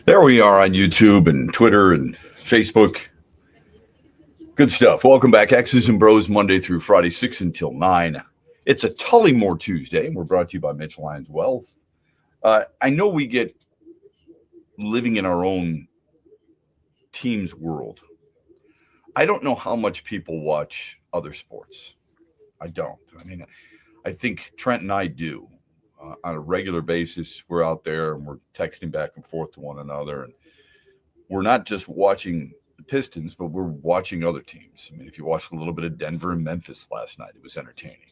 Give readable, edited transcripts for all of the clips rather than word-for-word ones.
There we are on YouTube and Twitter and Facebook. Good stuff. Welcome back. X's and Bros, Monday through Friday, 6 until 9. It's a Tullymore Tuesday, and we're brought to you by Mitchell Lyons Wealth. I know we get living in our own team's world. I don't know how much people watch other sports. I don't. I think Trent and I do. On a regular basis, we're out there and we're texting back and forth to one another. And we're not just watching the Pistons, but we're watching other teams. I mean, if you watched a little bit of Denver and Memphis last night, it was entertaining.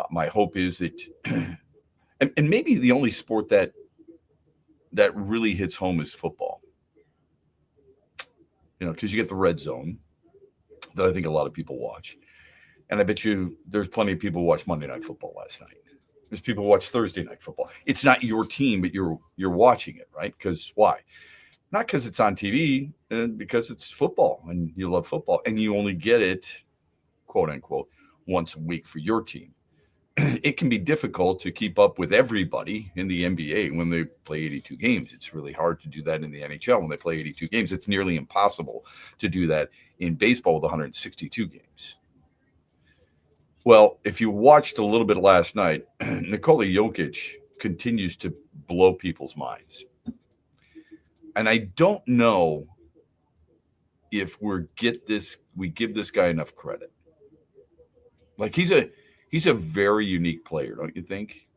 My hope is that, and maybe the only sport that really hits home is football. You know, because you get the red zone that I think a lot of people watch. And I bet you there's plenty of people who watch Monday Night Football last night. There's people who watch Thursday Night Football. It's not your team, but you're watching it, right? Because why? Not because it's on TV, because it's football and you love football. And you only get it, quote unquote, once a week for your team. It can be difficult to keep up with everybody in the NBA when they play 82 games. It's really hard to do that in the NHL when they play 82 games. It's nearly impossible to do that in baseball with 162 games. Well, if you watched a little bit last night, Nikola Jokic continues to blow people's minds. And I don't know if we give this guy enough credit. Like he's a very unique player, don't you think?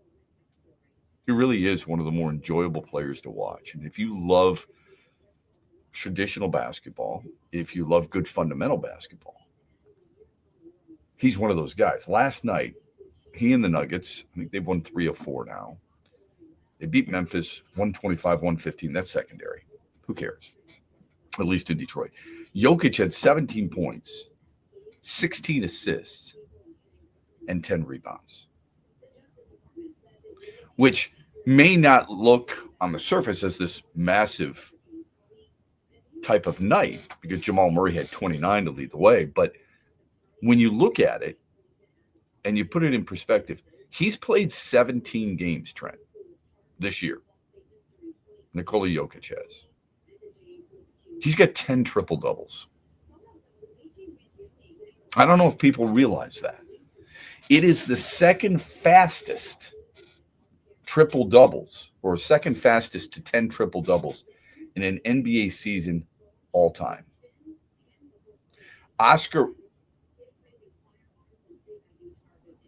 He really is one of the more enjoyable players to watch. And if you love traditional basketball, if you love good fundamental basketball, he's one of those guys. Last night, he and the Nuggets, I think they've won 3 of 4 now. They beat Memphis 125-115. That's secondary. Who cares? At least in Detroit. Jokic had 17 points, 16 assists, and 10 rebounds, which may not look on the surface as this massive type of night because Jamal Murray had 29 to lead the way. But when you look at it and you put it in perspective, he's played 17 games, Trent, this year. Nikola Jokic has. He's got 10 triple-doubles. I don't know if people realize that. It is the second fastest triple-doubles, or second fastest to 10 triple-doubles in an NBA season all time. Oscar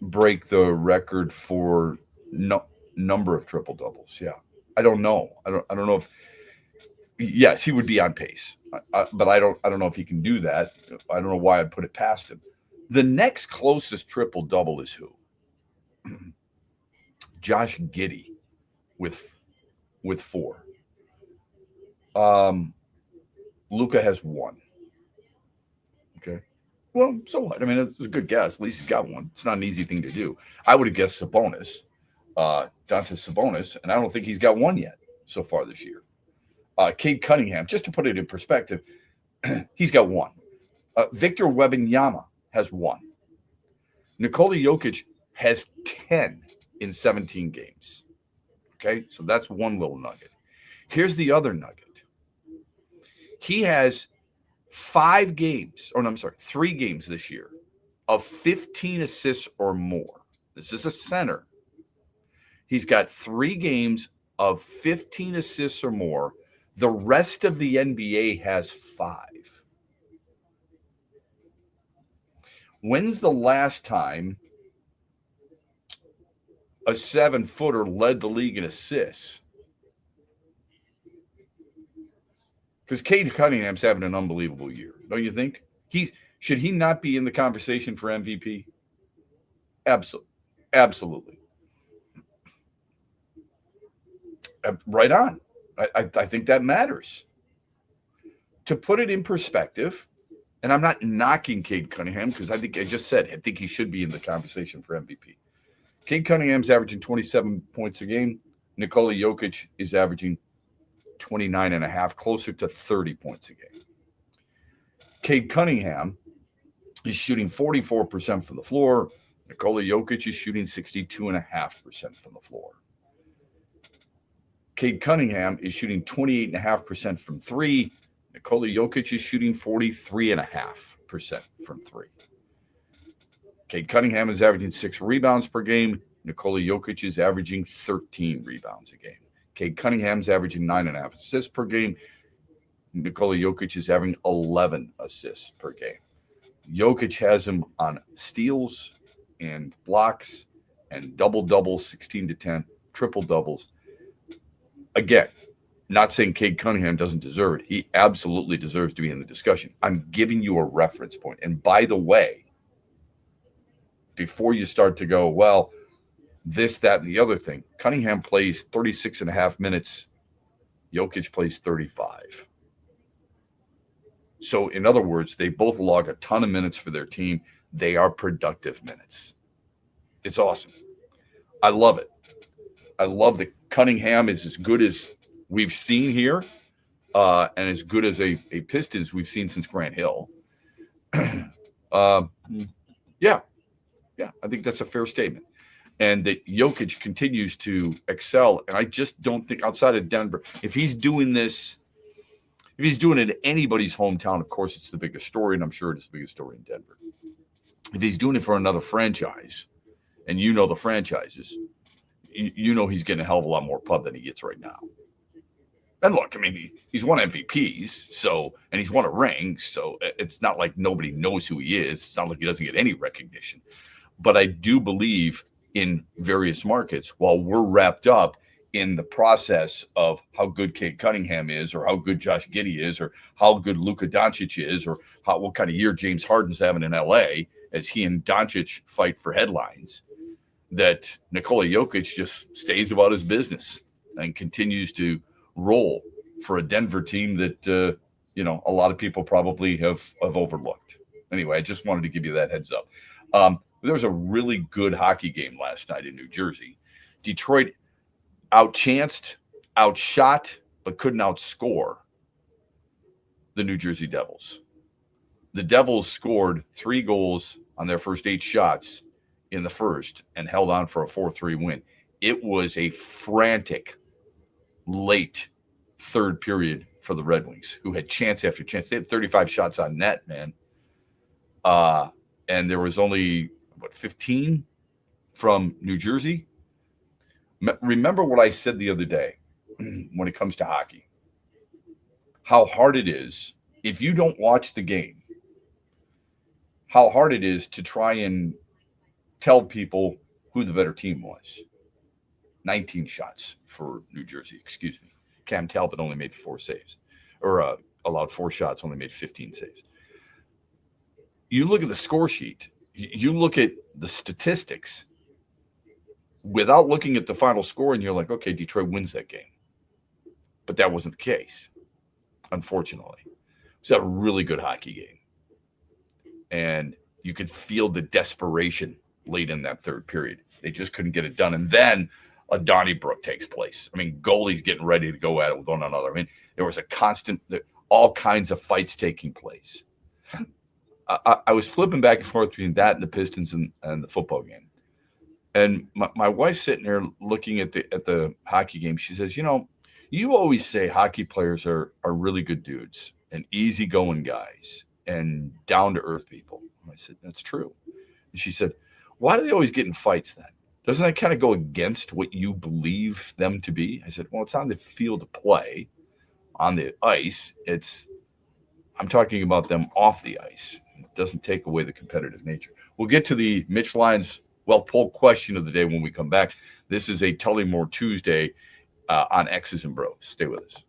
break the record for number of triple-doubles. Yeah. I don't know. I don't know if yes, he would be on pace. But I don't know if he can do that. I don't know why I'd put it past him. The next closest triple-double is who? Josh Giddey with 4. Luka has 1. Okay. Well, so what? I mean, it's a good guess. At least he's got 1. It's not an easy thing to do. I would have guessed Sabonis, Domantas Sabonis, and I don't think he's got 1 yet so far this year. Cade Cunningham, just to put it in perspective, he's got 1. Victor Wembanyama has 1. Nikola Jokic has 10 in 17 games. Okay, so that's one little nugget. Here's the other nugget. He has 3 games this year of 15 assists or more. This is a center. He's got 3 games of 15 assists or more. The rest of the NBA has 5. When's the last time a 7-footer led the league in assists? Because Cade Cunningham's having an unbelievable year, don't you think? Should he not be in the conversation for MVP? Absolutely. Right on. I think that matters. To put it in perspective, and I'm not knocking Cade Cunningham because I think he should be in the conversation for MVP. Cade Cunningham's averaging 27 points a game. Nikola Jokic is averaging 29.5, closer to 30 points a game. Cade Cunningham is shooting 44% from the floor. Nikola Jokic is shooting 62.5% from the floor. Cade Cunningham is shooting 28.5% from three. Nikola Jokic is shooting 43.5% from three. Cade Cunningham is averaging 6 rebounds per game. Nikola Jokic is averaging 13 rebounds a game. Cade Cunningham's averaging 9.5 assists per game. Nikola Jokic is averaging 11 assists per game. Jokic has him on steals and blocks and double-doubles, 16 to 10, triple-doubles. Again, not saying Cade Cunningham doesn't deserve it. He absolutely deserves to be in the discussion. I'm giving you a reference point. And by the way, before you start to go, well, this, that, and the other thing, Cunningham plays 36.5 minutes. Jokic plays 35. So, in other words, they both log a ton of minutes for their team. They are productive minutes. It's awesome. I love it. I love that Cunningham is as good as we've seen here and as good as a Pistons we've seen since Grant Hill. Yeah, I think that's a fair statement. And that Jokic continues to excel. And I just don't think outside of Denver, if he's doing this, if he's doing it in anybody's hometown, of course, it's the biggest story, and I'm sure it's the biggest story in Denver. If he's doing it for another franchise, and you know the franchises, you know he's getting a hell of a lot more pub than he gets right now. And look, I mean, he's won MVPs, so, and he's won a ring, so it's not like nobody knows who he is. It's not like he doesn't get any recognition. But I do believe in various markets, while we're wrapped up in the process of how good Cade Cunningham is, or how good Josh Giddey is, or how good Luka Doncic is, or what kind of year James Harden's having in LA as he and Doncic fight for headlines, that Nikola Jokic just stays about his business and continues to roll for a Denver team that, a lot of people probably have overlooked. Anyway, I just wanted to give you that heads up. There was a really good hockey game last night in New Jersey. Detroit outchanced, outshot, but couldn't outscore the New Jersey Devils. The Devils scored 3 goals on their first 8 shots in the first and held on for a 4-3 win. It was a frantic, late third period for the Red Wings, who had chance after chance. They had 35 shots on net, man. And there was only, 15 from New Jersey? Remember what I said the other day when it comes to hockey, how hard it is, if you don't watch the game, how hard it is to try and tell people who the better team was. 19 shots for New Jersey, excuse me. Cam Talbot only made 4 saves, or allowed 4 shots, only made 15 saves. You look at the score sheet, you look at the statistics without looking at the final score, and you're like, okay, Detroit wins that game. But that wasn't the case, unfortunately. It was a really good hockey game. And you could feel the desperation late in that third period. They just couldn't get it done. And then a Donnybrook takes place. I mean, goalies getting ready to go at it with one another. I mean, there was a constant, all kinds of fights taking place. I was flipping back and forth between that and the Pistons and the football game. And my wife's sitting there looking at the hockey game. She says, you always say hockey players are really good dudes and easygoing guys and down-to-earth people. I said, that's true. And she said, why do they always get in fights then? Doesn't that kind of go against what you believe them to be? I said, well, it's on the field of play. On the ice, I'm talking about them off the ice. It doesn't take away the competitive nature. We'll get to the Mitch Lyons poll question of the day when we come back. This is a Tullymore Tuesday on X's and BrO's. Stay with us.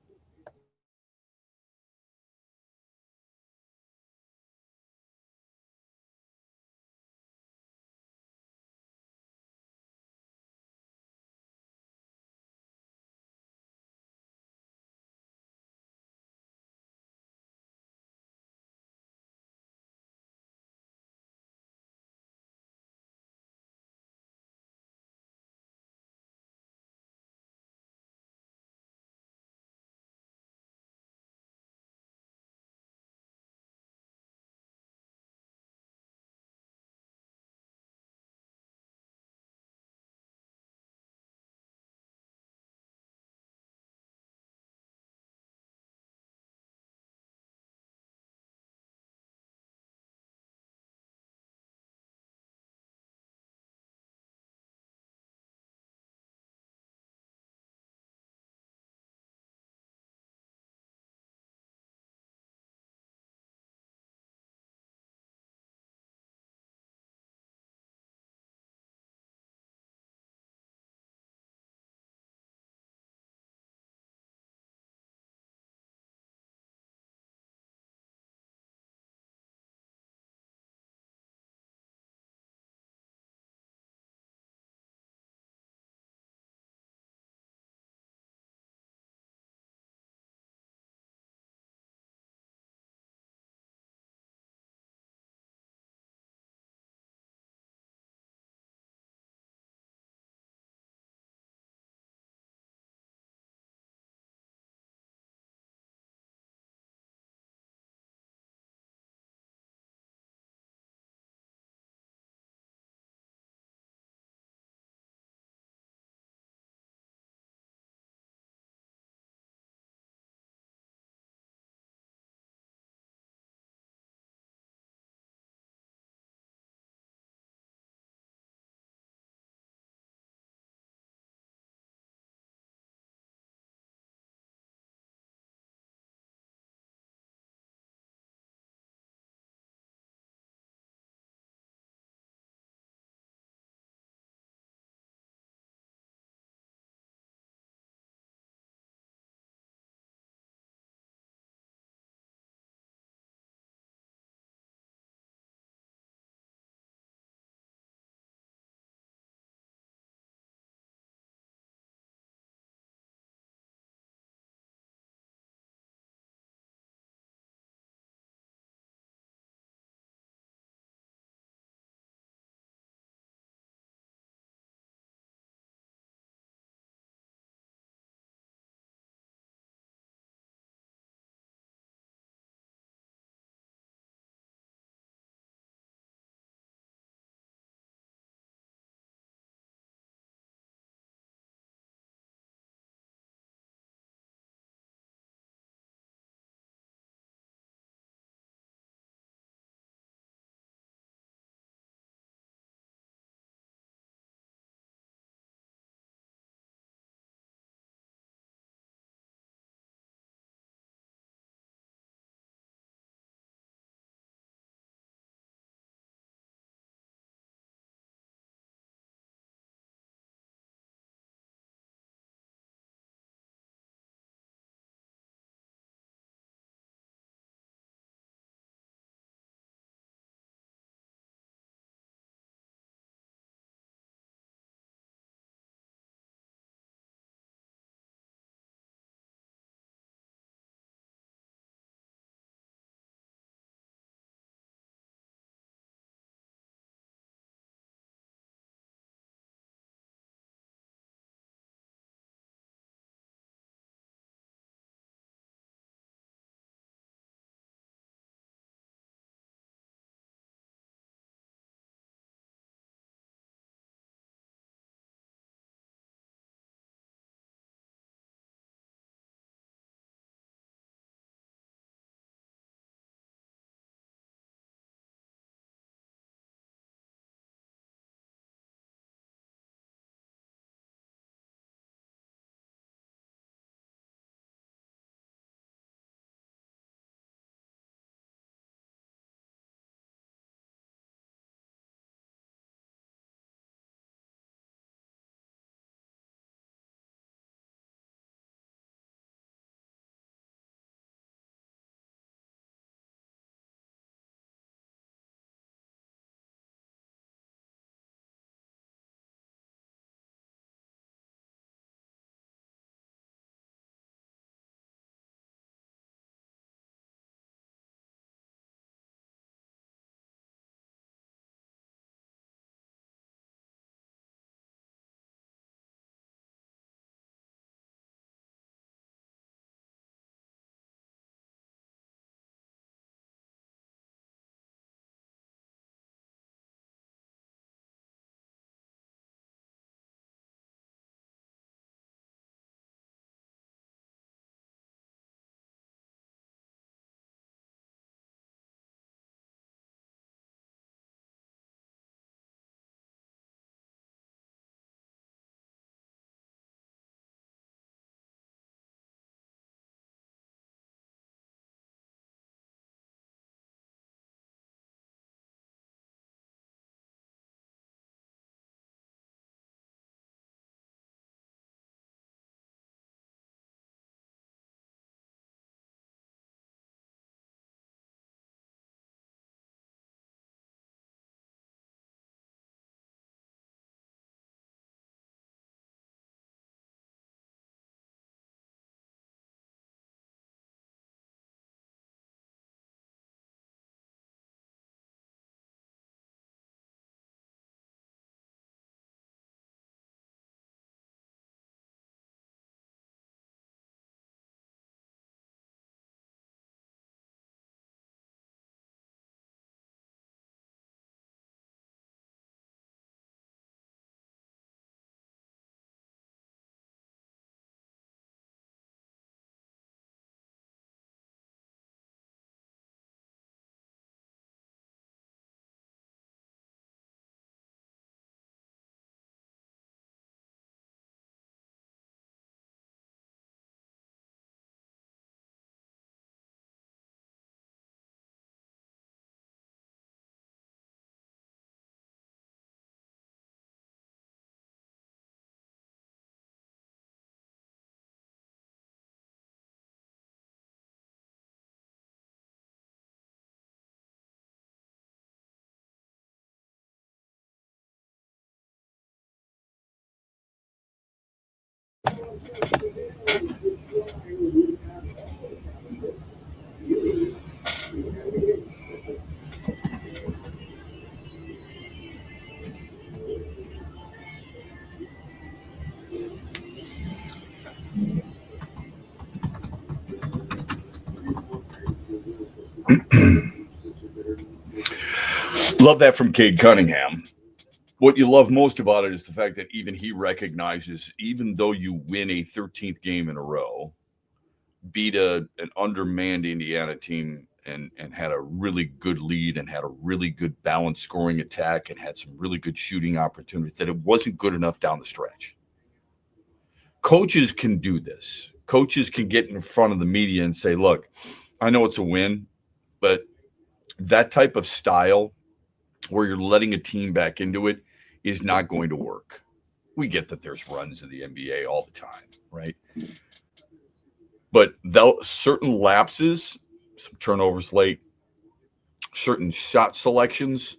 Love that from Cade Cunningham. What you love most about it is the fact that even he recognizes, even though you win a 13th game in a row, beat an undermanned Indiana team and had a really good lead and had a really good balanced scoring attack and had some really good shooting opportunities, that it wasn't good enough down the stretch. Coaches can do this. Coaches can get in front of the media and say, look, I know it's a win, but that type of style where you're letting a team back into it is not going to work. We get that there's runs in the NBA all the time, right? But certain lapses, some turnovers late, certain shot selections,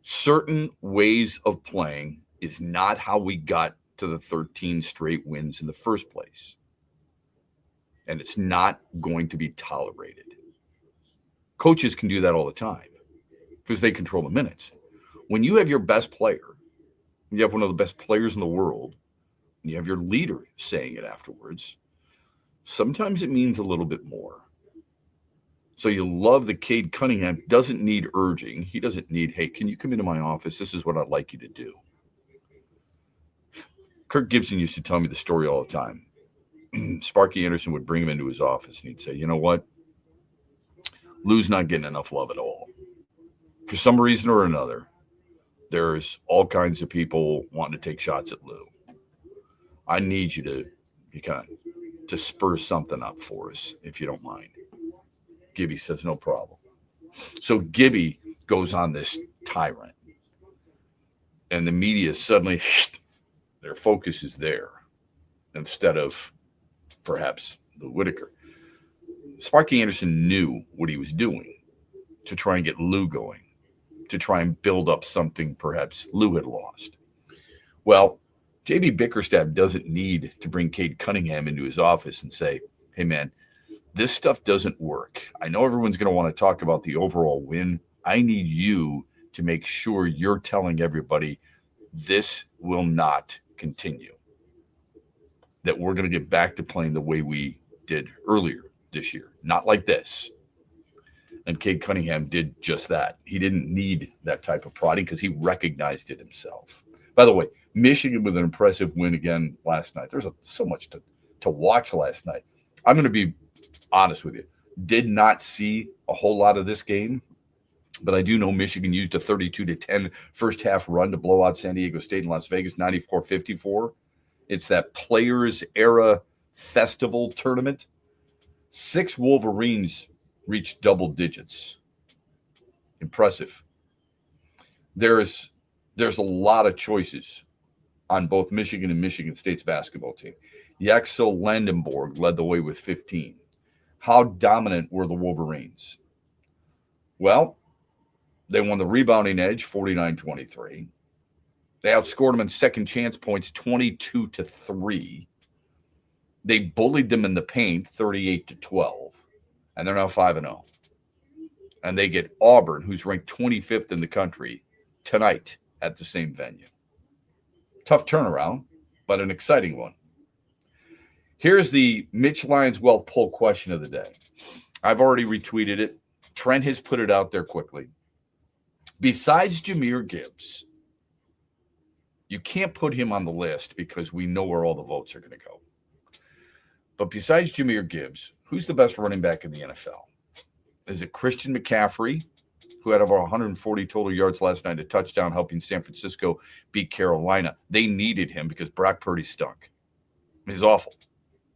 certain ways of playing is not how we got to the 13 straight wins in the first place. And it's not going to be tolerated. Coaches can do that all the time because they control the minutes. When you have your best player, you have one of the best players in the world, and you have your leader saying it afterwards, sometimes it means a little bit more. So you love that Cade Cunningham doesn't need urging. He doesn't need, hey, can you come into my office? This is what I'd like you to do. Kirk Gibson used to tell me the story all the time. Sparky Anderson would bring him into his office, and he'd say, you know what? Lou's not getting enough love at all. For some reason or another, there's all kinds of people wanting to take shots at Lou. I need you to spur something up for us, if you don't mind. Gibby says, no problem. So Gibby goes on this tyrant. And the media suddenly, their focus is there instead of perhaps Lou Whitaker. Sparky Anderson knew what he was doing to try and get Lou going, to try and build up something perhaps Lou had lost. Well, J.B. Bickerstaff doesn't need to bring Cade Cunningham into his office and say, hey, man, this stuff doesn't work. I know everyone's going to want to talk about the overall win. I need you to make sure you're telling everybody this will not continue, that we're going to get back to playing the way we did earlier this year, not like this. And Cade Cunningham did just that. He didn't need that type of prodding because he recognized it himself. By the way, Michigan with an impressive win again last night. There's so much to watch last night. I'm going to be honest with you. Did not see a whole lot of this game, but I do know Michigan used a 32-10 first half run to blow out San Diego State in Las Vegas, 94-54. It's that Players Era Festival tournament. 6 Wolverines reached double digits. Impressive. There's a lot of choices on both Michigan and Michigan State's basketball team. Yaxel Landenborg led the way with 15. How dominant were the Wolverines? Well, they won the rebounding edge 49-23. They outscored them in second chance points 22-3. They bullied them in the paint 38-12. And they're now 5-0. And they get Auburn, who's ranked 25th in the country, tonight at the same venue. Tough turnaround, but an exciting one. Here's the Mitch Lyons Wealth poll question of the day. I've already retweeted it. Trent has put it out there quickly. Besides Jahmyr Gibbs, you can't put him on the list because we know where all the votes are going to go. But besides Jahmyr Gibbs, who's the best running back in the NFL? Is it Christian McCaffrey, who had over 140 total yards last night, a touchdown, helping San Francisco beat Carolina? They needed him because Brock Purdy stunk. He's awful.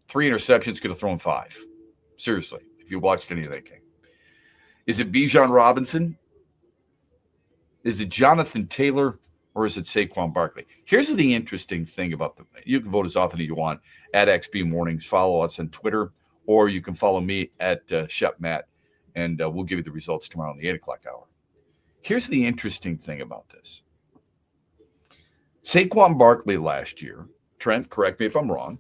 3 interceptions, could have thrown 5. Seriously, if you watched any of that game. Is it Bijan Robinson? Is it Jonathan Taylor? Or is it Saquon Barkley? Here's the interesting thing about them. You can vote as often as you want at XB Mornings. Follow us on Twitter, or you can follow me at ShepMatt, and we'll give you the results tomorrow in the 8 o'clock hour. Here's the interesting thing about this. Saquon Barkley last year, Trent, correct me if I'm wrong,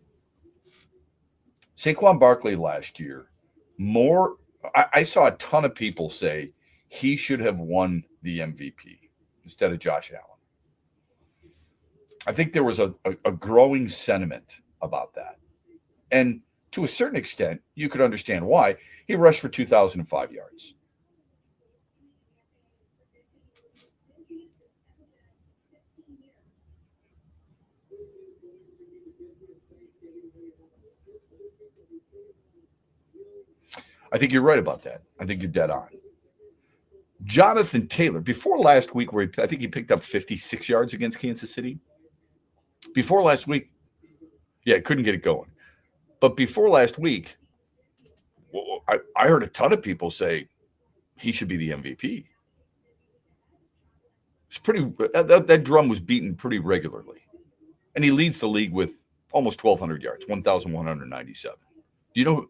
Saquon Barkley last year, more. I saw a ton of people say he should have won the MVP instead of Josh Allen. I think there was a growing sentiment about that. And to a certain extent, you could understand why. He rushed for 2,005 yards. I think you're right about that. I think you're dead on. Jonathan Taylor, before last week, where I think he picked up 56 yards against Kansas City. Before last week, yeah, couldn't get it going. But before last week, I heard a ton of people say he should be the MVP. It's pretty. That drum was beaten pretty regularly, and he leads the league with almost 1,200 yards, 1,197. Do you know?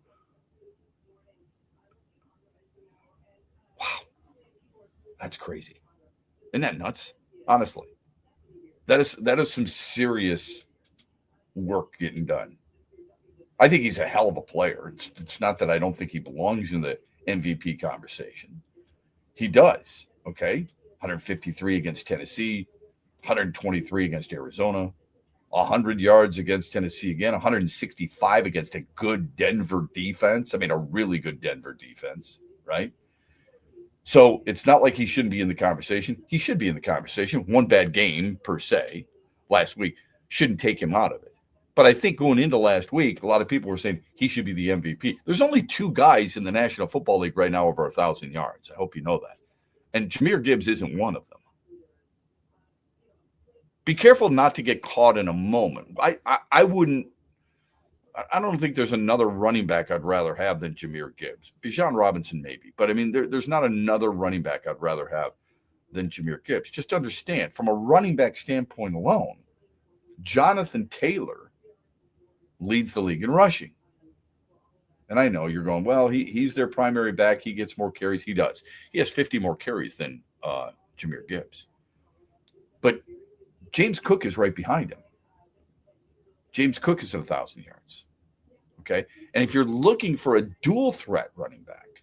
Wow, that's crazy. Isn't that nuts? Honestly, that is some serious work getting done. I think he's a hell of a player. It's not that I don't think he belongs in the MVP conversation. He does. Okay, 153 against Tennessee, 123 against Arizona, 100 yards against Tennessee again, 165 against a good Denver defense. I mean, a really good Denver defense, right? So it's not like he shouldn't be in the conversation. He should be in the conversation. One bad game per se last week shouldn't take him out of it. But I think going into last week, a lot of people were saying he should be the MVP. There's only two guys in the National Football League right now over 1,000 yards. I hope you know that. And Jahmyr Gibbs isn't one of them. Be careful not to get caught in a moment. I wouldn't. I don't think there's another running back I'd rather have than Jahmyr Gibbs. Bijan Robinson maybe, but I mean there's not another running back I'd rather have than Jahmyr Gibbs. Just understand, from a running back standpoint alone, Jonathan Taylor leads the league in rushing. And I know you're going, well, he's their primary back. He gets more carries. He does. He has 50 more carries than Jahmyr Gibbs. But James Cook is right behind him. James Cook is at 1,000 yards. Okay? And if you're looking for a dual threat running back,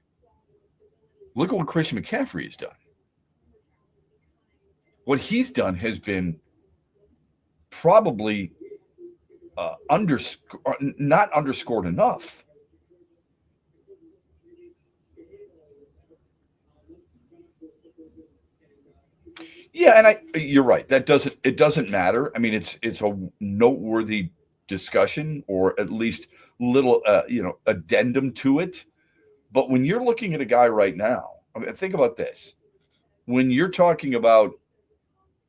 look at what Christian McCaffrey has done. What he's done has been probably not underscored enough. Yeah, and you're right. It doesn't matter. I mean, it's a noteworthy discussion, or at least little addendum to it. But when you're looking at a guy right now, I mean, think about this. When you're talking about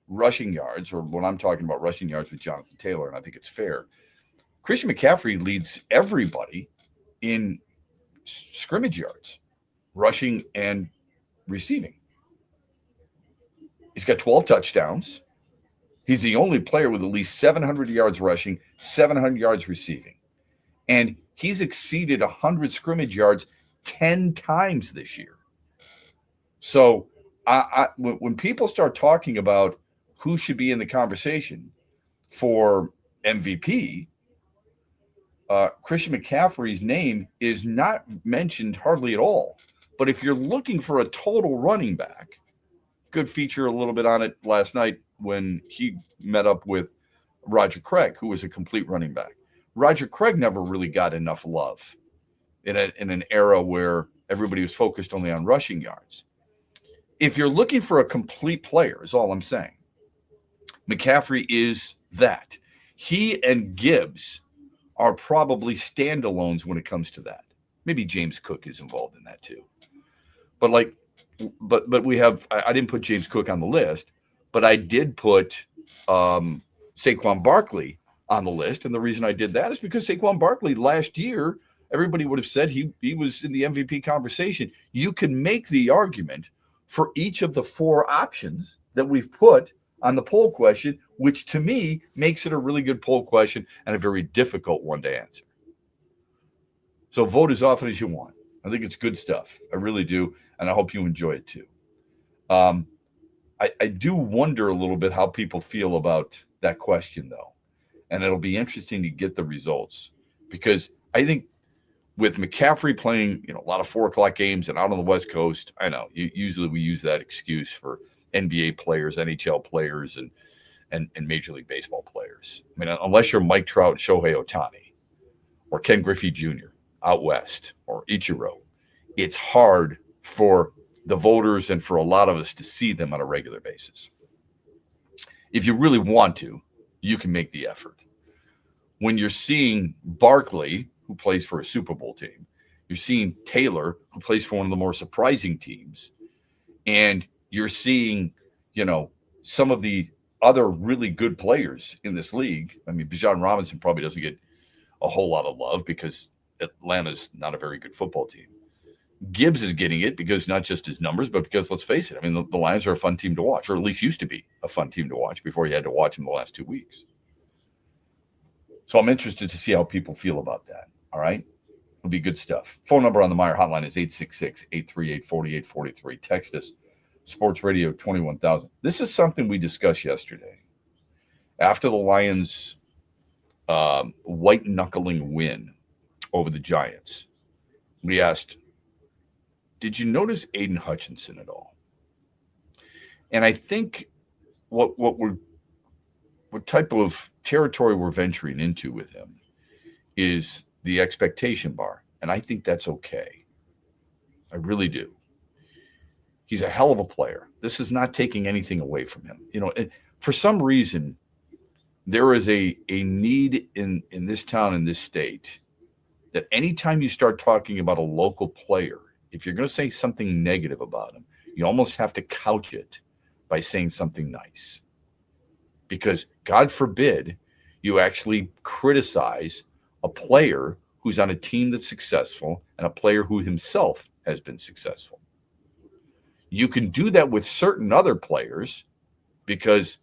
rushing yards, or when I'm talking about rushing yards with Jonathan Taylor, and I think it's fair, Christian McCaffrey leads everybody in scrimmage yards, rushing and receiving. He's got 12 touchdowns. He's the only player with at least 700 yards rushing, 700 yards receiving. And he's exceeded 100 scrimmage yards 10 times this year. So when people start talking about who should be in the conversation for MVP, Christian McCaffrey's name is not mentioned hardly at all. But if you're looking for a total running back, good feature a little bit on it last night when he met up with Roger Craig, who was a complete running back. Roger Craig never really got enough love in an era where everybody was focused only on rushing yards. If you're looking for a complete player, is all I'm saying, McCaffrey is that. He and Gibbs are probably standalones when it comes to that. Maybe James Cook is involved in that too. But we have, I didn't put James Cook on the list, but I did put Saquon Barkley on the list. And the reason I did that is because Saquon Barkley last year, everybody would have said he was in the MVP conversation. You can make the argument for each of the four options that we've put on the poll question, which to me makes it a really good poll question and a very difficult one to answer. So vote as often as you want. I think it's good stuff. I really do. And I hope you enjoy it too. I do wonder a little bit how people feel about that question, though. And it'll be interesting to get the results, because I think with McCaffrey playing, a lot of 4:00 games and out on the West Coast, I know usually we use that excuse for NBA players, NHL players, and Major League Baseball players. I mean, unless you're Mike Trout and Shohei Ohtani or Ken Griffey Jr. out west or Ichiro, it's hard for the voters and for a lot of us to see them on a regular basis. If you really want to, you can make the effort. When you're seeing Barkley, who plays for a Super Bowl team, you're seeing Taylor, who plays for one of the more surprising teams, and you're seeing, some of the other really good players in this league. I mean, Bijan Robinson probably doesn't get a whole lot of love because Atlanta's not a very good football team. Gibbs is getting it because not just his numbers, but because, let's face it, I mean, the Lions are a fun team to watch, or at least used to be a fun team to watch before you had to watch them the last 2 weeks. So I'm interested to see how people feel about that. All right? It'll be good stuff. Phone number on the Meyer hotline is 866-838-4843. Text us, Sports Radio 21,000. This is something we discussed yesterday. After the Lions' white-knuckling win over the Giants, we asked, did you notice Aiden Hutchinson at all? And I think what type of territory we're venturing into with him is the expectation bar. And I think that's okay. I really do. He's a hell of a player. This is not taking anything away from him. For some reason, there is a need in this town, in this state, that anytime you start talking about a local player, if you're going to say something negative about him, you almost have to couch it by saying something nice. Because God forbid you actually criticize a player who's on a team that's successful and a player who himself has been successful. You can do that with certain other players because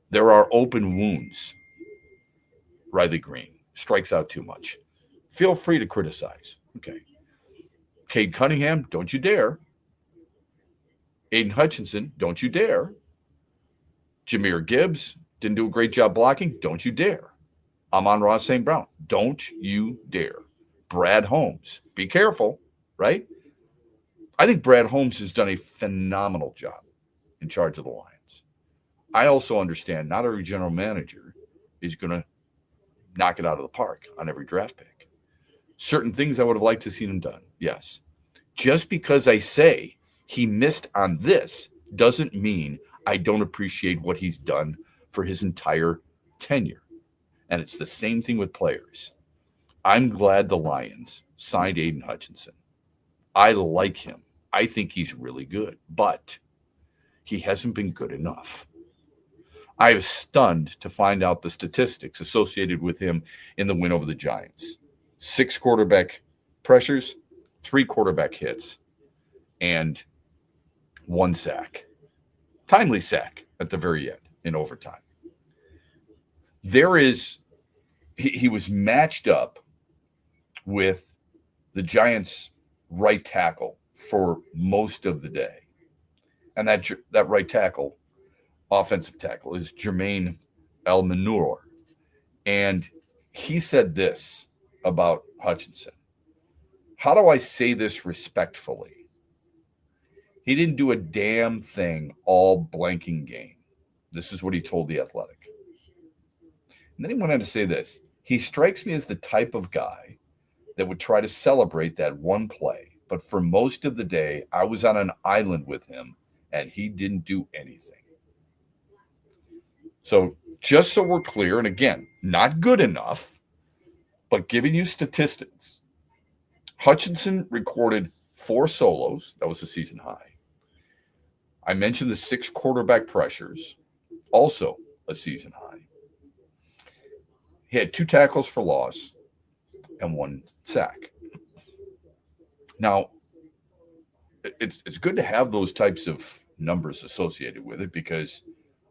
there are open wounds. Riley Green strikes out too much. Feel free to criticize. Okay. Cade Cunningham, don't you dare. Aiden Hutchinson, don't you dare. Jahmyr Gibbs didn't do a great job blocking, don't you dare. Amon-Ra St. Brown, don't you dare. Brad Holmes, be careful, right? I think Brad Holmes has done a phenomenal job in charge of the Lions. I also understand not every general manager is going to knock it out of the park on every draft pick. Certain things I would have liked to see him done, yes. Just because I say he missed on this doesn't mean I don't appreciate what he's done for his entire tenure. And it's the same thing with players. I'm glad the Lions signed Aiden Hutchinson. I like him. I think he's really good, but he hasn't been good enough. I was stunned to find out the statistics associated with him in the win over the Giants. 6 quarterback pressures, 3 quarterback hits, and 1 sack. Timely sack at the very end in overtime. He was matched up with the Giants' right tackle for most of the day. And that right tackle, offensive tackle, is Jermaine El-Manur. And he said this about Hutchinson. How do I say this respectfully? He didn't do a damn thing all blanking game. This is what he told The Athletic. And then he went on to say this. He strikes me as the type of guy that would try to celebrate that one play. But for most of the day, I was on an island with him, and he didn't do anything. So just so we're clear, and again, not good enough, but giving you statistics, Hutchinson recorded 4 solos. That was the season high. I mentioned the 6 quarterback pressures, also a season high. He had 2 tackles for loss and 1 sack. Now, it's good to have those types of numbers associated with it because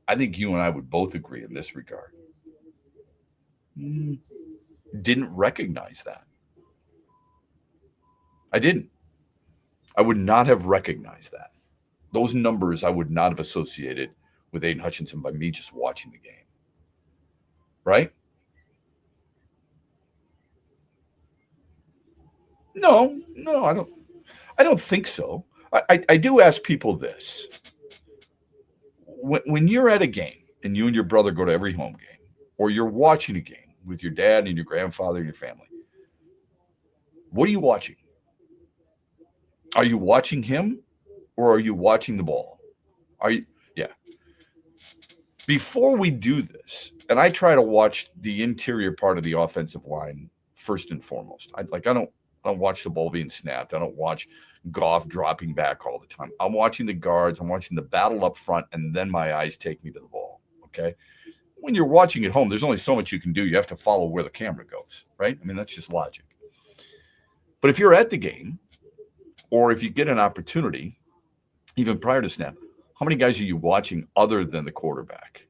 I think you and I would both agree in this regard. Didn't recognize that. I didn't. I would not have recognized that. Those numbers I would not have associated with Aiden Hutchinson by me just watching the game. Right? No, I don't. I don't think so. I do ask people this: when you're at a game and you and your brother go to every home game, or you're watching a game with your dad and your grandfather and your family, what are you watching? Are you watching him, or are you watching the ball? Are you? Yeah. Before we do this, and I try to watch the interior part of the offensive line first and foremost. I don't watch the ball being snapped. I don't watch Goff dropping back all the time. I'm watching the guards. I'm watching the battle up front, and then my eyes take me to the ball. Okay. When you're watching at home, there's only so much you can do. You have to follow where the camera goes, right? I mean, that's just logic. But if you're at the game, or if you get an opportunity, even prior to snap, how many guys are you watching other than the quarterback?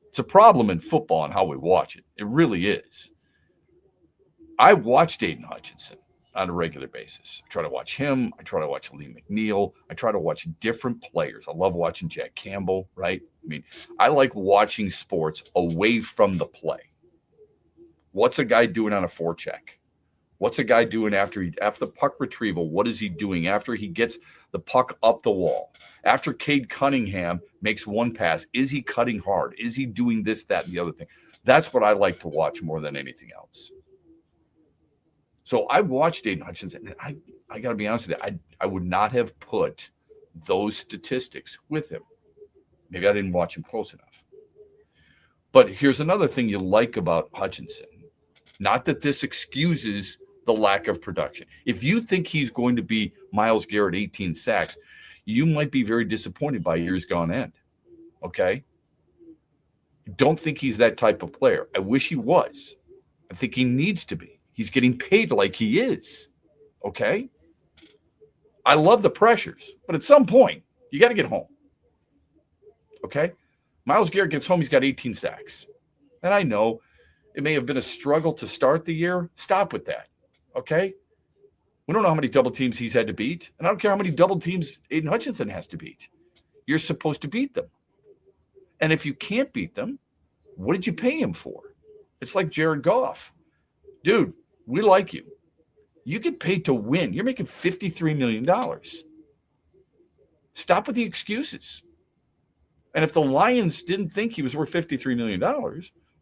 It's a problem in football and how we watch it. It really is. I watched Aiden Hutchinson on a regular basis. I try to watch him. I try to watch Lee McNeil. I try to watch different players. I love watching Jack Campbell, right? I mean, I like watching sports away from the play. What's a guy doing on a forecheck? What's a guy doing after the puck retrieval? What is he doing after he gets the puck up the wall? After Cade Cunningham makes one pass, is he cutting hard? Is he doing this, that, and the other thing? That's what I like to watch more than anything else. So I watched Aiden Hutchinson, and I got to be honest with you, I would not have put those statistics with him. Maybe I didn't watch him close enough. But here's another thing you like about Hutchinson. Not that this excuses the lack of production. If you think he's going to be Myles Garrett 18 sacks, you might be very disappointed by years gone end. Okay? Don't think he's that type of player. I wish he was. I think he needs to be. He's getting paid like he is. Okay? I love the pressures, but at some point, you got to get home. Okay? Myles Garrett gets home, he's got 18 sacks. And I know it may have been a struggle to start the year. Stop with that. Okay? We don't know how many double teams he's had to beat. And I don't care how many double teams Aiden Hutchinson has to beat. You're supposed to beat them. And if you can't beat them, what did you pay him for? It's like Jared Goff. Dude, we like you. You get paid to win. You're making $53 million. Stop with the excuses. And if the Lions didn't think he was worth $53 million,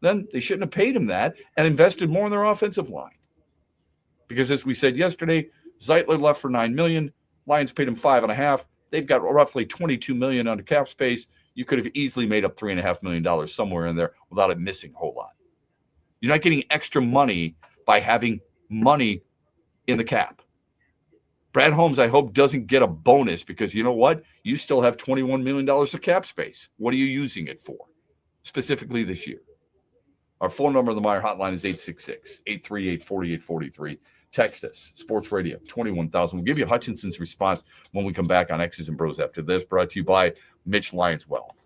then they shouldn't have paid him that and invested more in their offensive line. Because as we said yesterday, Zeitler left for $9 million. Lions paid him $5.5 million. They've got roughly $22 million under cap space. You could have easily made up $3.5 million somewhere in there without it missing a whole lot. You're not getting extra money by having money in the cap. Brad Holmes, I hope, doesn't get a bonus because you know what? You still have $21 million of cap space. What are you using it for, specifically this year? Our phone number on the Meyer hotline is 866-838-4843. Text us, Sports Radio, 21,000. We'll give you Hutchinson's response when we come back on X's and Bros after this, brought to you by Mitch Lyons Wealth.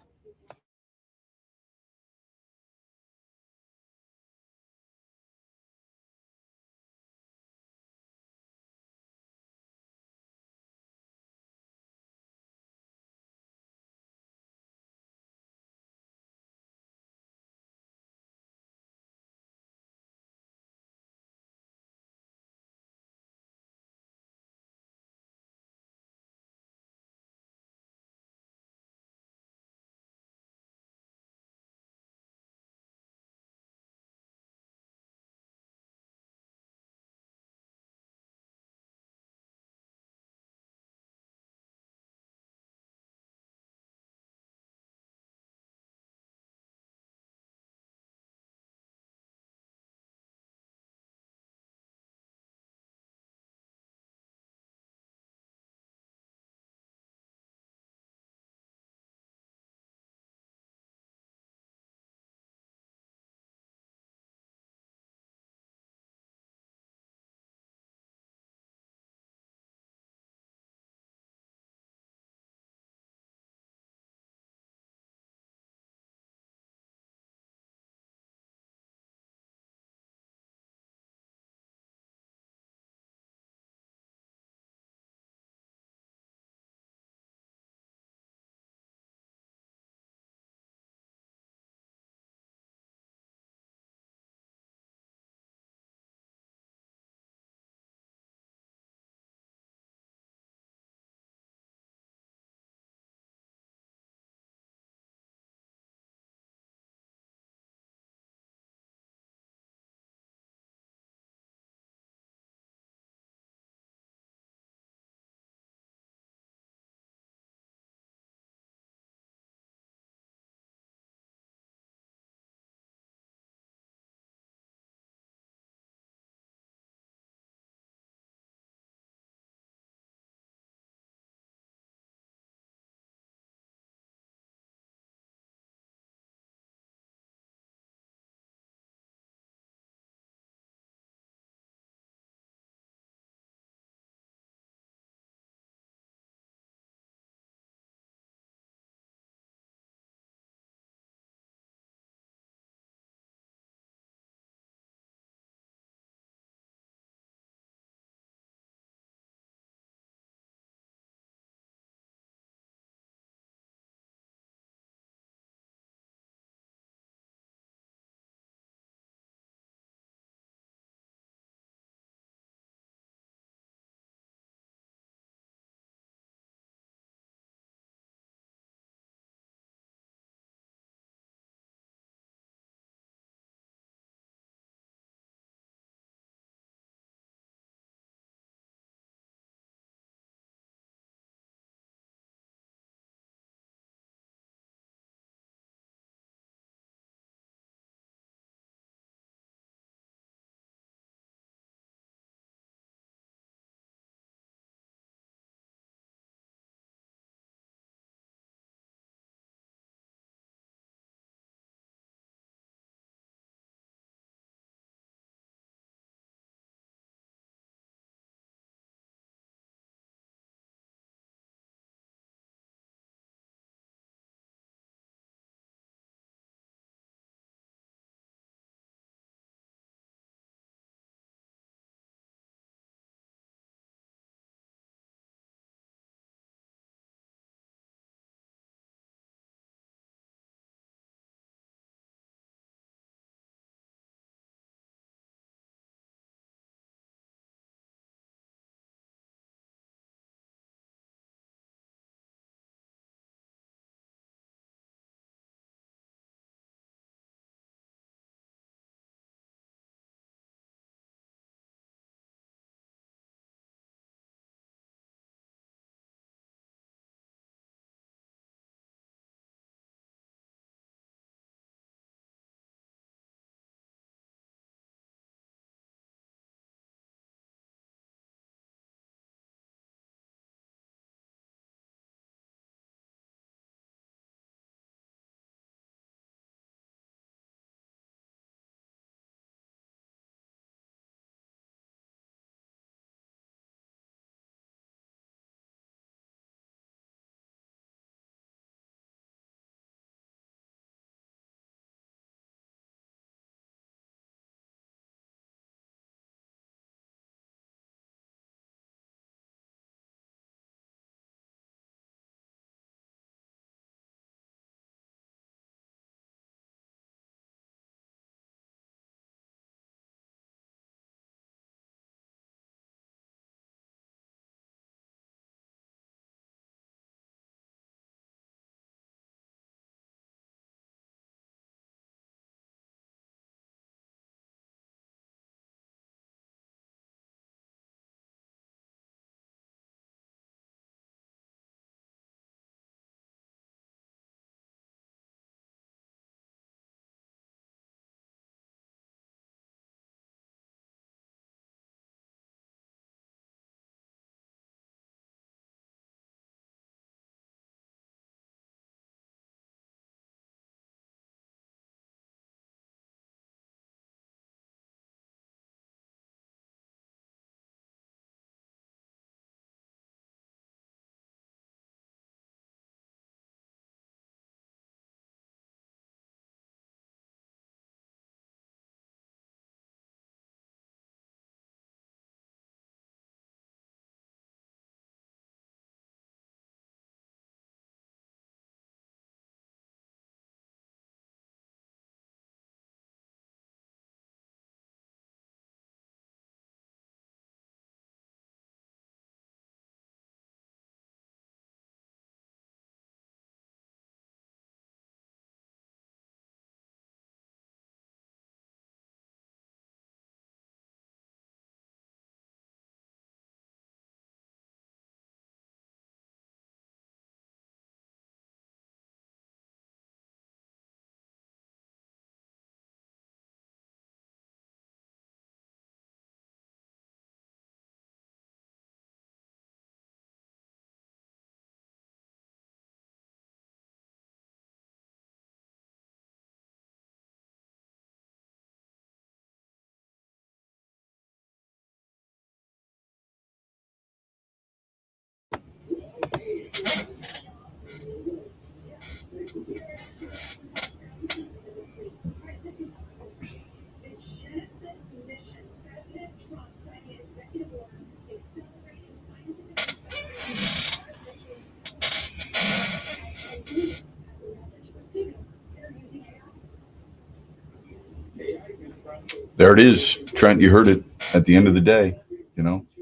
There it is, Trent. You heard it at the end of the day,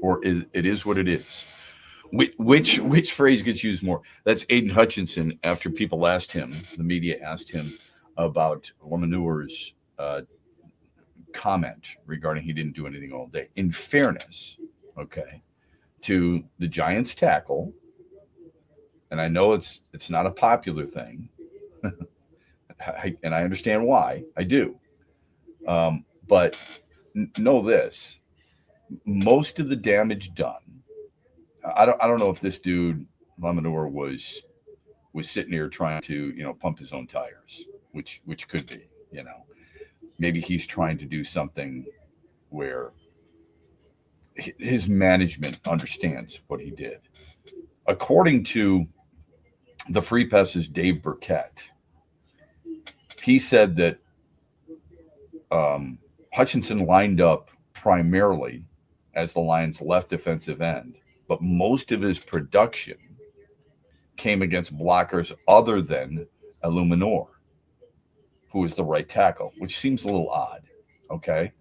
or it is what it is. Which phrase gets used more? That's Aiden Hutchinson. After people asked him, the media asked him about Lemanure's comment regarding he didn't do anything all day. In fairness, okay, to the Giants tackle, and I know it's not a popular thing, and I understand why. I do, but know this: most of the damage done. I don't know if this dude Lemonor was sitting here trying to pump his own tires, which could be, maybe he's trying to do something where his management understands what he did. According to the Free Press's Dave Burkett, he said that Hutchinson lined up primarily as the Lions' left defensive end, but most of his production came against blockers other than Illuminor, who is the right tackle, which seems a little odd. Okay.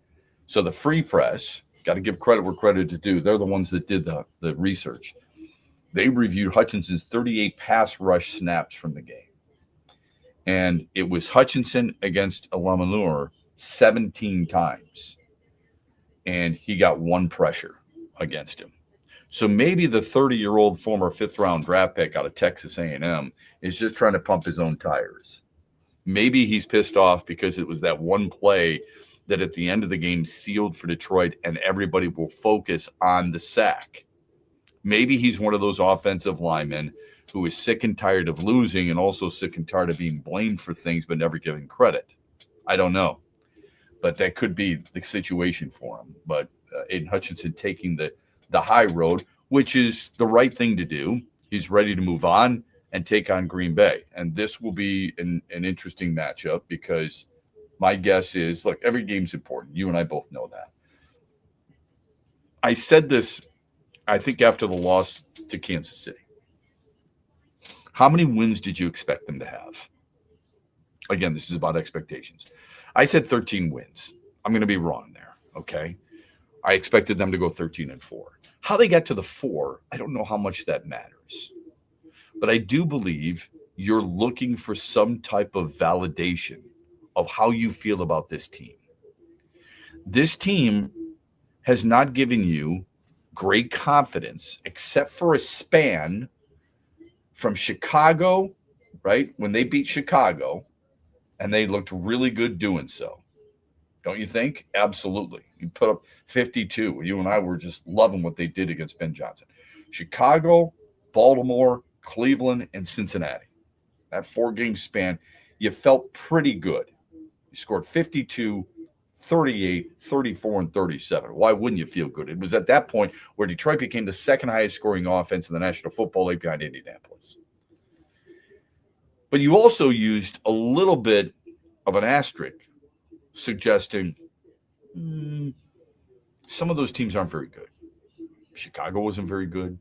So the Free Press, got to give credit where credit is due. They're the ones that did the research. They reviewed Hutchinson's 38 pass rush snaps from the game. And it was Hutchinson against Illuminor 17 times. And he got one pressure against him. So maybe the 30-year-old former fifth-round draft pick out of Texas A&M is just trying to pump his own tires. Maybe he's pissed off because it was that one play that at the end of the game sealed for Detroit and everybody will focus on the sack. Maybe he's one of those offensive linemen who is sick and tired of losing and also sick and tired of being blamed for things but never given credit. I don't know. But that could be the situation for him. But Aiden Hutchinson taking the high road, which is the right thing to do. He's ready to move on and take on Green Bay. And this will be an interesting matchup because my guess is, look, every game's important. You and I both know that. I said this, I think, after the loss to Kansas City. How many wins did you expect them to have? Again, this is about expectations. I said 13 wins. I'm going to be wrong there, okay? I expected them to go 13-4. How they got to the 4, I don't know how much that matters. But I do believe you're looking for some type of validation of how you feel about this team. This team has not given you great confidence except for a span from Chicago, right? When they beat Chicago, and they looked really good doing so. Don't you think? Absolutely. You put up 52. You and I were just loving what they did against Ben Johnson. Chicago, Baltimore, Cleveland, and Cincinnati. That 4-game span, you felt pretty good. You scored 52, 38, 34, and 37. Why wouldn't you feel good? It was at that point where Detroit became the second highest scoring offense in the National Football League behind Indianapolis. But you also used a little bit of an asterisk suggesting some of those teams aren't very good. Chicago wasn't very good.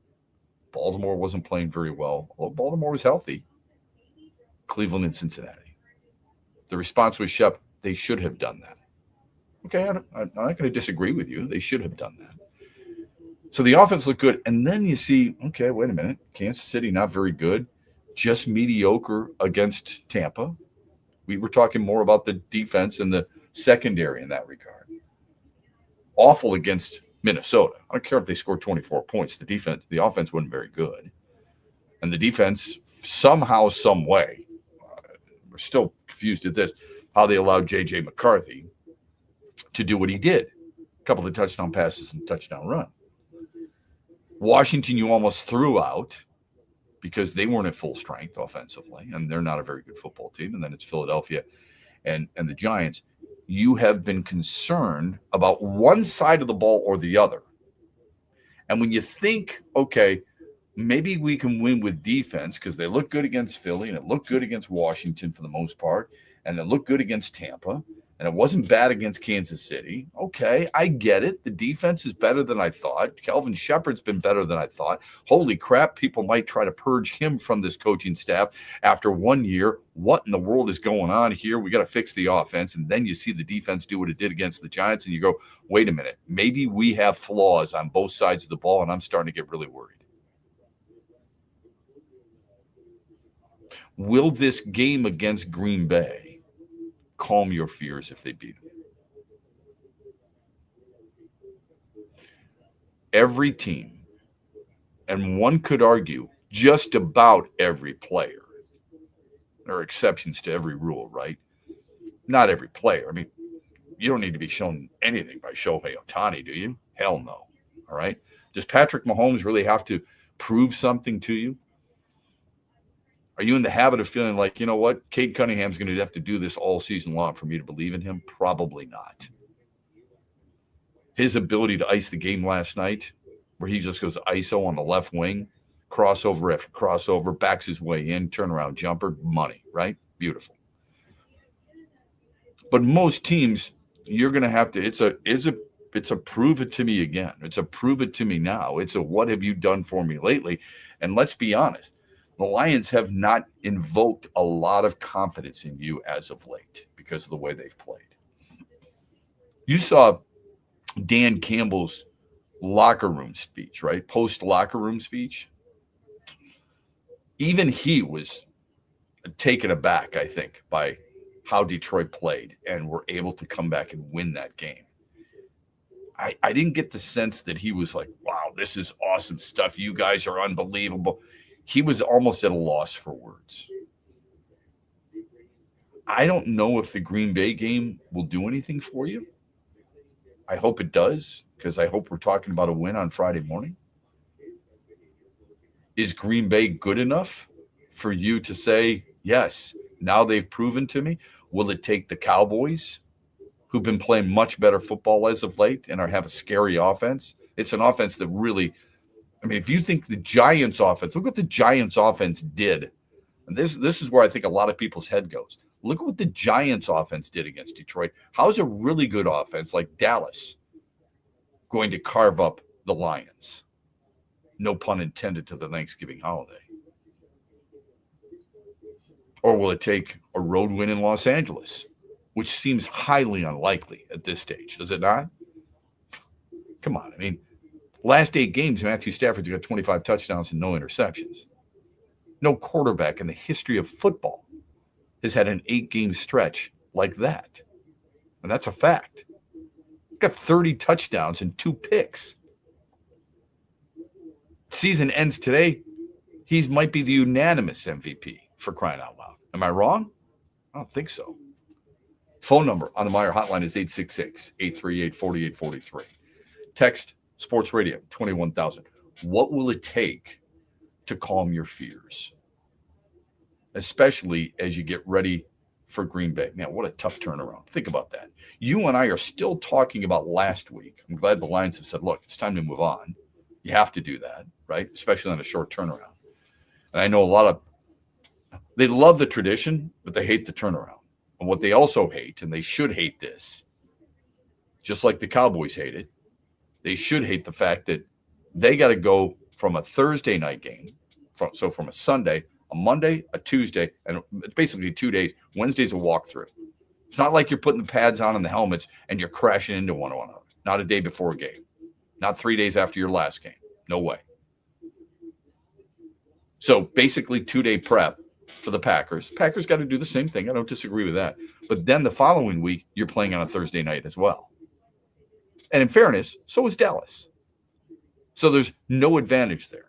Baltimore wasn't playing very well. Well, Baltimore was healthy. Cleveland and Cincinnati. The response was, Shep, they should have done that. Okay, I'm not going to disagree with you. They should have done that. So the offense looked good. And then you see, okay, wait a minute. Kansas City, not very good. Just mediocre against Tampa. We were talking more about the defense and the secondary in that regard. Awful against Minnesota. I don't care if they scored 24 points. The offense wasn't very good. And the defense, somehow, some way, we're still confused at this, how they allowed J.J. McCarthy to do what he did. A couple of touchdown passes and touchdown run. Washington, you almost threw out because they weren't at full strength offensively, and they're not a very good football team. And then it's Philadelphia and the Giants. You have been concerned about one side of the ball or the other. And when you think, okay, maybe we can win with defense because they look good against Philly and it looked good against Washington for the most part, and it looked good against Tampa, and it wasn't bad against Kansas City. Okay, I get it. The defense is better than I thought. Kelvin Shepard's been better than I thought. Holy crap, people might try to purge him from this coaching staff after 1 year. What in the world is going on here? We got to fix the offense. And then you see the defense do what it did against the Giants, and you go, wait a minute, maybe we have flaws on both sides of the ball, and I'm starting to get really worried. Will this game against Green Bay calm your fears if they beat them? Every team, and one could argue just about every player, there are exceptions to every rule, right? Not every player. I mean, you don't need to be shown anything by Shohei Ohtani, do you? Hell no. All right. Does Patrick Mahomes really have to prove something to you? Are you in the habit of feeling like, you know what, Cade Cunningham's going to have to do this all season long for me to believe in him? Probably not. His ability to ice the game last night, where he just goes ISO on the left wing, crossover after crossover, backs his way in, turnaround jumper, money, right? Beautiful. But most teams, you're going to have to, it's a prove it to me again. It's a prove it to me now. It's a what have you done for me lately? And let's be honest, the Lions have not invoked a lot of confidence in you as of late because of the way they've played. You saw Dan Campbell's locker room speech, right? Post locker room speech. Even he was taken aback, I think, by how Detroit played and were able to come back and win that game. I didn't get the sense that he was like, wow, this is awesome stuff. You guys are unbelievable. He was almost at a loss for words. I don't know if the Green Bay game will do anything for you. I hope it does, because I hope we're talking about a win on Friday morning. Is Green Bay good enough for you to say, yes, now they've proven to me? Will it take the Cowboys, who've been playing much better football as of late and have a scary offense? It's an offense that really, I mean, if you think the Giants offense, look what the Giants offense did. And this is where I think a lot of people's head goes. Look at what the Giants offense did against Detroit. How's a really good offense like Dallas going to carve up the Lions? No pun intended to the Thanksgiving holiday. Or will it take a road win in Los Angeles, which seems highly unlikely at this stage, does it not? Come on, I mean, last 8 games, Matthew Stafford's got 25 touchdowns and no interceptions. No quarterback in the history of football has had an 8-game stretch like that. And that's a fact. He's got 30 touchdowns and 2 picks. Season ends today. He might be the unanimous MVP, for crying out loud. Am I wrong? I don't think so. Phone number on the Meyer hotline is 866-838-4843. Text Sports Radio 21,000. What will it take to calm your fears? Especially as you get ready for Green Bay. Man, what a tough turnaround. Think about that. You and I are still talking about last week. I'm glad the Lions have said, look, it's time to move on. You have to do that, right? Especially on a short turnaround. And I know a lot of, they love the tradition, but they hate the turnaround. And what they also hate, and they should hate this, just like the Cowboys hate it, they should hate the fact that they got to go from a Thursday night game, from a Sunday, a Monday, a Tuesday, and it's basically 2 days. Wednesday's a walkthrough. It's not like you're putting the pads on and the helmets and you're crashing into one another. Not a day before a game. Not 3 days after your last game. No way. So basically 2-day prep for the Packers. Packers got to do the same thing. I don't disagree with that. But then the following week, you're playing on a Thursday night as well. And in fairness, so is Dallas. So there's no advantage there.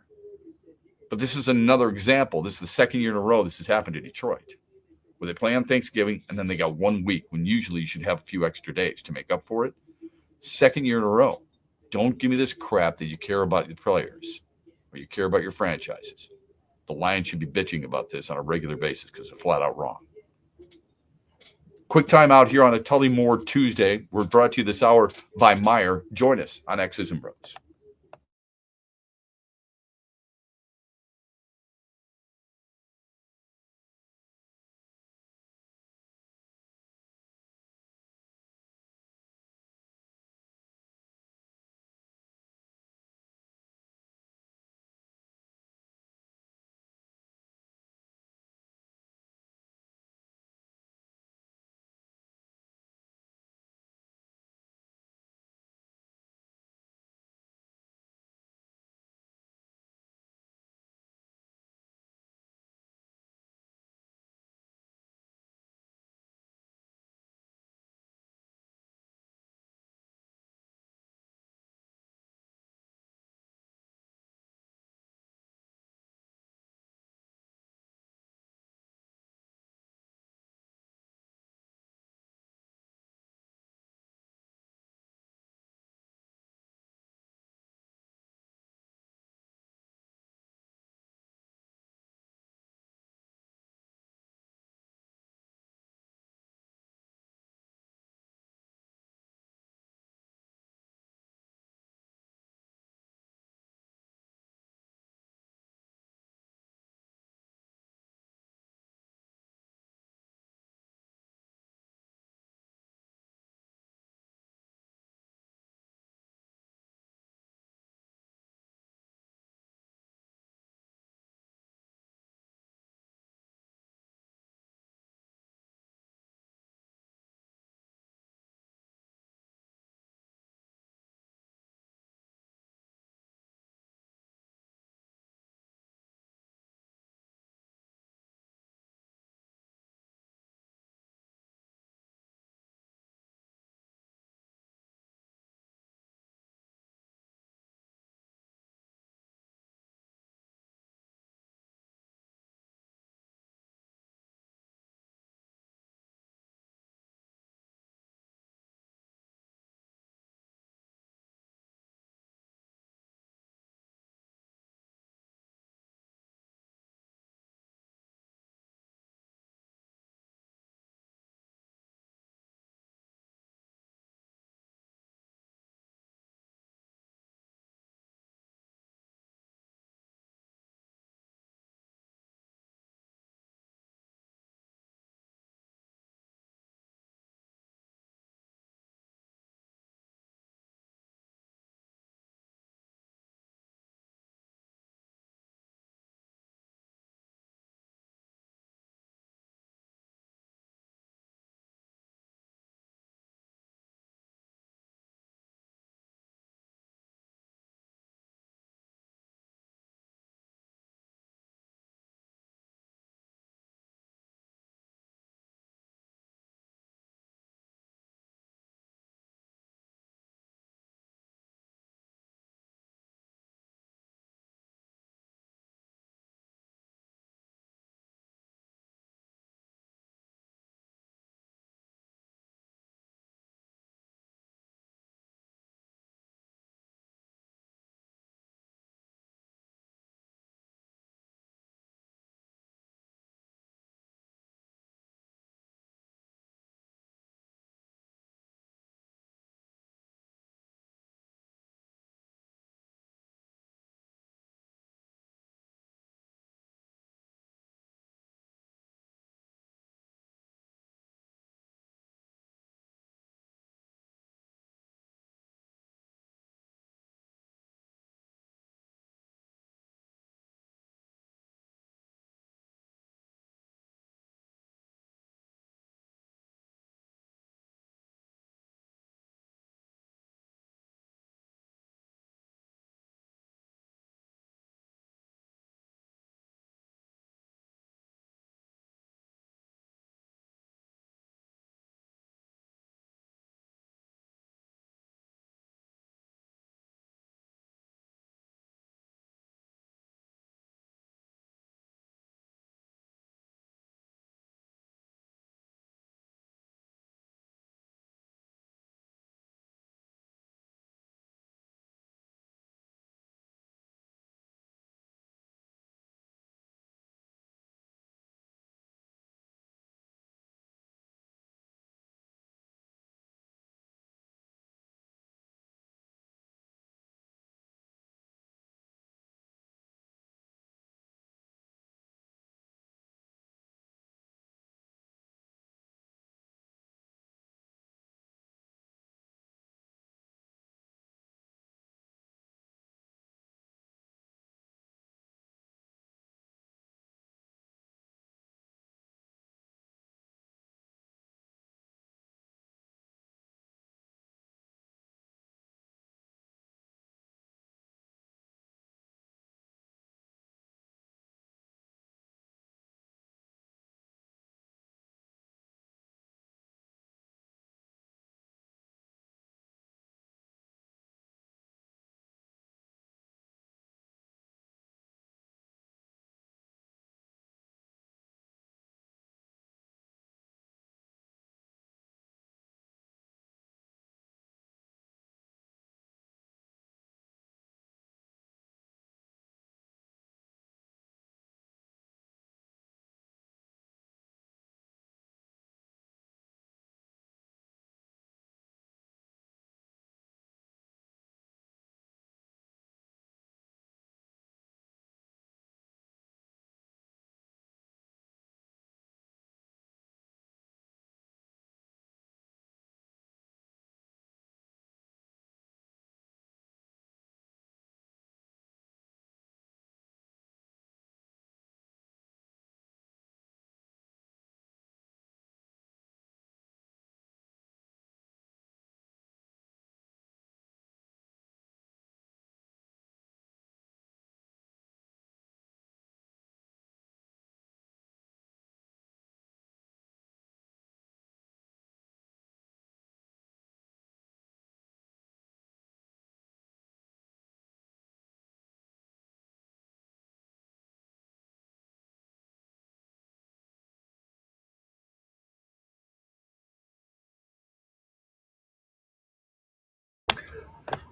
But this is another example. This is the second year in a row this has happened to Detroit, where they play on Thanksgiving and then they got 1 week when usually you should have a few extra days to make up for it. Second year in a row. Don't give me this crap that you care about your players or you care about your franchises. The Lions should be bitching about this on a regular basis because they're flat out wrong. Quick time out here on a Tully Moore Tuesday. We're brought to you this hour by Meyer. Join us on X's and BrO's.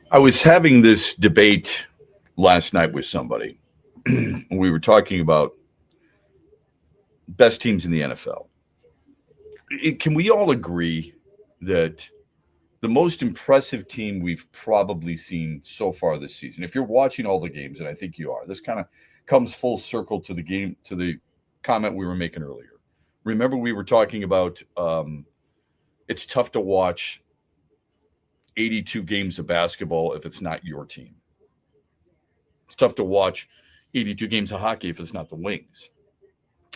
I was having this debate last night with somebody. We were talking about best teams in the NFL. Can we all agree that the most impressive team we've probably seen so far this season, if you're watching all the games, and I think you are, this kind of comes full circle to the comment we were making earlier. Remember, we were talking about it's tough to watch 82 games of basketball if it's not your team. It's tough to watch 82 games of hockey if it's not the Wings.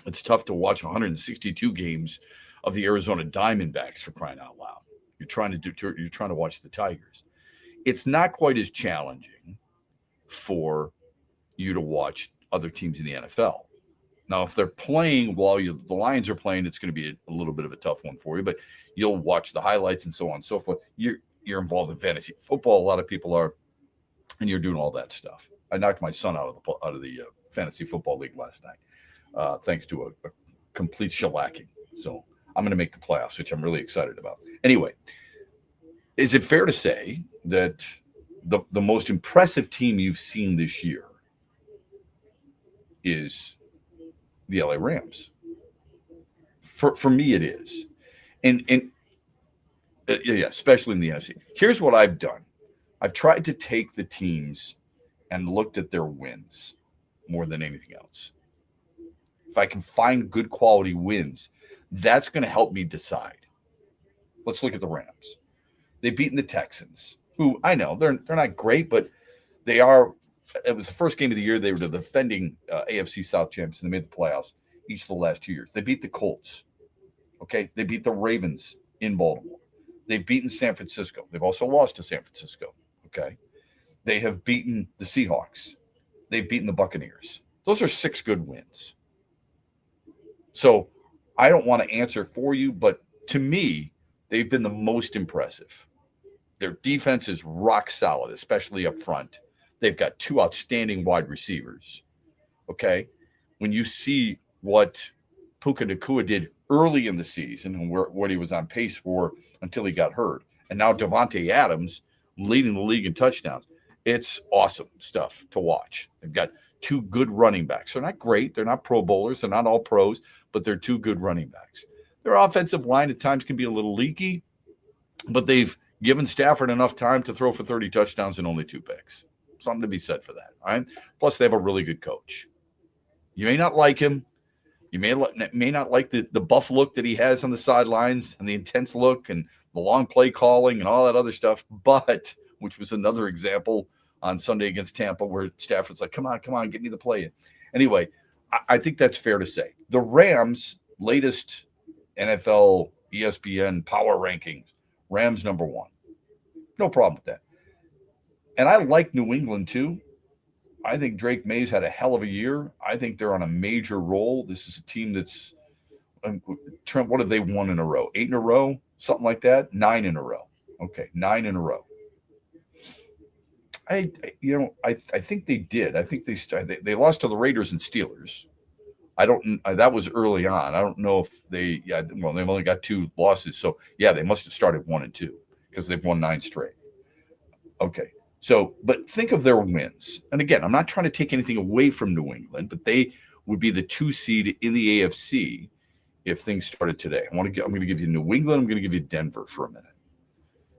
It's tough to watch 162 games of the Arizona Diamondbacks, for crying out loud. You're trying to watch the Tigers. It's not quite as challenging for you to watch other teams in the NFL. Now, if they're playing while the Lions are playing, it's going to be a little bit of a tough one for you, but you'll watch the highlights and so on and so forth. You're involved in fantasy football. A lot of people are, and you're doing all that stuff. I knocked my son out of the fantasy football league last night, thanks to a complete shellacking. So I'm going to make the playoffs, which I'm really excited about. Anyway, is it fair to say that the most impressive team you've seen this year is the LA Rams? For me, it is. And yeah, especially in the NFC. Here's what I've done. I've tried to take the teams and looked at their wins more than anything else. If I can find good quality wins, that's going to help me decide. Let's look at the Rams. They've beaten the Texans, who I know they're not great, but they are. It was the first game of the year. They were the defending AFC South champions, and they made the playoffs each of the last 2 years. They beat the Colts. Okay, they beat the Ravens in Baltimore. They've beaten San Francisco. They've also lost to San Francisco. Okay, they have beaten the Seahawks. They've beaten the Buccaneers. Those are 6 good wins. So I don't want to answer for you, but to me, they've been the most impressive. Their defense is rock solid, especially up front. They've got 2 outstanding wide receivers. Okay, when you see what Puka Nacua did early in the season and what he was on pace for until he got hurt, and now Devontae Adams leading the league in touchdowns, it's awesome stuff to watch. They've got 2 good running backs. They're not great. They're not Pro Bowlers. They're not all pros, but they're 2 good running backs. Their offensive line at times can be a little leaky, but they've given Stafford enough time to throw for 30 touchdowns and only 2 picks. Something to be said for that. All right. Plus, they have a really good coach. You may not like him. You may not like the buff look that he has on the sidelines and the intense look and the long play calling and all that other stuff, but which was another example on Sunday against Tampa where Stafford's like, come on, get me the play in. Anyway, I think that's fair to say. The Rams' latest NFL ESPN power rankings, Rams number 1. No problem with that. And I like New England too. I think Drake May's had a hell of a year. I think they're on a major roll. This is a team that's, Trent, what have they won in a row? 8 in a row? Something like that? 9 in a row. Okay, 9 in a row. I think they did. I think they lost to the Raiders and Steelers. That was early on. I don't know if they've only got 2 losses. So yeah, they must have started 1 and 2 because they've won 9 straight. Okay. So, but think of their wins. And again, I'm not trying to take anything away from New England, but they would be the 2 seed in the AFC if things started today. I'm going to give you New England. I'm going to give you Denver for a minute.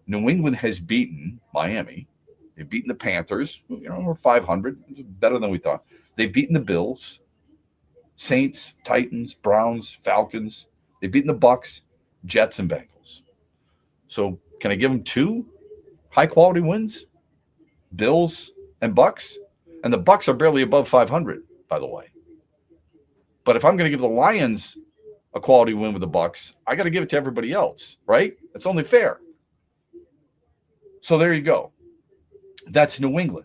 New England has beaten Miami. They've beaten the Panthers. We're 500, better than we thought. They've beaten the Bills, Saints, Titans, Browns, Falcons. They've beaten the Bucks, Jets, and Bengals. So can I give them 2 high-quality wins? Bills and Bucks, and the Bucks are barely above 500, by the way. But if I'm going to give the Lions a quality win with the Bucks, I got to give it to everybody else, right? It's only fair. So there you go. That's New England.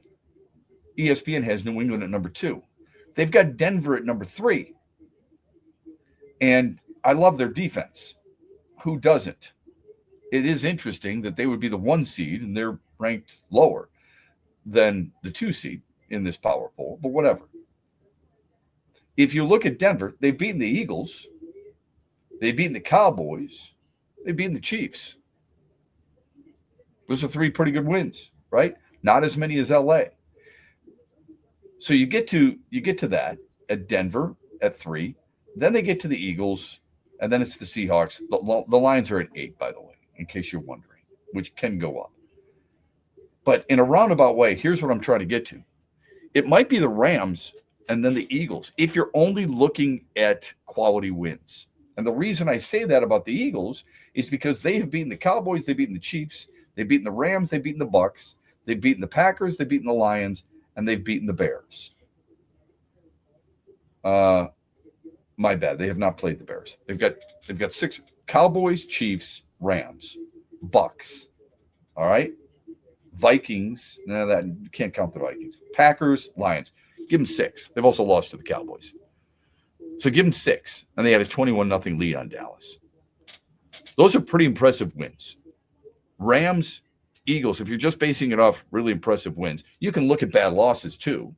ESPN has New England at number 2. They've got Denver at number 3. And I love their defense. Who doesn't? It is interesting that they would be the 1 seed and they're ranked lower than the 2 seed in this power poll, but whatever. If you look at Denver, they've beaten the Eagles, they've beaten the Cowboys, they've beaten the Chiefs. Those are 3 pretty good wins, right? not as many as LA. So you get to that at Denver at 3. Then they get to the Eagles, and then it's the Seahawks. The Lions are at 8, by the way, in case you're wondering, which can go up. But in a roundabout way, here's what I'm trying to get to. It might be the Rams and then the Eagles if you're only looking at quality wins. And the reason I say that about the Eagles is because they have beaten the Cowboys, they've beaten the Chiefs, they've beaten the Rams, they've beaten the Bucks, they've beaten the Packers, they've beaten the Lions, and they've beaten the Bears. My bad. They have not played the Bears. They've got 6 Cowboys, Chiefs, Rams, Bucks. All right. Vikings. No, that you can't count the Vikings. Packers, Lions. Give them 6. They've also lost to the Cowboys. So give them 6. And they had a 21-0 lead on Dallas. Those are pretty impressive wins. Rams, Eagles, if you're just basing it off really impressive wins, you can look at bad losses too.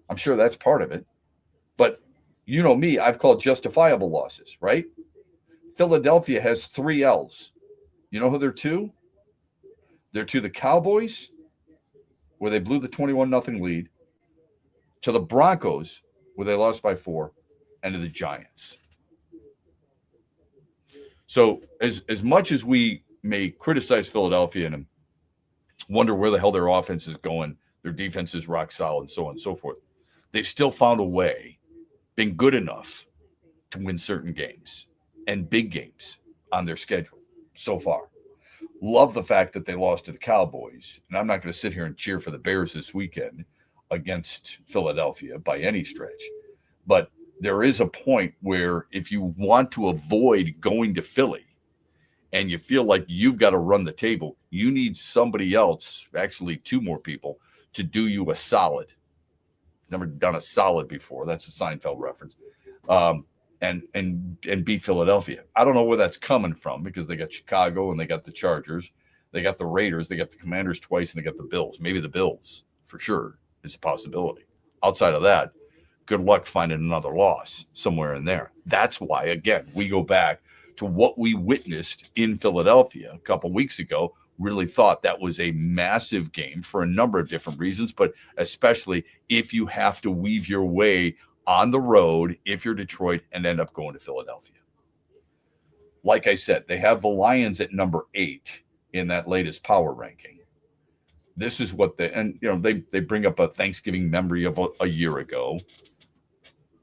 I'm sure that's part of it. But you know me, I've called justifiable losses, right? Philadelphia has 3 L's. You know who they're to? They're to the Cowboys, where they blew the 21-0 lead, to the Broncos, where they lost by 4, and to the Giants. So as much as we may criticize Philadelphia and wonder where the hell their offense is going, their defense is rock solid, and so on and so forth, they've still found a way, been good enough to win certain games and big games on their schedule so far. Love the fact that they lost to the Cowboys. And I'm not going to sit here and cheer for the Bears this weekend against Philadelphia by any stretch. But there is a point where if you want to avoid going to Philly and you feel like you've got to run the table, you need somebody else, actually 2 more people, to do you a solid. Never done a solid before. That's a Seinfeld reference. And beat Philadelphia. I don't know where that's coming from because they got Chicago and they got the Chargers. They got the Raiders. They got the Commanders twice and they got the Bills. Maybe the Bills for sure is a possibility. Outside of that, good luck finding another loss somewhere in there. That's why, again, we go back to what we witnessed in Philadelphia a couple weeks ago. Really thought that was a massive game for a number of different reasons, but especially if you have to weave your way on the road, if you're Detroit, and end up going to Philadelphia. Like I said, they have the Lions at number 8 in that latest power ranking. This is what they bring up a Thanksgiving memory of a year ago,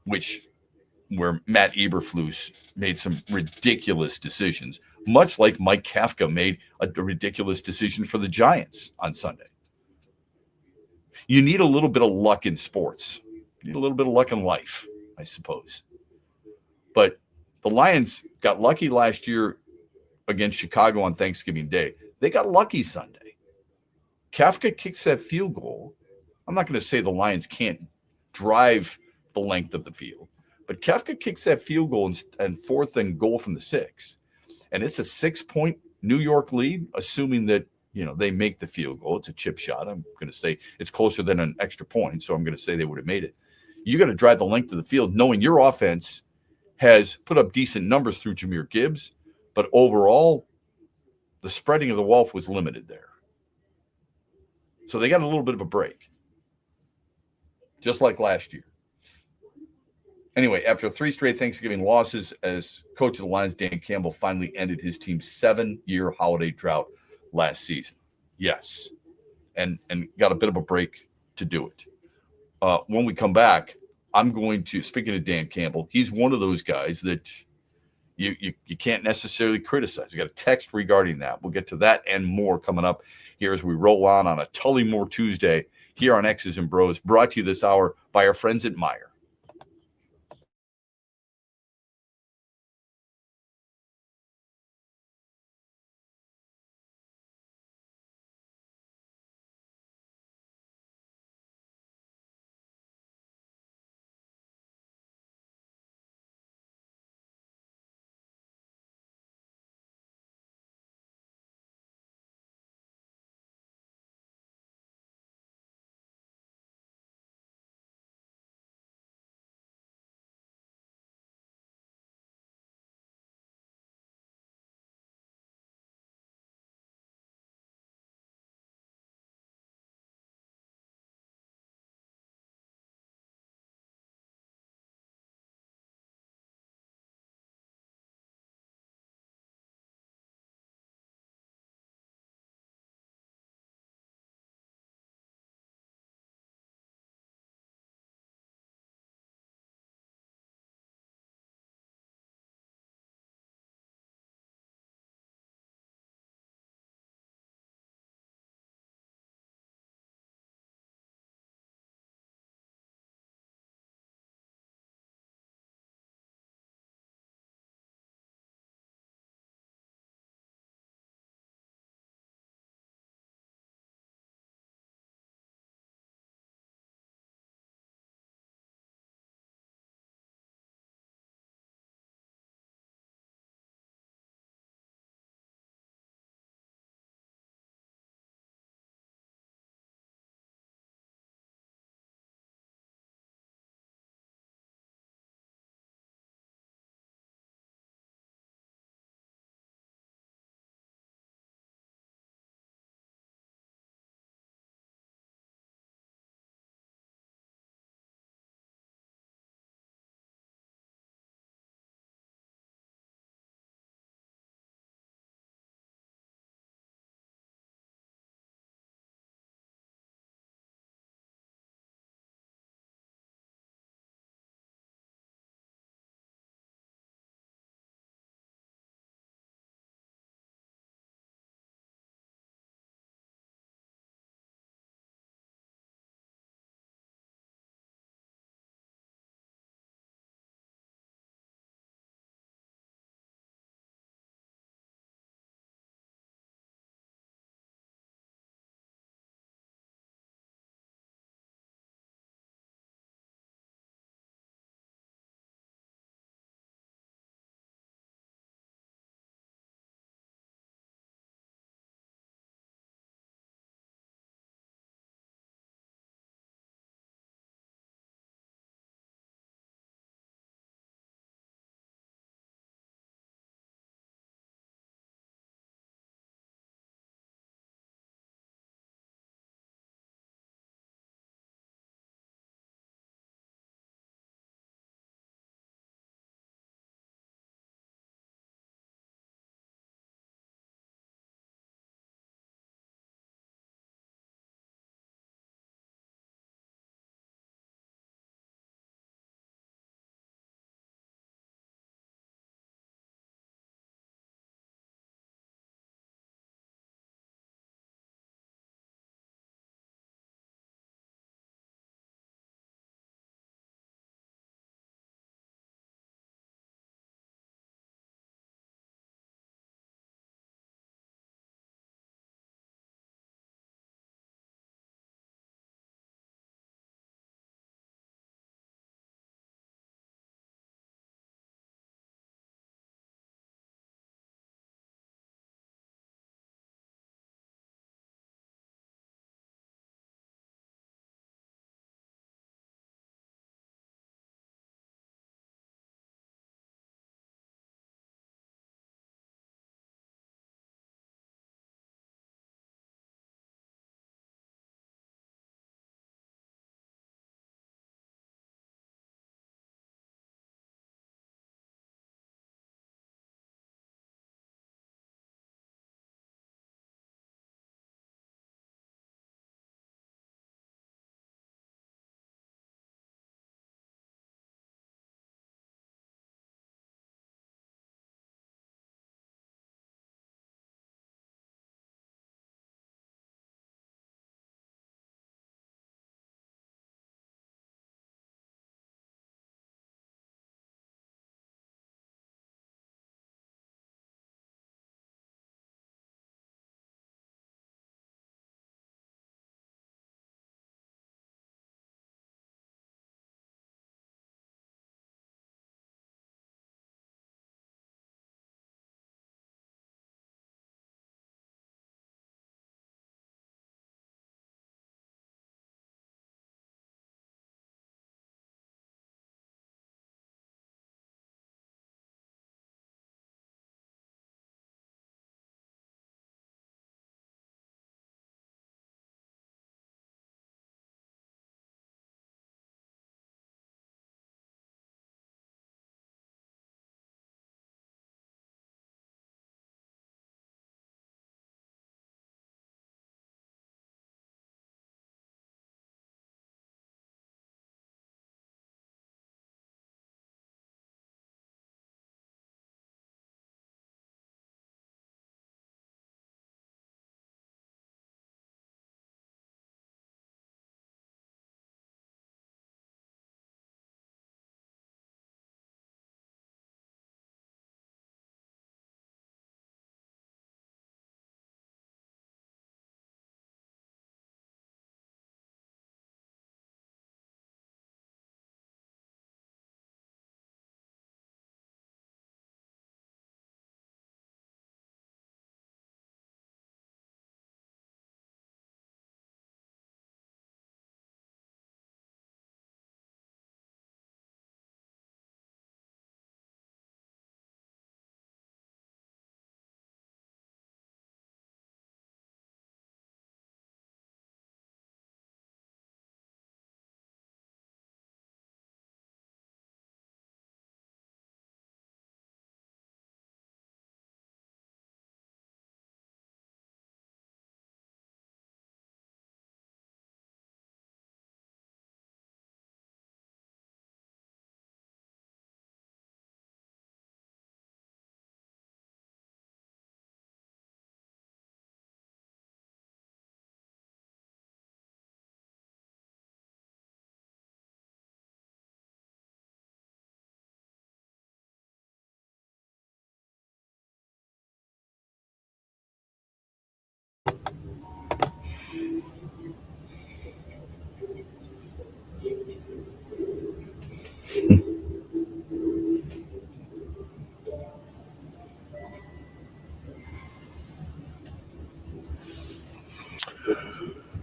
where Matt Eberflus made some ridiculous decisions, much like Mike Kafka made a ridiculous decision for the Giants on Sunday. You need a little bit of luck in sports. You need a little bit of luck in life, I suppose. But the Lions got lucky last year against Chicago on Thanksgiving Day. They got lucky Sunday. Kafka kicks that field goal. I'm not going to say the Lions can't drive the length of the field, but Kafka kicks that field goal and 4th and goal from the 6. And it's a 6-point New York lead, assuming that, they make the field goal. It's a chip shot. I'm going to say it's closer than an extra point, so I'm going to say they would have made it. You got to drive the length of the field, knowing your offense has put up decent numbers through Jahmyr Gibbs, but overall, the spreading of the wealth was limited there. So they got a little bit of a break, just like last year. Anyway, after 3 straight Thanksgiving losses, as coach of the Lions, Dan Campbell finally ended his team's 7-year holiday drought last season. Yes, and got a bit of a break to do it. When we come back, I'm going to, speaking of Dan Campbell, he's one of those guys that you can't necessarily criticize. You got a text regarding that. We'll get to that and more coming up here as we roll on a Tullymore Tuesday here on X's and Bros, brought to you this hour by our friends at Meijer.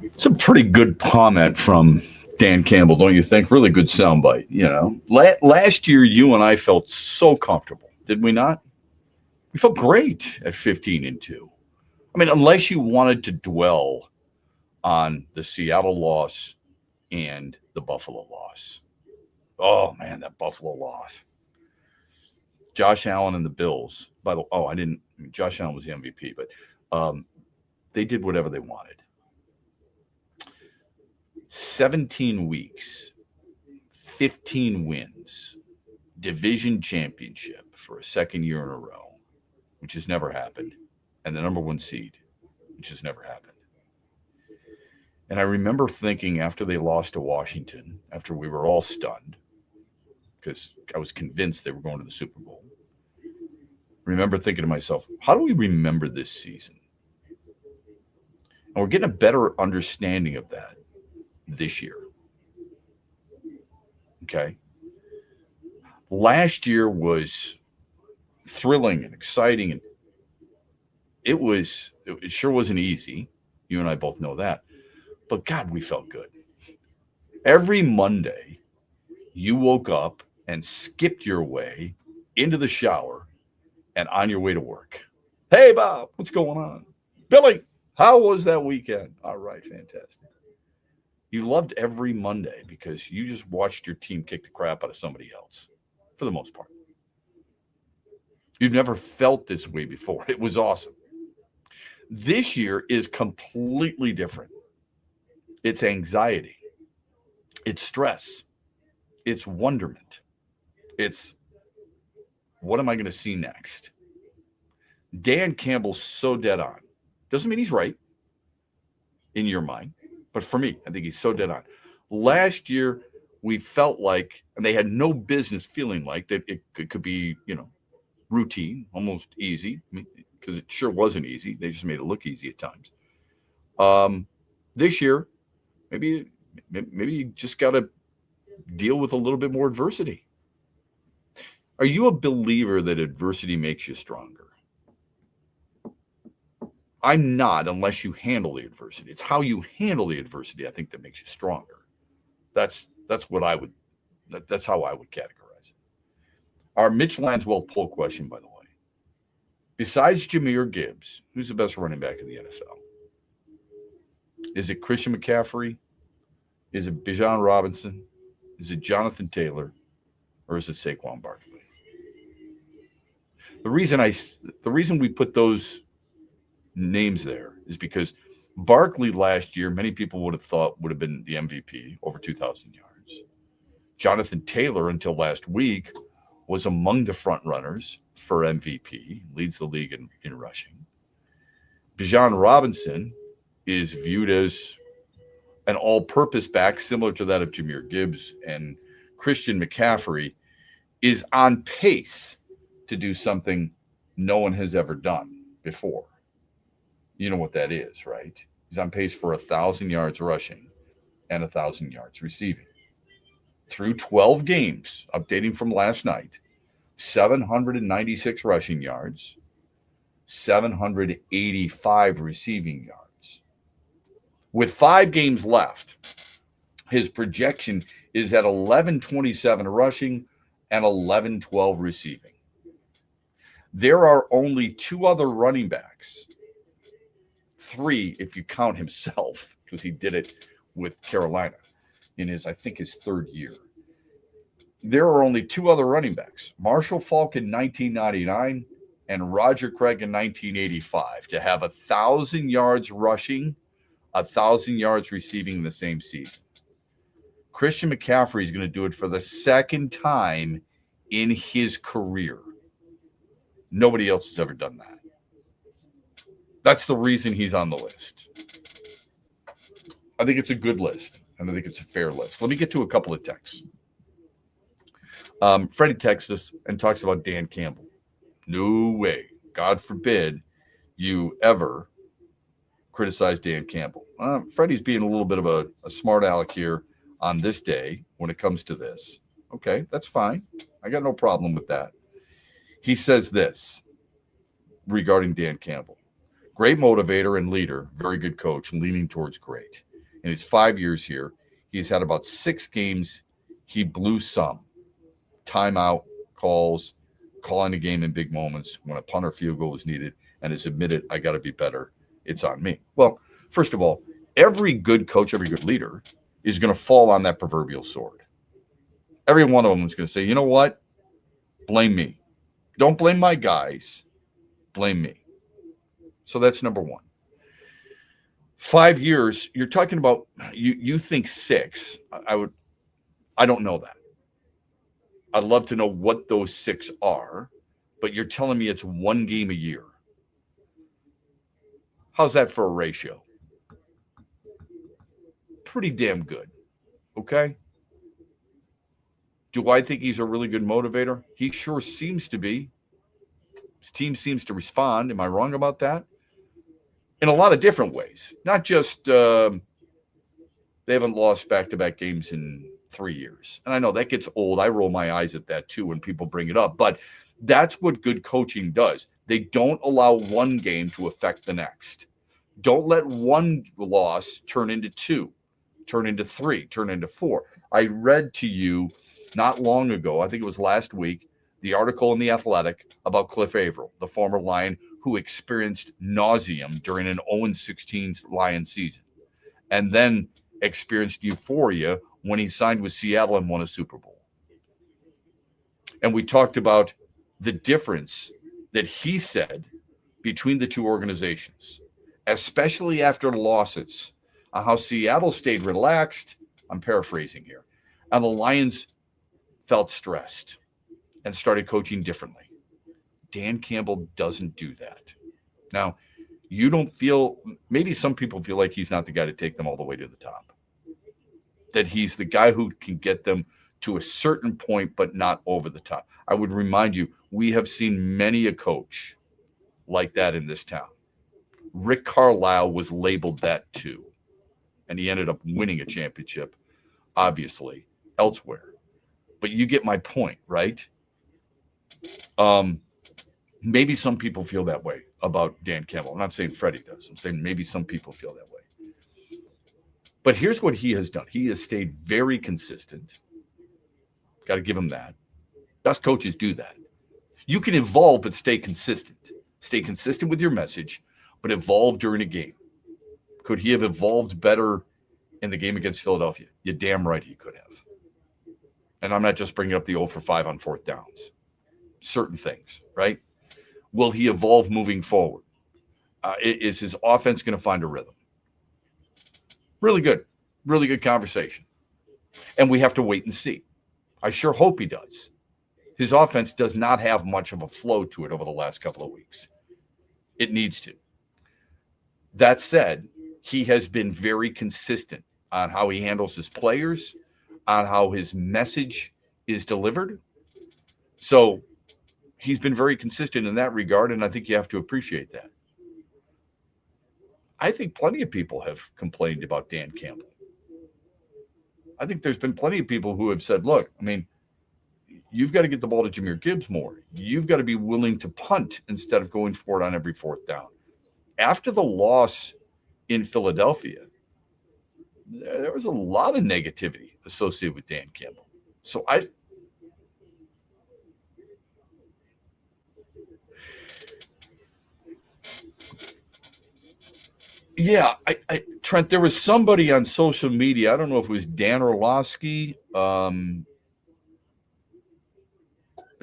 It's a pretty good comment from Dan Campbell, don't you think? Really good soundbite. You know, last year you and I felt so comfortable, did we not? We felt great at 15-2. I mean, unless you wanted to dwell on the Seattle loss and the Buffalo loss. Oh man, that Buffalo loss. Josh Allen and the Bills. By the way, Josh Allen was the MVP, but they did whatever they wanted. 17 weeks, 15 wins, division championship for a second year in a row, which has never happened, and the number one seed, which has never happened. And I remember thinking after they lost to Washington, after we were all stunned, because I was convinced they were going to the Super Bowl, I remember thinking to myself, how do we remember this season? And we're getting a better understanding of that this year. Okay. Last year was thrilling and exciting, and it sure wasn't easy. You and I both know that. But God, we felt good. Every Monday, you woke up and skipped your way into the shower and on your way to work. Hey, Bob, what's going on? Billy, how was that weekend? All right, fantastic. You loved every Monday because you just watched your team kick the crap out of somebody else, for the most part. You've never felt this way before. It was awesome. This year is completely different. It's anxiety. It's stress. It's wonderment. It's, what am I going to see next? Dan Campbell's so dead on. Doesn't mean he's right in your mind. But for me, I think he's so dead on. Last year, we felt like, and they had no business feeling like that it could be, routine, almost easy, because it sure wasn't easy. They just made it look easy at times. This year, maybe you just got to deal with a little bit more adversity. Are you a believer that adversity makes you stronger? I'm not, unless you handle the adversity. It's how you handle the adversity, I think, that makes you stronger. That's what I would. That's how I would categorize it. Our Mitch Lanswell poll question, by the way. Besides Jahmyr Gibbs, who's the best running back in the NFL? Is it Christian McCaffrey? Is it Bijan Robinson? Is it Jonathan Taylor? Or is it Saquon Barkley? The reason we put those names there is because Barkley last year, many people would have thought would have been the MVP, over 2,000 yards. Jonathan Taylor, until last week, was among the front runners for MVP, leads the league in rushing. Bijan Robinson is viewed as an all-purpose back, similar to that of Jahmyr Gibbs, and Christian McCaffrey is on pace to do something no one has ever done before. You know what that is, right? He's on pace for 1,000 yards rushing and 1,000 yards receiving. Through 12 games, updating from last night, 796 rushing yards, 785 receiving yards. With 5 games left, his projection is at 1,127 rushing and 1,112 receiving. There are only 2 other running backs, 3 if you count himself, because he did it with Carolina in his 3rd year. There are only 2 other running backs, Marshall Faulk in 1999 and Roger Craig in 1985, to have 1,000 yards rushing, 1,000 yards receiving in the same season. Christian McCaffrey is going to do it for the 2nd time in his career. Nobody else has ever done that. That's the reason he's on the list. I think it's a good list, and I think it's a fair list. Let me get to a couple of texts. Freddie texts us and talks about Dan Campbell. No way, God forbid, you ever criticize Dan Campbell. Freddie's being a little bit of a smart aleck here on this day when it comes to this. Okay, that's fine. I got no problem with that. He says this regarding Dan Campbell. Great motivator and leader, very good coach, leaning towards great. In his 5 years here, he's had about 6 games. He blew some timeout calls, calling a game in big moments when a punt or field goal was needed, and has admitted, I got to be better. It's on me. Well, first of all, every good coach, every good leader is going to fall on that proverbial sword. Every one of them is going to say, you know what? Blame me. Don't blame my guys. Blame me. So that's number one. 5 years, you're talking about, you think 6. I don't know that. I'd love to know what those 6 are, but you're telling me it's 1 game a year. How's that for a ratio? Pretty damn good. Okay. Do I think he's a really good motivator? He sure seems to be. His team seems to respond. Am I wrong about that? In a lot of different ways. Not just they haven't lost back-to-back games in 3 years. And I know that gets old. I roll my eyes at that too when people bring it up. But that's what good coaching does. They don't allow one game to affect the next. Don't let one loss turn into 2, turn into 3, turn into 4. I read to you not long ago, I think it was last week, the article in The Athletic about Cliff Averill, the former Lion who experienced nauseum during an 0-16 Lion season and then experienced euphoria when he signed with Seattle and won a Super Bowl. And we talked about the difference that he said between the two organizations, especially after losses, on how Seattle stayed relaxed. I'm paraphrasing here. And the Lions felt stressed and started coaching differently. Dan Campbell doesn't do that. Now, you don't feel, maybe some people feel like he's not the guy to take them all the way to the top, that he's the guy who can get them to a certain point, but not over the top. I would remind you, we have seen many a coach like that in this town. Rick Carlisle was labeled that too, and he ended up winning a championship, obviously, elsewhere. But you get my point, right? Maybe some people feel that way about Dan Campbell. I'm not saying Freddie does. I'm saying maybe some people feel that way. But here's what he has done. He has stayed very consistent. Got to give him that. Best coaches do that. You can evolve, but stay consistent. Stay consistent with your message, but evolve during a game. Could he have evolved better in the game against Philadelphia? You're damn right he could have. And I'm not just bringing up the 0 for 5 on 4th downs. Certain things, right? Will he evolve moving forward? Is his offense going to find a rhythm? Really good conversation. And we have to wait and see. I sure hope he does. His offense does not have much of a flow to it over the last couple of weeks. It needs to. That said, he has been very consistent on how he handles his players, on how his message is delivered. So he's been very consistent in that regard, and I think you have to appreciate that. I think plenty of people have complained about Dan Campbell. I think there's been plenty of people who have said, look, I mean, you've got to get the ball to Jahmyr Gibbs more. You've got to be willing to punt instead of going for it on every 4th down. After the loss in Philadelphia, there was a lot of negativity associated with Dan Campbell. So Trent, there was somebody on social media, I don't know if it was Dan Orlovsky, there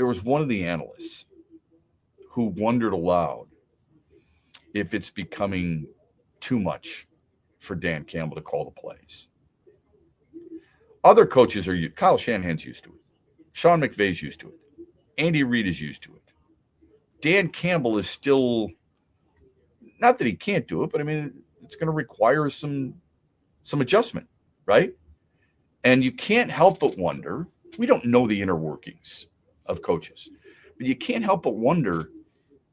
was one of the analysts who wondered aloud if it's becoming too much for Dan Campbell to call the plays. Other coaches are, Kyle Shanahan's used to it. Sean McVay's used to it. Andy Reid is used to it. Dan Campbell is still, not that he can't do it, but I mean, it's going to require some adjustment, right? And you can't help but wonder, we don't know the inner workings of coaches, but you can't help but wonder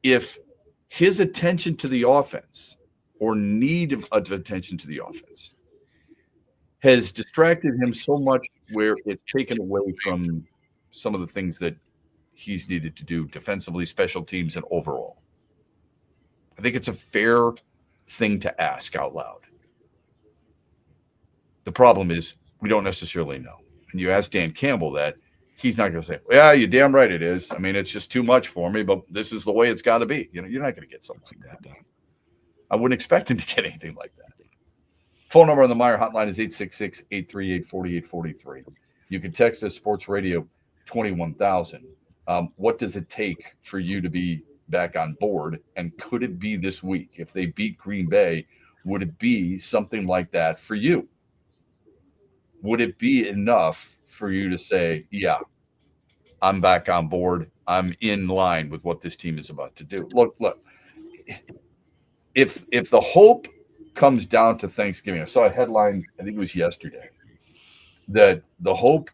if his attention to the offense or need of attention to the offense has distracted him so much where it's taken away from some of the things that he's needed to do defensively, special teams, and overall. I think it's a fair thing to ask out loud. The problem is we don't necessarily know. And you ask Dan Campbell that, he's not going to say, well, yeah, you're damn right it is. I mean, it's just too much for me, but this is the way it's got to be. You know, you're not going to get something like that. I wouldn't expect him to get anything like that. Phone number on the Meyer hotline is 866-838-4843. You can text us Sports Radio 21,000. What does it take for you to be back on board? And could it be this week? If they beat Green Bay, would it be something like that for you? Would it be enough for you to say, yeah, I'm back on board. I'm in line with what this team is about to do. Look, if the hope comes down to Thanksgiving, I saw a headline, I think it was yesterday, that the hope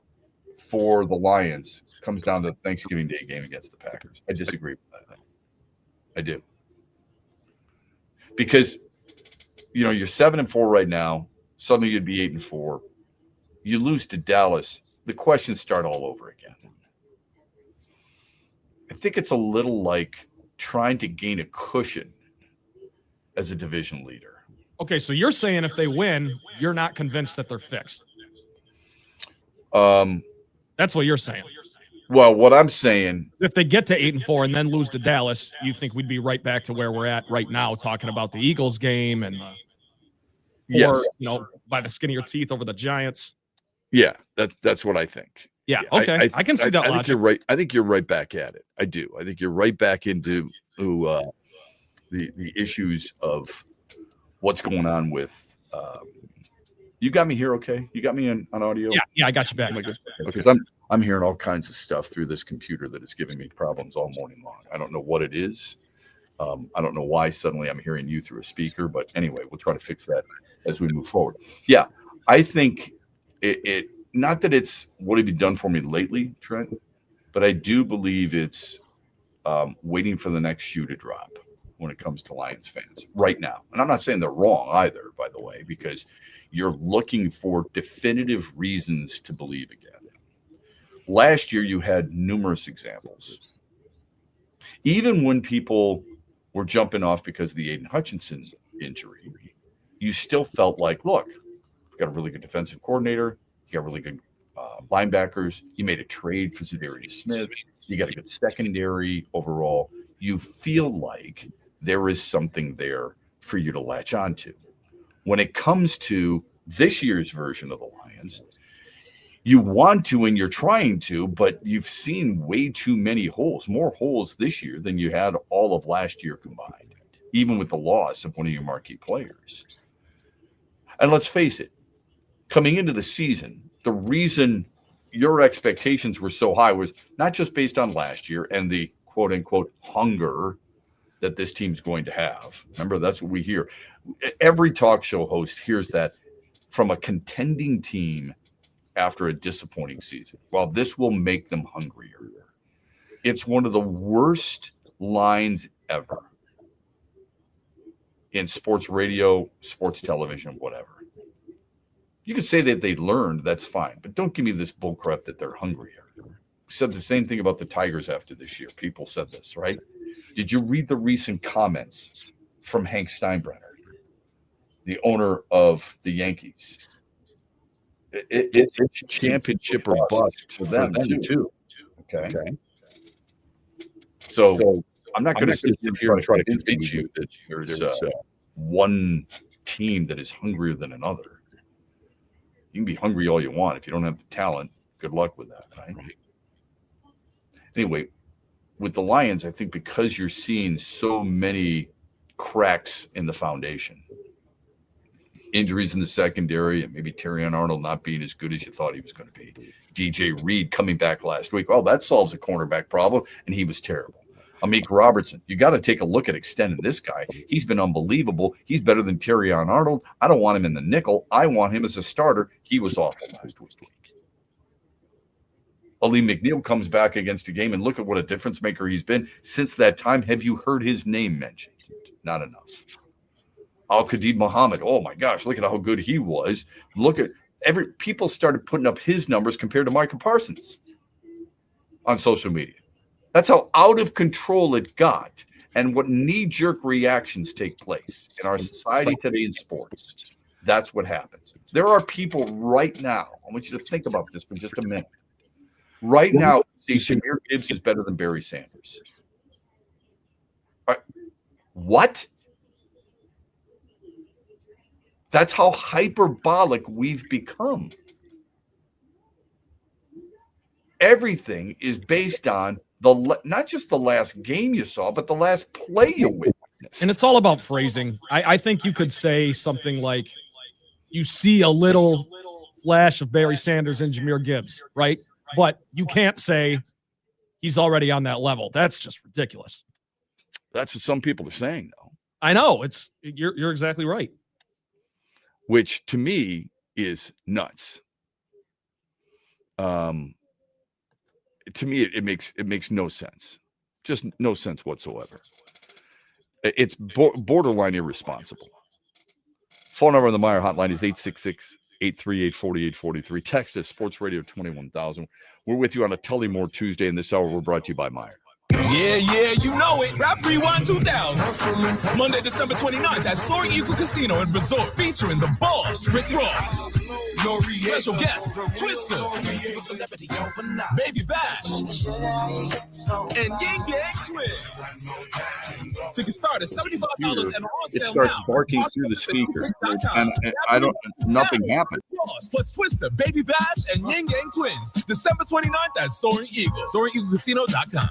for the Lions comes down to the Thanksgiving Day game against the Packers. I disagree with that. I do. Because, you know, you're 7-4 right now. Suddenly you'd be 8-4. You lose to Dallas, the questions start all over again. I think it's a little like trying to gain a cushion as a division leader. Okay, so you're saying if they win, you're not convinced that they're fixed. That's what you're saying. Well, what I'm saying, if they get to 8-4 and then lose to Dallas, you think we'd be right back to where we're at right now, talking about the Eagles game and yes, or, you know, by the skin of your teeth over the Giants. Yeah, that's what I think. Yeah, okay. I can see that logic. I think you're right. I think you're right back at it. I do. I think you're right back into the issues of what's going on with you got me here, okay? You got me on audio? Yeah, I got you back. Because I'm hearing all kinds of stuff through this computer that is giving me problems all morning long. I don't know what it is. I don't know why suddenly I'm hearing you through a speaker, but anyway, we'll try to fix that as we move forward. Yeah, I think it not that it's what have you done for me lately, Trent, but I do believe it's waiting for the next shoe to drop when it comes to Lions fans right now. And I'm not saying they're wrong either, by the way, because you're looking for definitive reasons to believe again. Last year, you had numerous examples. Even when people were jumping off because of the Aiden Hutchinson injury, you still felt like, look, we've got a really good defensive coordinator. You got really good linebackers. You made a trade for Zadarius Smith. You got a good secondary overall. You feel like there is something there for you to latch onto. When it comes to this year's version of the Lions, you want to and you're trying to, but you've seen way too many holes, more holes this year than you had all of last year combined, even with the loss of one of your marquee players. And let's face it, coming into the season, the reason your expectations were so high was not just based on last year and the quote-unquote hunger that this team's going to have. Remember, that's what we hear. Every talk show host hears that from a contending team after a disappointing season. Well, this will make them hungrier. It's one of the worst lines ever in sports radio, sports television, whatever. You can say that they learned, that's fine, but don't give me this bullcrap that they're hungrier. We said the same thing about the Tigers after this year. People said this, right? Did you read the recent comments from Hank Steinbrenner, the owner of the Yankees? It's championship or bust for them too. Okay. So I'm not going to sit here and try to convince you that there's one team that is hungrier than another. You can be hungry all you want. If you don't have the talent, good luck with that, right? Anyway, with the Lions, I think because you're seeing so many cracks in the foundation, injuries in the secondary, and maybe Terrion Arnold not being as good as you thought he was going to be. DJ Reed coming back last week. Oh, that solves a cornerback problem, and he was terrible. Amik Robertson, you got to take a look at extending this guy. He's been unbelievable. He's better than Terrion Arnold. I don't want him in the nickel. I want him as a starter. He was awful last week. Ali McNeil comes back against a game, and look at what a difference maker he's been. Since that time, have you heard his name mentioned? Not enough. Al-Qadim Muhammad, oh my gosh, look at how good he was. Look at people started putting up his numbers compared to Micah Parsons on social media. That's how out of control it got. and what knee-jerk reactions take place in our society today in sports. That's what happens. There are people right now, I want you to think about this for just a minute. Right now, see, Jahmyr Gibbs is better than Barry Sanders. What? That's how hyperbolic we've become. Everything is based on not just the last game you saw, but the last play you witnessed. And it's all about phrasing. I think you could say something like, you see a little flash of Barry Sanders and Jahmyr Gibbs, right? But you can't say he's already on that level. That's just ridiculous. That's what some people are saying, though. I know. You're exactly right. Which to me is nuts. To me, it makes no sense. Just no sense whatsoever. It's borderline irresponsible. Phone number on the Meyer hotline is 866-838-4843. Text us, Sports Radio 21,000. We're with you on a Tullymore Tuesday, and this hour we're brought to you by Meyer. Yeah, you know it. Rap Rewind 2000. Monday, December 29th at Soaring Eagle Casino and Resort, featuring the boss, BrO's. Special guests, Twister, Baby Bash, and Ying Yang Twins. Tickets start at $75 and are on sale now. It starts barking through the speaker, and nothing happened. Plus Twister, Baby Bash, and Ying Yang Twins. December 29th at Soaring Eagle. SoaringEagleCasino.com.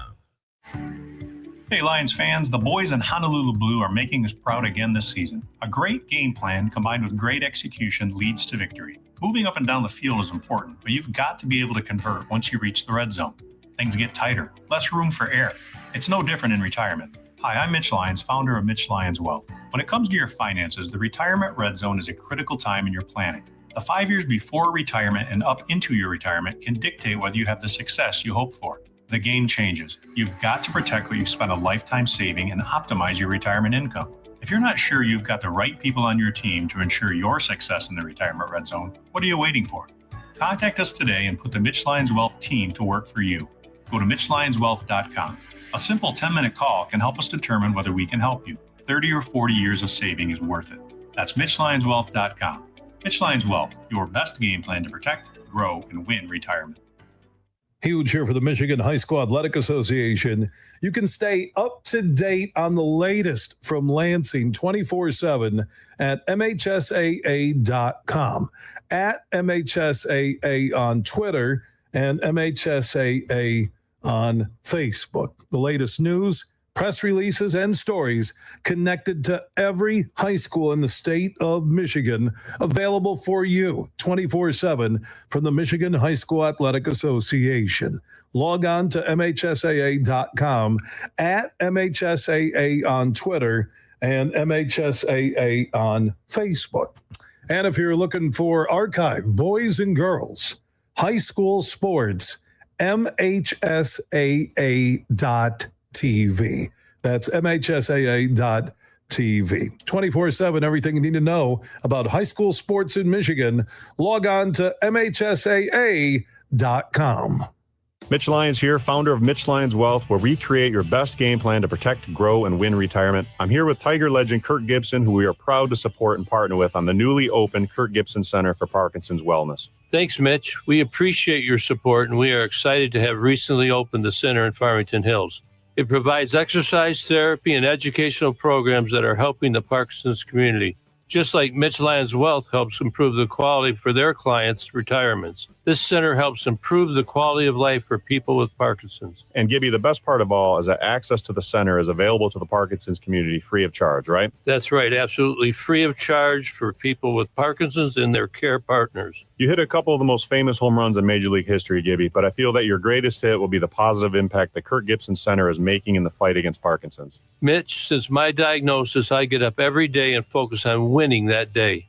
Hey Lions fans, the boys in Honolulu Blue are making us proud again this season. A great game plan combined with great execution leads to victory. Moving up and down the field is important, but you've got to be able to convert once you reach the red zone. Things get tighter, less room for error. It's no different in retirement. Hi, I'm Mitch Lyons, founder of Mitch Lyons Wealth. When it comes to your finances, the retirement red zone is a critical time in your planning. The 5 years before retirement and up into your retirement can dictate whether you have the success you hope for. The game changes. You've got to protect what you've spent a lifetime saving and optimize your retirement income. If you're not sure you've got the right people on your team to ensure your success in the retirement red zone, what are you waiting for? Contact us today and put the Mitch Lyons Wealth team to work for you. Go to MitchLyonsWealth.com. A simple 10-minute call can help us determine whether we can help you. 30 or 40 years of saving is worth it. That's MitchLyonsWealth.com. Mitch Lyons Wealth, your best game plan to protect, grow, and win retirement. Huge here for the Michigan High School Athletic Association. You can stay up to date on the latest from Lansing 24/7 at MHSAA.com, at MHSAA on Twitter, and MHSAA on Facebook. The latest news, press releases, and stories connected to every high school in the state of Michigan, available for you 24/7 from the Michigan High School Athletic Association. Log on to MHSAA.com, at MHSAA on Twitter, and MHSAA on Facebook. And if you're looking for archive, boys and girls, high school sports, MHSAA.TV. That's MHSAA.TV. 24/7, everything you need to know about high school sports in Michigan. Log on to MHSAA.com. Mitch Lyons here, founder of Mitch Lyons Wealth, where we create your best game plan to protect, grow, and win retirement. I'm here with Tiger legend Kirk Gibson, who we are proud to support and partner with on the newly opened Kirk Gibson Center for Parkinson's Wellness. Thanks, Mitch. We appreciate your support, and we are excited to have recently opened the center in Farmington Hills. It provides exercise therapy and educational programs that are helping the Parkinson's community, just like Mitch Lyons Wealth helps improve the quality for their clients' retirements. This center helps improve the quality of life for people with Parkinson's. And Gibby, the best part of all is that access to the center is available to the Parkinson's community free of charge, right? That's right, absolutely free of charge for people with Parkinson's and their care partners. You hit a couple of the most famous home runs in Major League history, Gibby, but I feel that your greatest hit will be the positive impact that Kirk Gibson Center is making in the fight against Parkinson's. Mitch, since my diagnosis, I get up every day and focus on winning that day.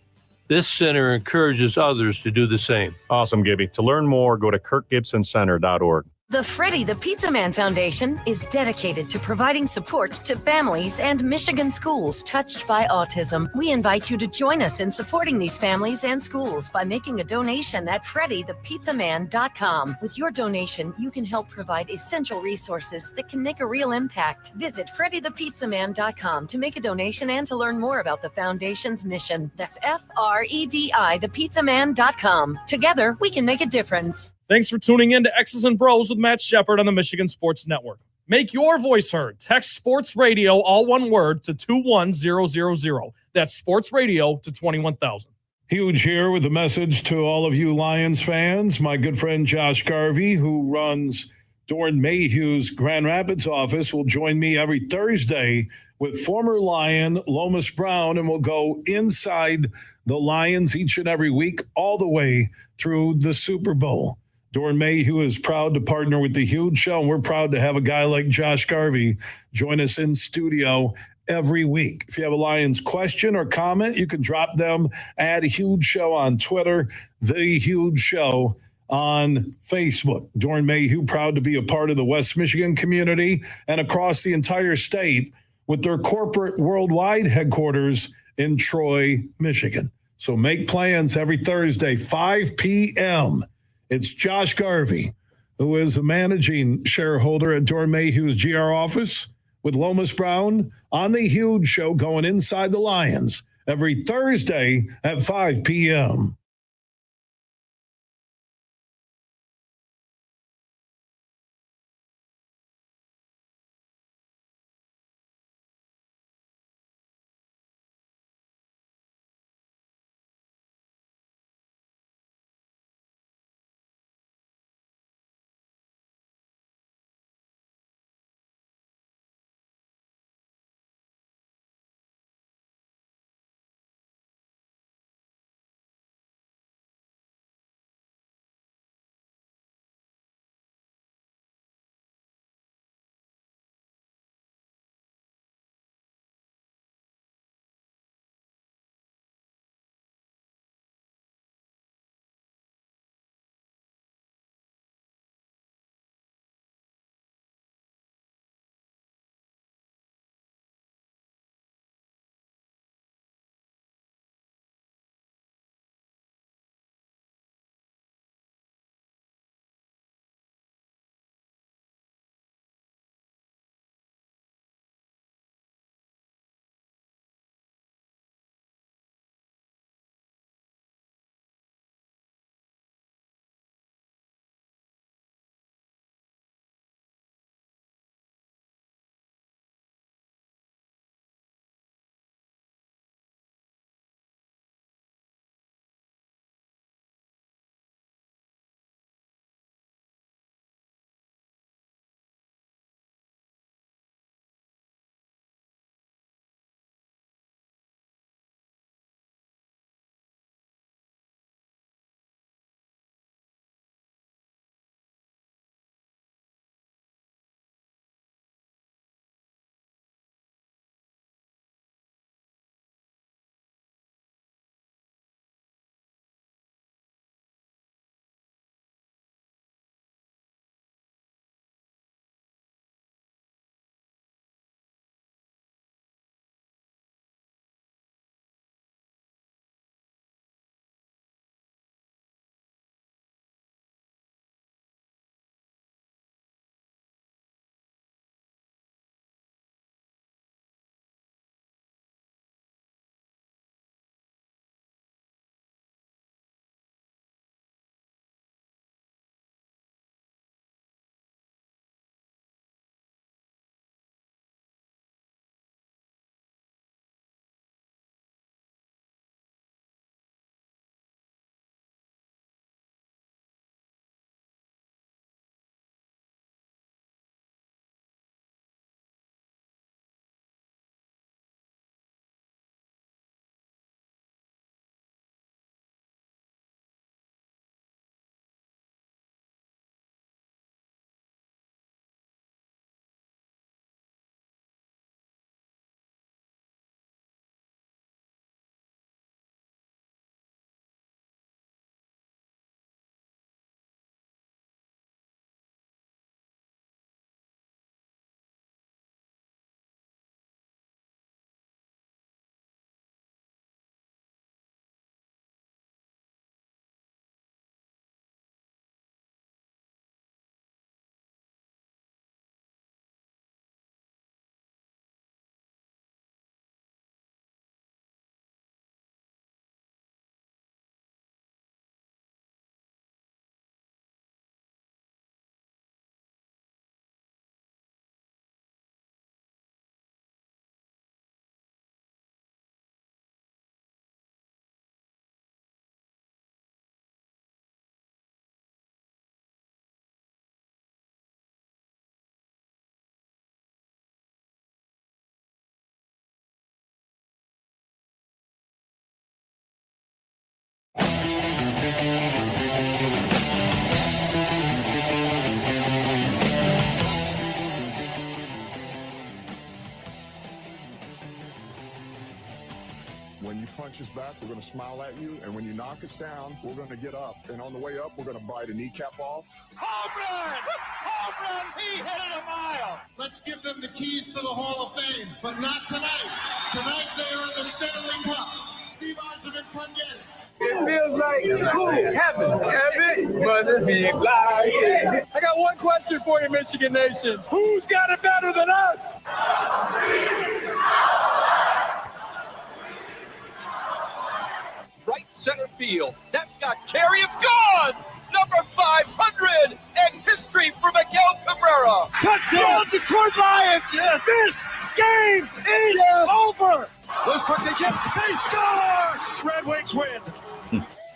This center encourages others to do the same. Awesome, Gibby. To learn more, go to KirkGibsonCenter.org. The Freddie the Pizza Man Foundation is dedicated to providing support to families and Michigan schools touched by autism. We invite you to join us in supporting these families and schools by making a donation at freddythepizzaman.com. With your donation, you can help provide essential resources that can make a real impact. Visit freddythepizzaman.com to make a donation and to learn more about the foundation's mission. That's FREDI, thepizzaman.com. Together, we can make a difference. Thanks for tuning in to X's and Bros with Matt Shepard on the Michigan Sports Network. Make your voice heard. Text Sports Radio, all one word, to 21000. That's Sports Radio to 21,000. Huge here with a message to all of you Lions fans. My good friend Josh Garvey, who runs Doran Mayhew's Grand Rapids office, will join me every Thursday with former Lion Lomas Brown, and we'll go inside the Lions each and every week all the way through the Super Bowl. Doran Mayhew is proud to partner with The Huge Show, and we're proud to have a guy like Josh Garvey join us in studio every week. If you have a Lions question or comment, you can drop them at Huge Show on Twitter, The Huge Show on Facebook. Doran Mayhew, proud to be a part of the West Michigan community and across the entire state with their corporate worldwide headquarters in Troy, Michigan. So make plans every Thursday, 5 p.m., It's Josh Garvey, who is the managing shareholder at Doran Mayhew's GR office, with Lomas Brown on The Huge Show, going inside the Lions every Thursday at 5 p.m. punches back, we're going to smile at you. And when you knock us down, we're going to get up. And on the way up, we're going to bite a kneecap off. Home run! Home run! He hit it a mile! Let's give them the keys to the Hall of Fame, but not tonight. Tonight they are in the Stanley Cup. Steve Eiserman, come get it. It feels like cool, heaven must be lying. I got one question for you, Michigan Nation. Who's got it better than us? Right center field. That's got carry. It's gone. Number 500 and history for Miguel Cabrera. Touchdown, Detroit Lions. Yes. This game is over. Those puck they get. They score. Red Wings win.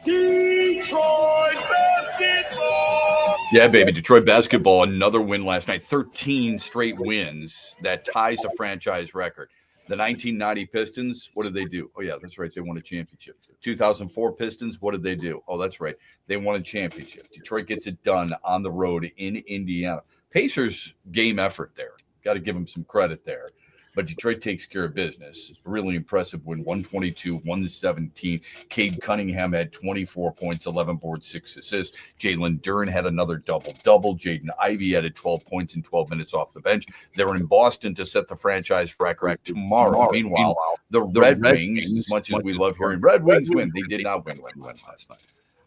Detroit basketball. Yeah, baby. Detroit basketball, another win last night. 13 straight wins. That ties a franchise record. The 1990 Pistons, what did they do? Oh, yeah, that's right. They won a championship. 2004 Pistons, what did they do? Oh, that's right. They won a championship. Detroit gets it done on the road in Indiana. Pacers game effort there. Got to give them some credit there. But Detroit takes care of business. Really impressive win, 122-117. Cade Cunningham had 24 points, 11 boards, 6 assists. Jalen Duren had another double-double. Jaden Ivey added 12 points in 12 minutes off the bench. They're in Boston to set the franchise record tomorrow. Meanwhile, the Red Wings, as much as we love hearing Red Wings win, they did not win last night.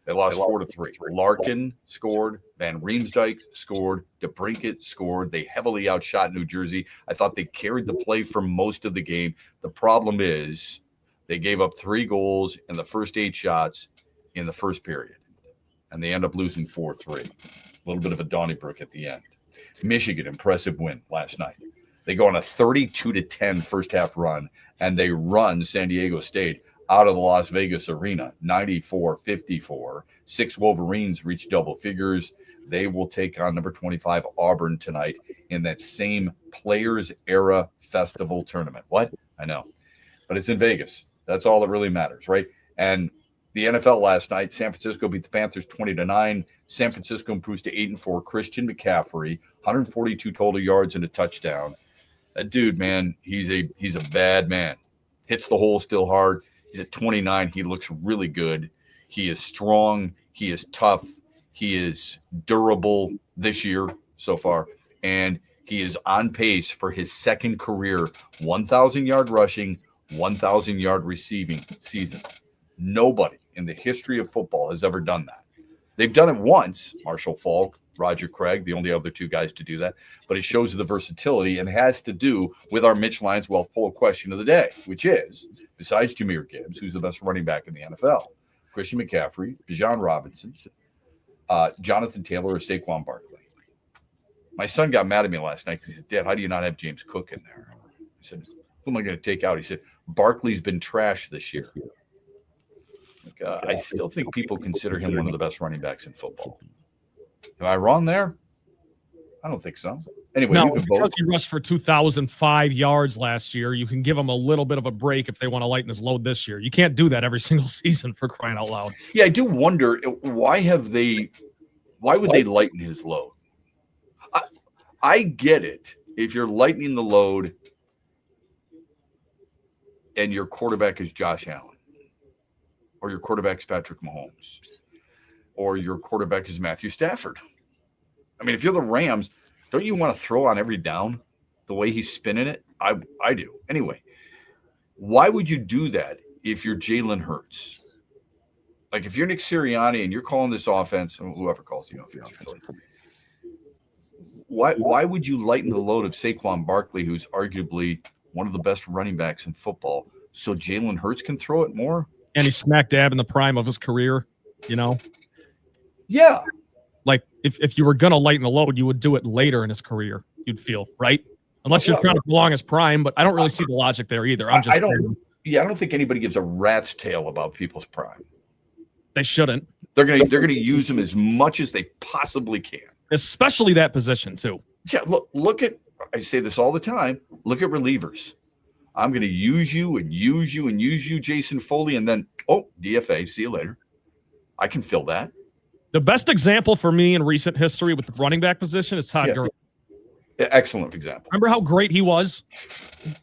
They lost 4-3. Larkin scored. Van Riemsdyk scored. DeBrincat scored. They heavily outshot New Jersey. I thought they carried the play for most of the game. The problem is they gave up 3 goals in the first 8 shots in the first period, and they end up losing 4-3. A little bit of a Donnybrook at the end. Michigan, impressive win last night. They go on a 32-10 first half run, and they run San Diego State out of the Las Vegas arena, 94-54. 6 Wolverines reach double figures. They will take on number 25 Auburn tonight in that same Players Era Festival tournament. What? I know. But it's in Vegas. That's all that really matters, right? And the NFL last night, San Francisco beat the Panthers 20-9. San Francisco improves to 8-4. Christian McCaffrey, 142 total yards and a touchdown. That dude, man, he's a bad man. Hits the hole still hard. He's at 29. He looks really good. He is strong. He is tough. He is durable this year so far. And he is on pace for his second career 1,000-yard rushing, 1,000-yard receiving season. Nobody in the history of football has ever done that. They've done it once, Marshall Faulk, Roger Craig, the only other 2 guys to do that. But it shows the versatility and has to do with our Mitch Lyons Wealth poll question of the day, which is, besides Jahmyr Gibbs, who's the best running back in the NFL, Christian McCaffrey, Bijan Robinson, Jonathan Taylor, or Saquon Barkley. My son got mad at me last night because he said, Dad, how do you not have James Cook in there? I said, who am I going to take out? He said, Barkley's been trash this year. I still think people consider him one of the best running backs in football. Am I wrong there? I don't think so. Anyway, no, you can because vote. he rushed for 2,005 yards last year, you can give him a little bit of a break if they want to lighten his load this year. You can't do that every single season, for crying out loud. Yeah, I do wonder why would they lighten his load? I get it. If you're lightening the load and your quarterback is Josh Allen, or your quarterback is Patrick Mahomes, or your quarterback is Matthew Stafford. I mean, if you're the Rams, don't you want to throw on every down the way he's spinning it? I do. Anyway, why would you do that if you're Jalen Hurts? Like, if you're Nick Sirianni and you're calling this offense, or whoever calls the offense, why would you lighten the load of Saquon Barkley, who's arguably one of the best running backs in football, so Jalen Hurts can throw it more? And he's smack dab in the prime of his career, you know? Yeah. Like, if you were going to lighten the load, you would do it later in his career, you'd feel, right? Unless you're trying to prolong his prime, but I don't really see the logic there either. I don't think anybody gives a rat's tail about people's prime. They shouldn't. They're gonna use them as much as they possibly can. Especially that position, too. Yeah, look at, I say this all the time, look at relievers. I'm going to use you and use you and use you, Jason Foley, and then, DFA, see you later. I can fill that. The best example for me in recent history with the running back position is Todd Gurley. Excellent example. Remember how great he was?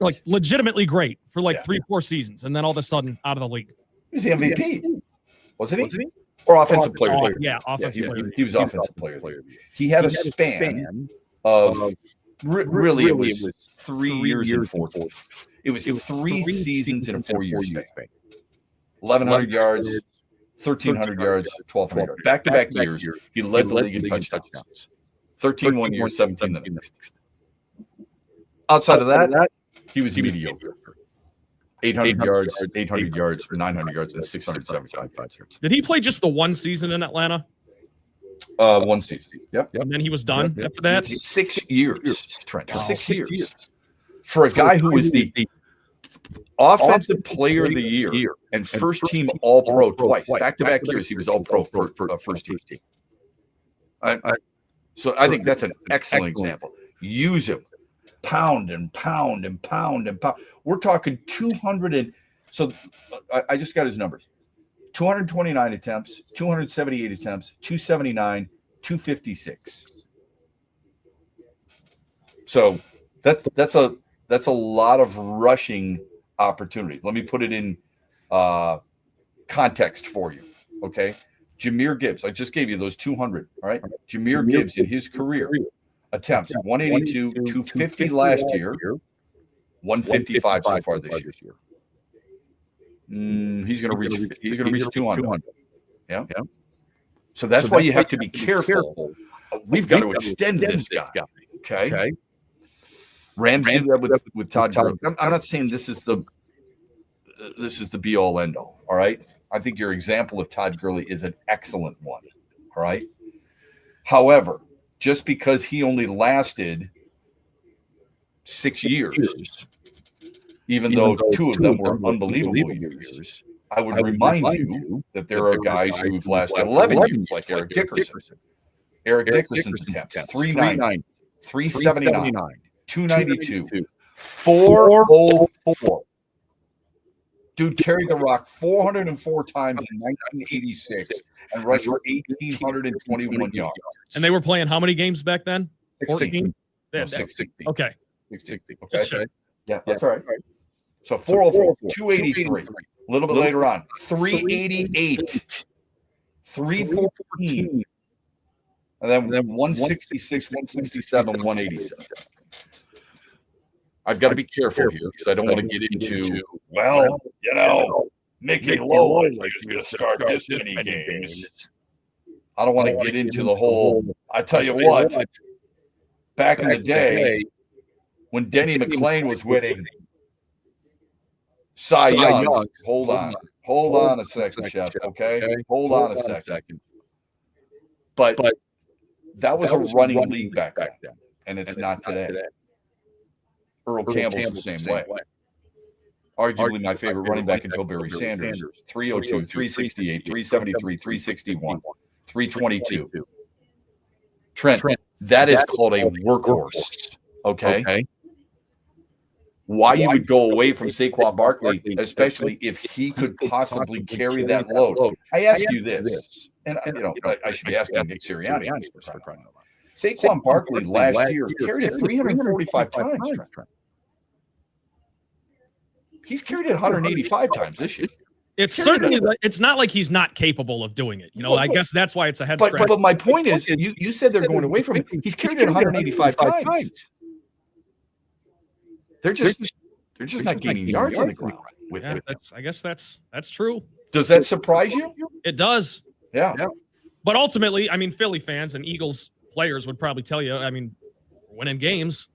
Like, legitimately great for 3-4 seasons, and then all of a sudden, out of the league. He was the MVP, wasn't he? Or offensive player of the year. Yeah, offensive player. He was offensive player of the year. He had a span of really it was 3 years and 4. It was 3 seasons in a 4-year span. 1,100 yards, 1,300 yards, 1,200 yards. Back-to-back years, he led the league in touchdowns. 13 one year, 17 the next. Outside of that, he was mediocre. 800 yards, 900 yards, and 675 yards. Did he play just the one season in Atlanta? 1 season. Yep. And then he was done after that? 6 years, Trent. 6 years. For a guy who was the offensive player of the year and first team All-Pro twice. Back-to-back years, he was All-Pro for first team. So I think that's an excellent example. Use him. Pound and pound and pound and pound. We're talking 200 and so I just got his numbers. 229 attempts, 278 attempts, 279, 256. So that's a lot of rushing opportunity. Let me put it in context for you. Okay. Jahmyr Gibbs, I just gave you those 200. All right. Jahmyr Gibbs in his career attempts 182, 250 last year, 155 so far this year. He's going to reach 200. Yeah. So that's why you have to be careful. We've got to extend this guy. Okay. Rams did that with Todd Gurley. I'm not saying this is the be all end all. All right. I think your example of Todd Gurley is an excellent one. All right. However, just because he only lasted 6 years, even though 2 of them were unbelievable years, I would remind you that there are guys who've lasted 11 years, like Eric Dickerson. Eric Dickerson's attempts, 390, 379, 292, 404. Dude carried the rock 404 times in 1986 and rushed for 1,821 yards. And they were playing how many games back then? 14? 660. Okay. 660. Okay. Yeah, that's all right. So 404, 283. A little bit later on, 388, 314. And then 166, 167, 187. I've got to be careful here because I don't want to get into, Mickey Lowe is going to start this many games. I don't want to get into the whole, I tell you what, back in the day when Denny McClain was winning Cy Young, hold on a second, Chef, okay? Hold on a second. But that was a running league back then, and it's not today. Earl Campbell's the same way. Arguably my favorite running back until Barry Sanders. 302, 368, 373, 361, 322. Trent, that is called a workhorse. Okay? Why you would go away from Saquon Barkley, especially if he could possibly carry that load. I ask you this, and I should be asking Nick Sirianni for crying out loud. Saquon Barkley last year carried it 345 times. He's carried it 185 times this year. It's certainly it's not like he's not capable of doing it. I guess that's why it's a head scratch. But my point is, you said they're going away from him. He's carried it 185 times. They're just not gaining yards on the ground with him. I guess that's true. Does that surprise you? It does. Yeah. But ultimately, Philly fans and Eagles players would probably tell you, winning games.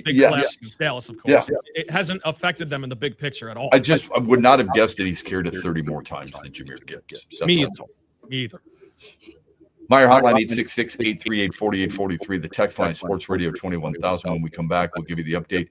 Big collapse against Dallas, of course. Yeah. It hasn't affected them in the big picture at all. I would not have guessed that he's carried it 30 more times than Jahmyr Gibbs. Me either. Meyer Hotline 866-838-4843. The text line Sports Radio 21,000. When we come back, we'll give you the update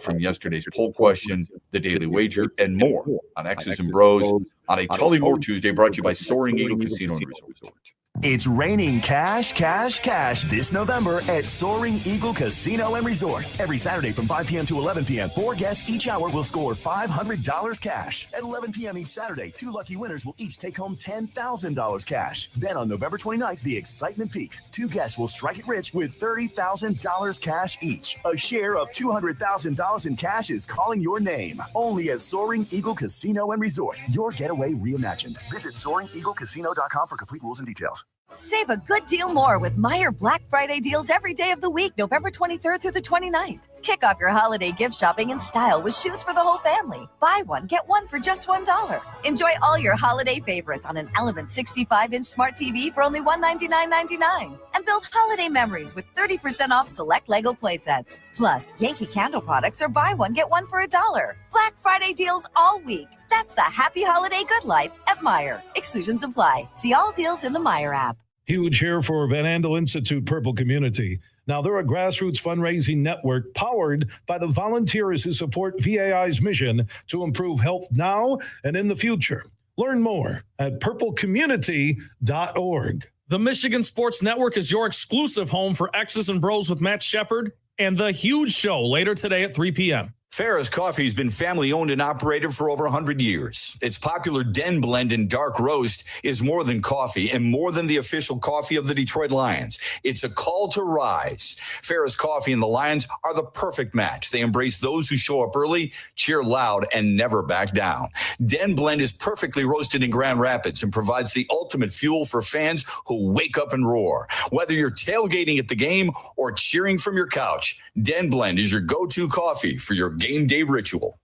from yesterday's poll question, the daily wager, and more on X's and Bros on a Tully Moore Tuesday brought to you by Soaring Eagle Casino and Resort. It's raining cash, cash, cash this November at Soaring Eagle Casino and Resort. Every Saturday from 5 p.m. to 11 p.m., 4 guests each hour will score $500 cash. At 11 p.m. each Saturday, 2 lucky winners will each take home $10,000 cash. Then on November 29th, the excitement peaks. 2 guests will strike it rich with $30,000 cash each. A share of $200,000 in cash is calling your name. Only at Soaring Eagle Casino and Resort. Your getaway reimagined. Visit SoaringEagleCasino.com for complete rules and details. Save a good deal more with Meijer Black Friday deals every day of the week, November 23rd through the 29th. Kick off your holiday gift shopping in style with shoes for the whole family. Buy one, get one for just $1. Enjoy all your holiday favorites on an Element 65-inch smart TV for only $199.99. And build holiday memories with 30% off select Lego playsets. Plus, Yankee Candle products are buy one, get one for $1. Black Friday deals all week. That's the happy holiday good life at Meijer. Exclusions apply. See all deals in the Meijer app. Huge here for Van Andel Institute Purple Community. Now, they're a grassroots fundraising network powered by the volunteers who support VAI's mission to improve health now and in the future. Learn more at purplecommunity.org. The Michigan Sports Network is your exclusive home for X's and Bros with Matt Shepard and The Huge Show later today at 3 p.m. Ferris Coffee has been family-owned and operated for over 100 years. Its popular Den Blend and Dark Roast is more than coffee and more than the official coffee of the Detroit Lions. It's a call to rise. Ferris Coffee and the Lions are the perfect match. They embrace those who show up early, cheer loud, and never back down. Den Blend is perfectly roasted in Grand Rapids and provides the ultimate fuel for fans who wake up and roar. Whether you're tailgating at the game or cheering from your couch, Den Blend is your go-to coffee for your game day ritual.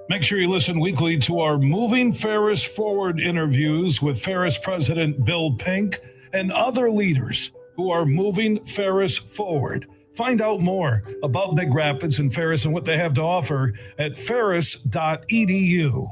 Make sure you listen weekly to our Moving Ferris Forward interviews with Ferris President Bill Pink and other leaders who are moving Ferris forward. Find out more about Big Rapids and Ferris and what they have to offer at ferris.edu.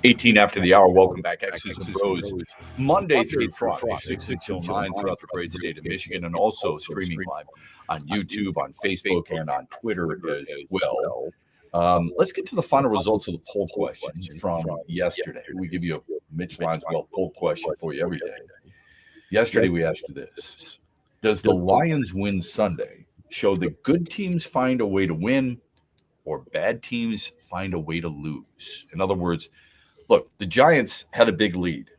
18 after the hour. Welcome back. X's and BrO's Monday through Friday, 6 until 9 throughout the great state of Michigan, and also streaming live on YouTube, on Facebook, and on Twitter as well. Let's get to the final results of the poll question from yesterday. We give you a Mitch Lyons Wealth poll question for you every day. Yesterday, we asked you this. Does the Lions win Sunday show that good teams find a way to win or bad teams find a way to lose? In other words, look, the Giants had a big lead.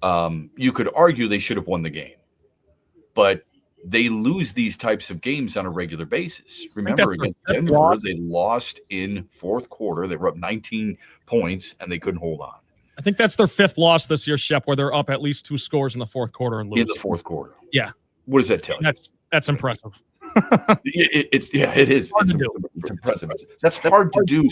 You could argue they should have won the game, but they lose these types of games on a regular basis. Remember, against Denver, they lost in fourth quarter. They were up 19 points, and they couldn't hold on. I think that's their 5th loss this year, Shep, where they're up at least 2 scores in the fourth quarter and lose. In the fourth quarter. Yeah. What does that tell you? That's impressive. It is. It's impressive. That's hard to do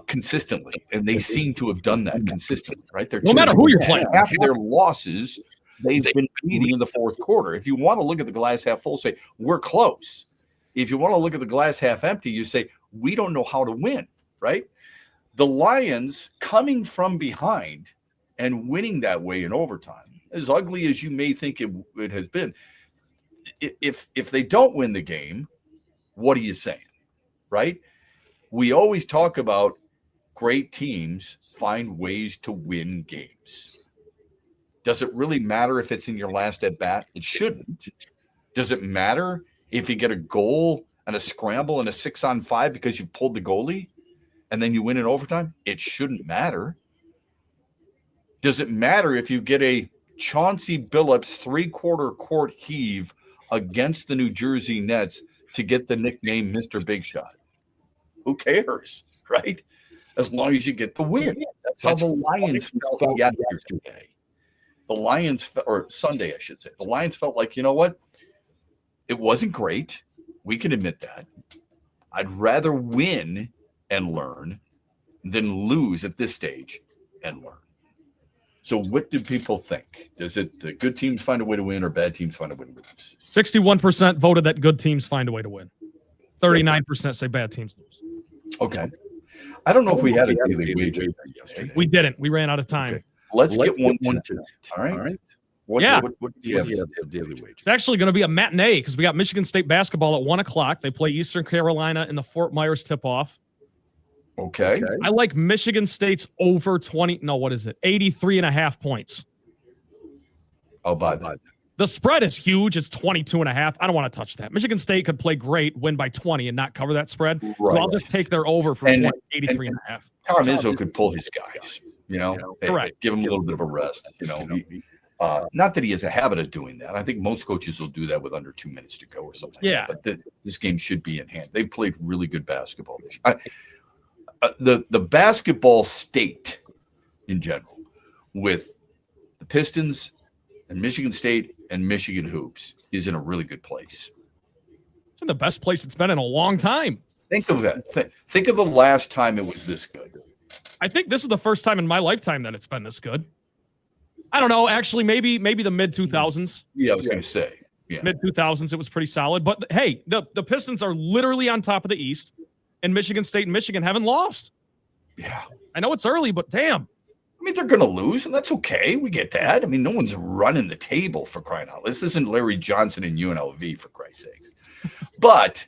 consistently, and they seem to have done that consistently, right? No matter who you're playing. Half of their losses, they've been beating in the fourth quarter. If you want to look at the glass half full, say, we're close. If you want to look at the glass half empty, you say, we don't know how to win, right? The Lions coming from behind and winning that way in overtime, as ugly as you may think it has been, if they don't win the game, what are you saying, right? We always talk about great teams find ways to win games. Does it really matter if it's in your last at bat? It shouldn't. Does it matter if you get a goal and a scramble and a 6-on-5 because you pulled the goalie and then you win in overtime? It shouldn't matter. Does it matter if you get a Chauncey Billups 3/4 court heave against the New Jersey Nets to get the nickname Mr. Big Shot? Who cares, right? As long as you get the win. That's how the Lions felt yesterday. The Lions, or Sunday, I should say. The Lions felt like, you know what? It wasn't great. We can admit that. I'd rather win and learn than lose at this stage and learn. So what do people think? Does it the good teams find a way to win or bad teams find a way to lose? 61% voted that good teams find a way to win. 39% say bad teams lose. Okay. I don't know if we had a daily wager yesterday. We didn't. We ran out of time. Okay. Let's get one tonight. All right. What do you have as a daily wager? It's actually going to be a matinee because we got Michigan State basketball at 1 o'clock. They play Eastern Carolina in the Fort Myers tip-off. Okay. I like Michigan State's over 83.5 points. I'll buy that. The spread is huge. It's 22.5. I don't want to touch that. Michigan State could play great, win by 20, and not cover that spread. Right. So I'll just take their over for 83.5. Tom Izzo could pull his guys, Correct. Give him a little bit of a rest, not that he has a habit of doing that. I think most coaches will do that with under 2 minutes to go or something. Yeah. But this game should be in hand. They've played really good basketball this year. The basketball state in general, with the Pistons and Michigan State and Michigan hoops, is in a really good place. It's in the best place it's been in a long time. Think of that. Think of the last time it was this good. I think this is the first time in my lifetime that it's been this good. I don't know. Actually, maybe the mid-2000s. Yeah, I was going to say. Yeah. Mid-2000s, it was pretty solid. But, hey, the Pistons are literally on top of the East, and Michigan State and Michigan haven't lost. Yeah. I know it's early, but damn. I mean, they're going to lose, and that's okay. We get that. I mean, no one's running the table for crying out loud. This isn't Larry Johnson and UNLV, for Christ's sakes. But,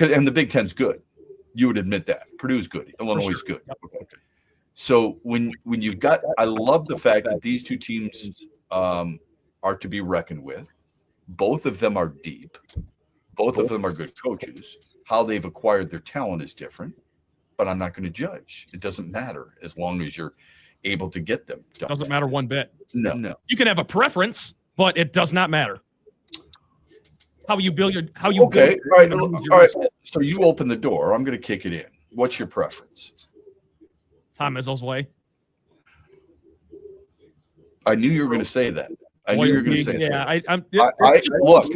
and the Big Ten's good. You would admit that. Purdue's good. Illinois is good. Okay. So when you've got – I love the fact that these two teams are to be reckoned with. Both of them are deep. Both of them are good coaches. How they've acquired their talent is different. But I'm not going to judge. It doesn't matter as long as you're able to get them done. Doesn't matter one bit. No. You can have a preference, but it does not matter. How you build your All right. So you open the door. I'm going to kick it in. What's your preference? Tom Izzo's way. I knew you were going to say that. I knew you were going to say that. Yeah, look.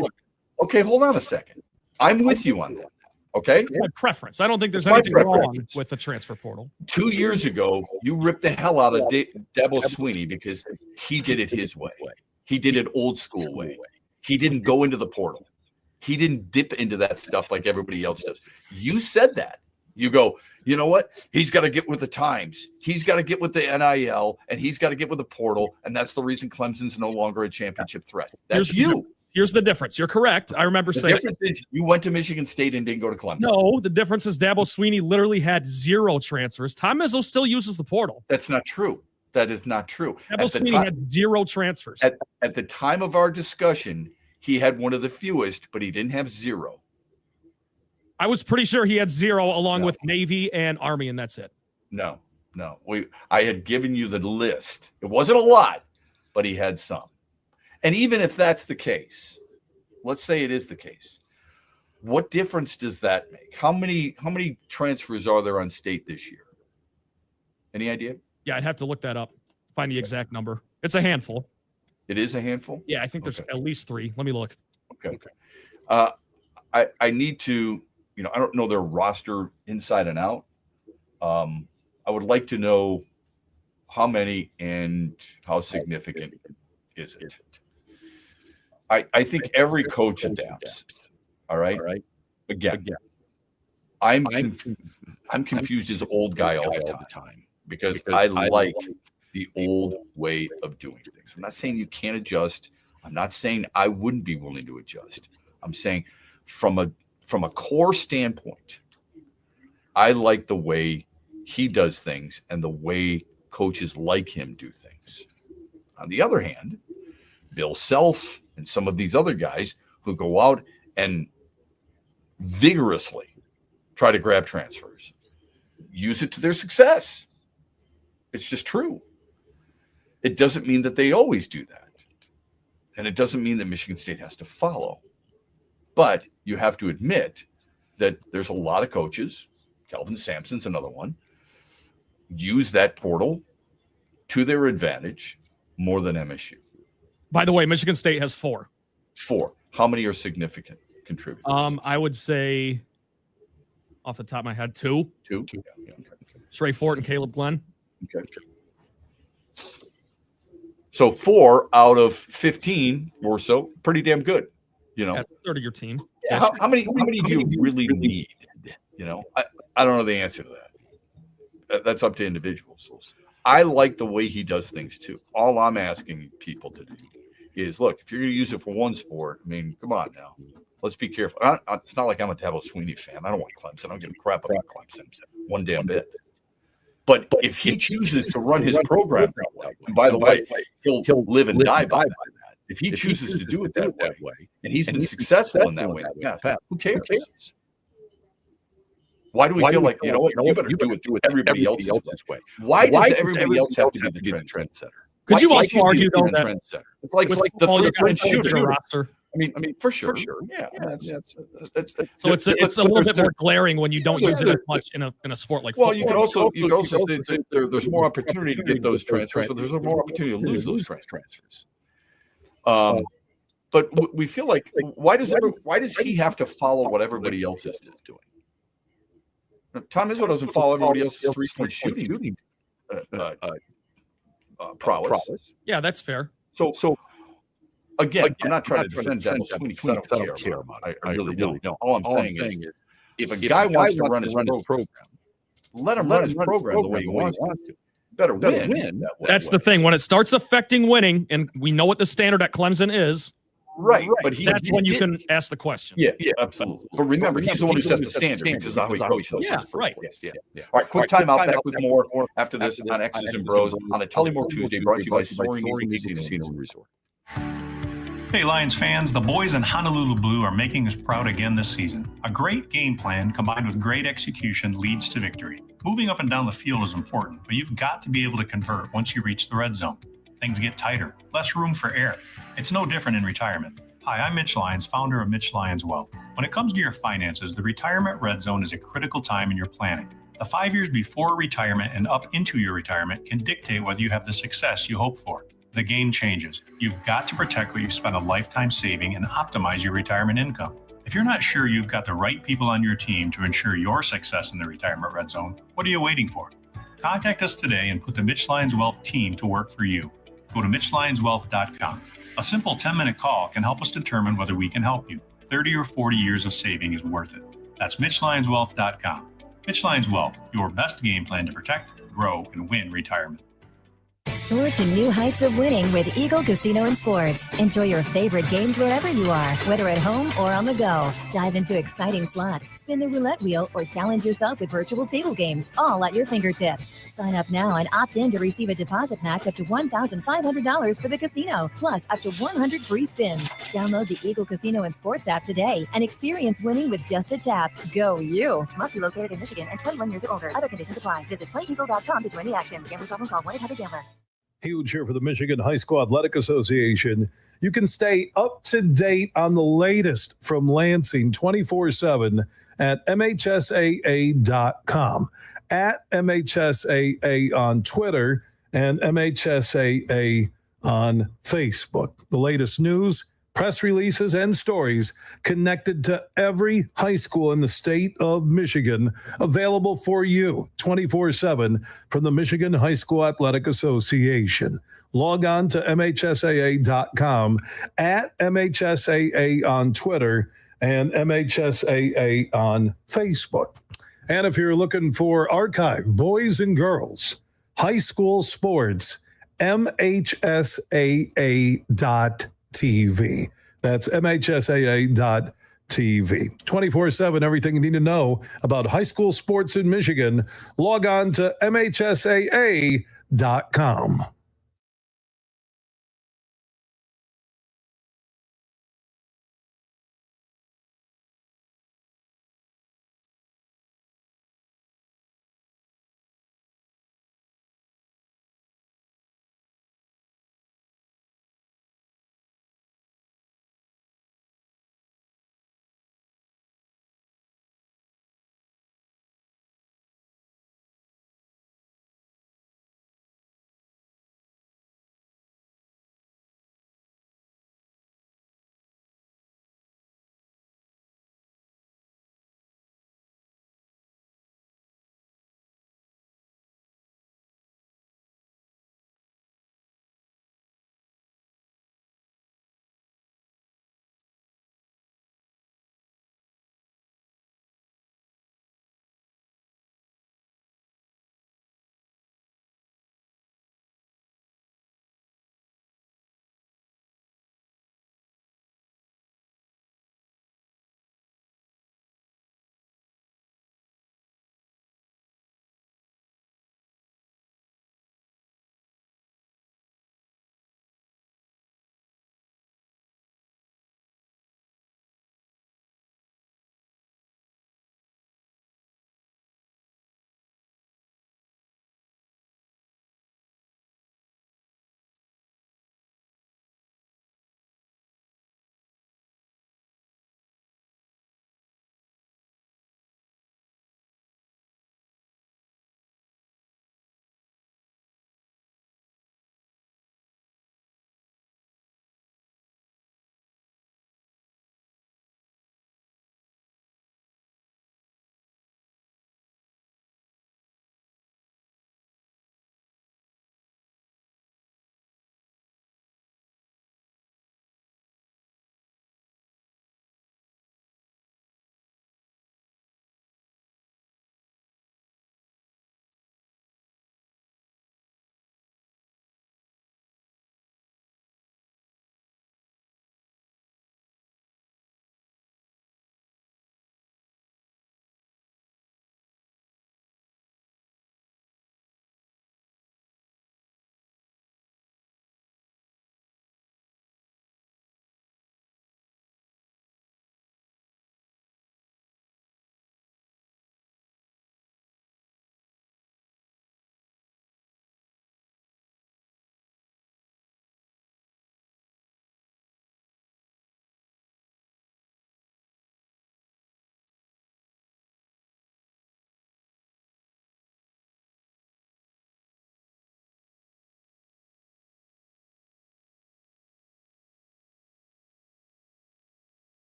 Okay, hold on a second. I'm with you on that. Okay? My preference. I don't think there's anything wrong with the transfer portal. 2 years ago, you ripped the hell out of Dabo Swinney because he did it his way. He did it old school way. He didn't go into the portal. He didn't dip into that stuff like everybody else does. You said that. You go, you know what? He's got to get with the times. He's got to get with the NIL, and he's got to get with the portal, and that's the reason Clemson's no longer a championship threat. That's Here's the difference. You're correct. I remember saying the difference is you went to Michigan State and didn't go to Clemson. No, the difference is Dabo Swinney literally had 0 transfers. Tom Izzo still uses the portal. That's not true. That is not true. Dabo Swinney had 0 transfers. At the time of our discussion, he had one of the fewest, but he didn't have 0. I was pretty sure he had 0 along with Navy and Army, and that's it. No. I had given you the list. It wasn't a lot, but he had some. And even if that's the case, let's say it is the case, what difference does that make? How many transfers are there on state this year? Any idea? Yeah, I'd have to look that up, find the exact number. It's a handful. It is a handful? Yeah, I think there's at least 3. Let me look. Okay. I need to, I don't know their roster inside and out. I would like to know how many and how significant is it. I think every coach adapts. All right. Again, I'm confused as old guy all the time because I like the old way of doing things. I'm not saying you can't adjust. I'm not saying I wouldn't be willing to adjust. I'm saying from a core standpoint, I like the way he does things and the way coaches like him do things. On the other hand, Bill Self and some of these other guys who go out and vigorously try to grab transfers, use it to their success. It's just true. It doesn't mean that they always do that. And it doesn't mean that Michigan State has to follow. But you have to admit that there's a lot of coaches, Kelvin Sampson's another one, use that portal to their advantage more than MSU. By the way, Michigan State has 4. 4. How many are significant contributors? I would say off the top of my head, 2. 2? Yeah. Okay. Trey Fort and Caleb Glenn. Okay. So 4 out of 15 or so, pretty damn good. That's a third of your team. Yeah, how many do you really need? I don't know the answer to that. That's up to individuals. I like the way he does things too. All I'm asking people to do is, look, if you're going to use it for one sport, come on now. Let's be careful. It's not like I'm a Dabo Swinney fan. I don't want Clemson. I don't give a crap about Clemson one damn bit. But if he chooses to run his program that way, and by the way, he'll live and die by that. If he chooses to do it that way, and he's been successful in that way, who cares? Why do we feel like, you better do it everybody else's way? Why does everybody else have to be the trendsetter? Could you also argue though that it's like the third shooter roster? For sure. Yeah. So it's a little bit more glaring when you don't use it as much in a sport like football. Well, you could also say there's more opportunity to get those transfers, but there's more opportunity to lose those transfers. But we feel like why does he have to follow what everybody else is doing? Tom Izzo doesn't follow everybody else's 3-point shooting prowess. Yeah, that's fair. So again, I'm not trying to defend Dabo Swinney because I don't care about it. I really don't. No, all I'm saying is if a guy wants to run his program, let him run his program the way he wants to. Better win. That's the thing. When it starts affecting winning, and we know what the standard at Clemson is, right? But that's when you can ask the question. Yeah, absolutely. But remember, he's the one who set the standard because that's how he coaches. Yeah, right. Yeah. All right, quick timeout. Back with more after this on X's and Bros on a Tullymore Tuesday, brought to you by Soaring Eagle Casino and Resort. Hey Lions fans, the boys in Honolulu Blue are making us proud again this season. A great game plan combined with great execution leads to victory. Moving up and down the field is important, but you've got to be able to convert once you reach the red zone. Things get tighter, less room for error. It's no different in retirement. Hi, I'm Mitch Lyons, founder of Mitch Lyons Wealth. When it comes to your finances, the retirement red zone is a critical time in your planning. The 5 years before retirement and up into your retirement can dictate whether you have the success you hope for. The game changes. You've got to protect what you've spent a lifetime saving and optimize your retirement income. If you're not sure you've got the right people on your team to ensure your success in the retirement red zone, what are you waiting for? Contact us today and put the Mitch Lyons Wealth team to work for you. Go to MitchLyonsWealth.com. A simple 10-minute call can help us determine whether we can help you. 30 or 40 years of saving is worth it. That's MitchLyonsWealth.com. Mitchline's Wealth, your best game plan to protect, grow, and win retirement. Soar to new heights of winning with Eagle Casino and Sports. Enjoy your favorite games wherever you are, whether at home or on the go. Dive into exciting slots, spin the roulette wheel, or challenge yourself with virtual table games, all at your fingertips. Sign up now and opt in to receive a deposit match up to $1,500 for the casino, plus up to 100 free spins. Download the Eagle Casino and Sports app today and experience winning with just a tap. Go you! Must be located in Michigan and 21 years or older. Other conditions apply. Visit playeagle.com to join the action. Gambling problem, call 1-800-GAMBLER. Huge here for the Michigan High School Athletic Association. You can stay up to date on the latest from Lansing 24/7 at MHSAA.com, at MHSAA on Twitter, and MHSAA on Facebook. The latest news, press releases, and stories connected to every high school in the state of Michigan, available for you 24/7 from the Michigan High School Athletic Association. Log on to MHSAA.com, at MHSAA on Twitter, and MHSAA on Facebook. And if you're looking for archive, boys and girls, high school sports, MHSAA.TV. That's MHSAA.TV. 24/7, everything you need to know about high school sports in Michigan. Log on to MHSAA.com.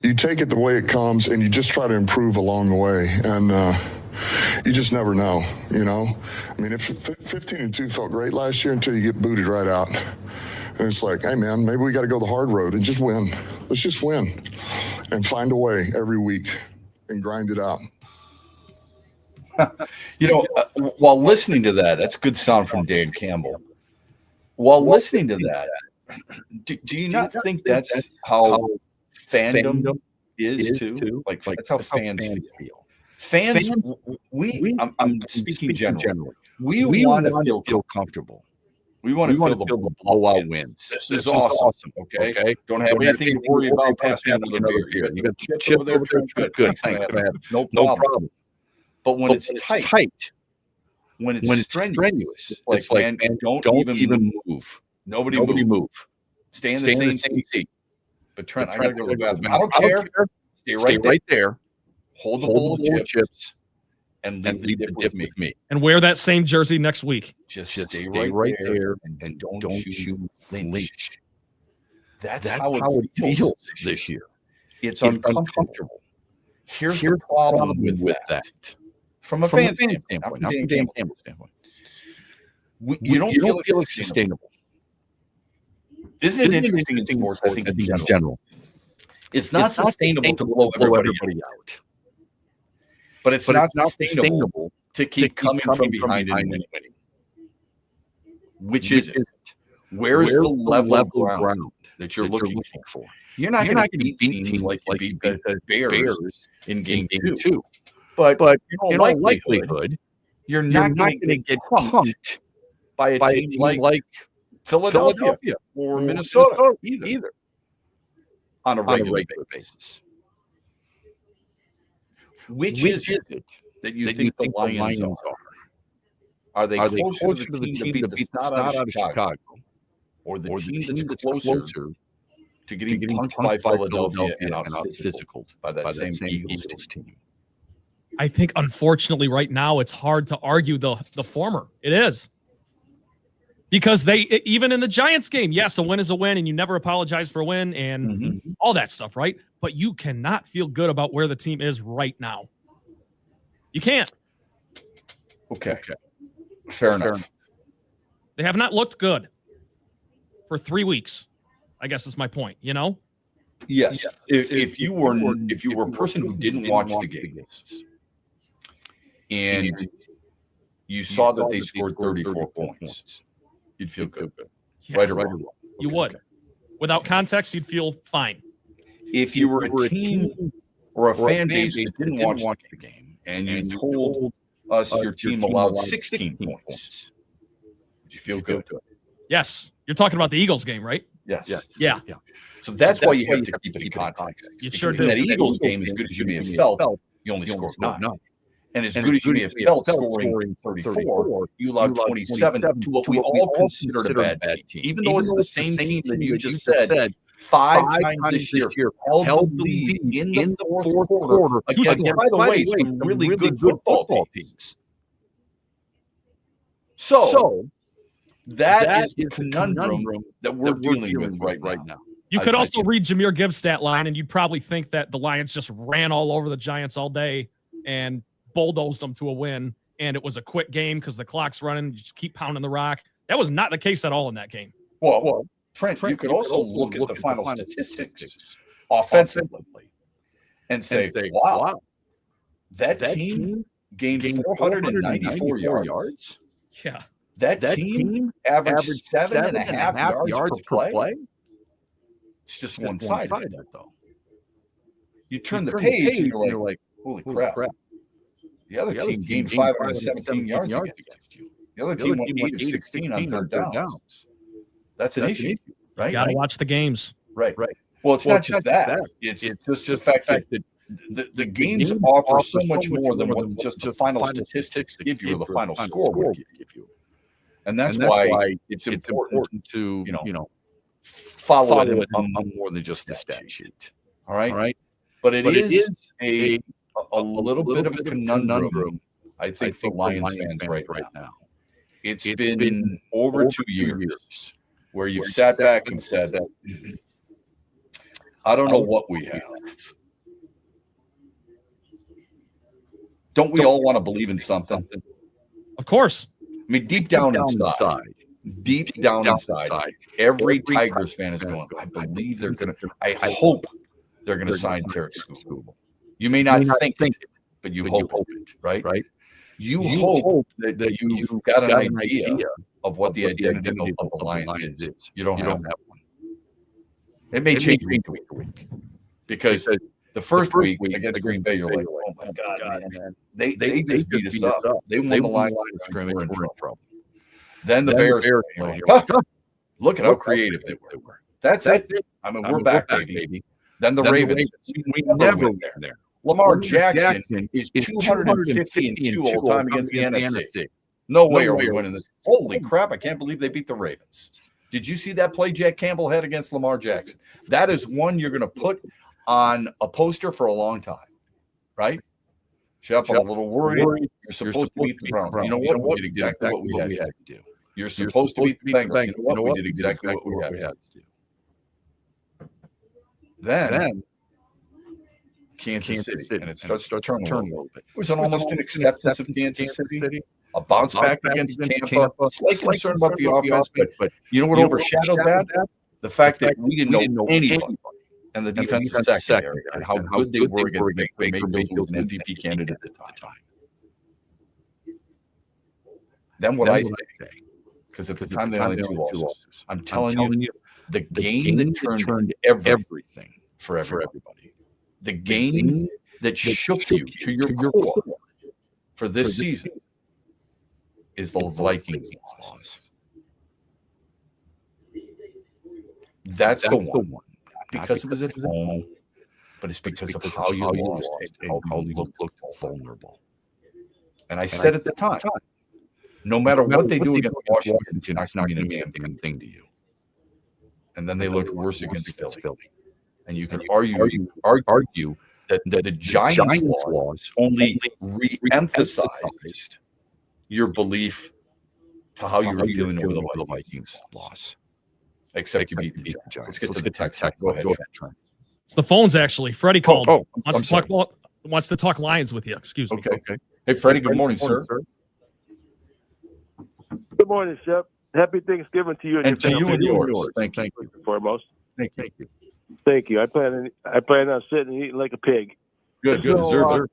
You take it the way it comes, and you just try to improve along the way. And you just never know, you know? I mean, if 15-2 felt great last year until you get booted right out. And it's like, hey, man, maybe we got to go the hard road and just win. Let's just win and find a way every week and grind it out. You know, while listening to that, that's good sound from Dan Campbell. While listening to that, do you not think that's how fandom is too? Like that's how fans feel. Fans, I'm speaking generally. We want to feel comfortable. We want to feel the blowout wins. This is awesome. Okay? Don't have anything to worry about past another beer. You got chips over there. Good. No problem. But when it's tight, when it's strenuous, it's like man, don't even move. Nobody move. Stay in the same seat. But Trent, I gotta go to the bathroom. I don't care. Stay right there. Hold the bowl of chips and leave the dip with me. And wear that same jersey next week. Just stay right there and don't you flinch. That's how it feels this year. It's uncomfortable. Here's the problem with that. From a fan standpoint, not from Dan Campbell's standpoint. You don't feel it's sustainable. Isn't it interesting in sports, I think, in general? It's not sustainable to blow everybody out. But it's not sustainable to keep coming from behind and winning. Which is it? Where's the level of ground that you're looking for? You're not going to beat teams like you beat the Bears in game 2. But in all likelihood, you're not going to get pumped by a team like Philadelphia or Minnesota either on a regular basis. Which is it that you think the Lions are? Are they closer to the team that beat the snot out of Chicago? Or the team that's closer to getting punched by Philadelphia and out physical by that same Eagles team? I think, unfortunately, right now, it's hard to argue the former. It is. Because even in the Giants game, yes, a win is a win, and you never apologize for a win and all that stuff, right? But you cannot feel good about where the team is right now. You can't. Okay. Fair enough. They have not looked good for 3 weeks, I guess is my point, you know? Yes. If you were a person who didn't watch the games and you saw that they scored 34 points, you'd feel good. Yeah, right or wrong? You would. Without context, you'd feel fine. If you were a team or a fan base that didn't watch the game and you told us your team allowed 16 points, would you feel good? Yes. You're talking about the Eagles game, right? Yes. Yeah. So that's why you have to keep it in context. You sure Because do. in that Eagles game, as good as you may have felt, you only scored 9. And as good as you may have felt scoring 34, you allowed 27 to what we all considered a bad team. Even though it's the same team that you just said 5 times this year held the lead in the fourth quarter against, by the way, some really good football teams. So that is the conundrum that we're dealing with right now. You could also read Jahmyr Gibbs' stat line, and you'd probably think that the Lions just ran all over the Giants all day and bulldozed them to a win, and it was a quick game because the clock's running. You just keep pounding the rock. That was not the case at all in that game. Well, Trent, you could also look at the final statistics offensively and say, wow, that team gained 494 yards. Yeah. That team averaged 7.5 yards per play. It's just one-sided, though. You turn the page and you're like, holy crap. The other team gained 517 yards against you. The other team went 8 of 16 on third downs. That's an issue, right? You got to watch the games. Right. Well, it's not just that. It's just the fact that the games offer so much more than what just the final statistics give you or the final score will give you. And that's why it's important to, follow it on more than just the stat sheet. All right? But it is a little bit of a conundrum, I think, for Lions fans right now. It's been over 2 years where you've sat back and said, I don't know what we have. Don't we all want to believe in something? Of course. I mean, deep down inside, every Tigers fan is going, I believe they're going to, I hope they're going to sign Tarek Skubal. You may not think it, but you hope it, right? You hope that you've got an idea of what the identity of the Lions is. You don't have one. It may change week to week because the first week against Green Bay, you're like, oh my God, man. They just beat us up. They won the line of scrimmage. We're in trouble. Then the Bears, look at how creative they were. That's it. I mean, we're back, baby. Then the Ravens, we never win there. Lamar Jackson is 250-2 all time against the NFC. No way are we winning this. Holy crap, I can't believe they beat the Ravens. Did you see that play Jack Campbell had against Lamar Jackson? That is one you're going to put on a poster for a long time, right? Shepard, a little worried. You're supposed to beat the Browns. You know what? We did exactly what we had to do. You're supposed to beat the Bengals. You know what? We did exactly what we had to do. Then Kansas City, and it starts to turn a little bit. It was almost an acceptance of Kansas City. A bounce back against Tampa. Slight concern about the offense, but you know what overshadowed that? The fact that we didn't know anybody. And the defensive secondary, and how good they were against Baker Mayfield was an MVP candidate at the time. Then what I say, because at the time they only had 2 losses, I'm telling you, the game that turned everything for everybody, the game that shook you to your core for this season is the Vikings loss. That's the one. Because it was at home, but it's because of how you lost and how you looked vulnerable. And I said at the time, no matter what they do against Washington, it's not going to be a damn thing to you. And then they looked worse against Philly. And you can argue that the Giants' loss only re-emphasized your belief to how you were feeling over the Vikings loss. Except you beat the Giants. Let's get to the text. Go ahead, Trent. It's the phones, actually. Freddie called. Wants to talk Lions with you. Excuse me. Okay. Hey, Freddie, good morning, sir. Good morning, Shep. Happy Thanksgiving to you and to you and yours. Thank you. Foremost. Thank you. I plan on sitting and eating like a pig. Good. Deserve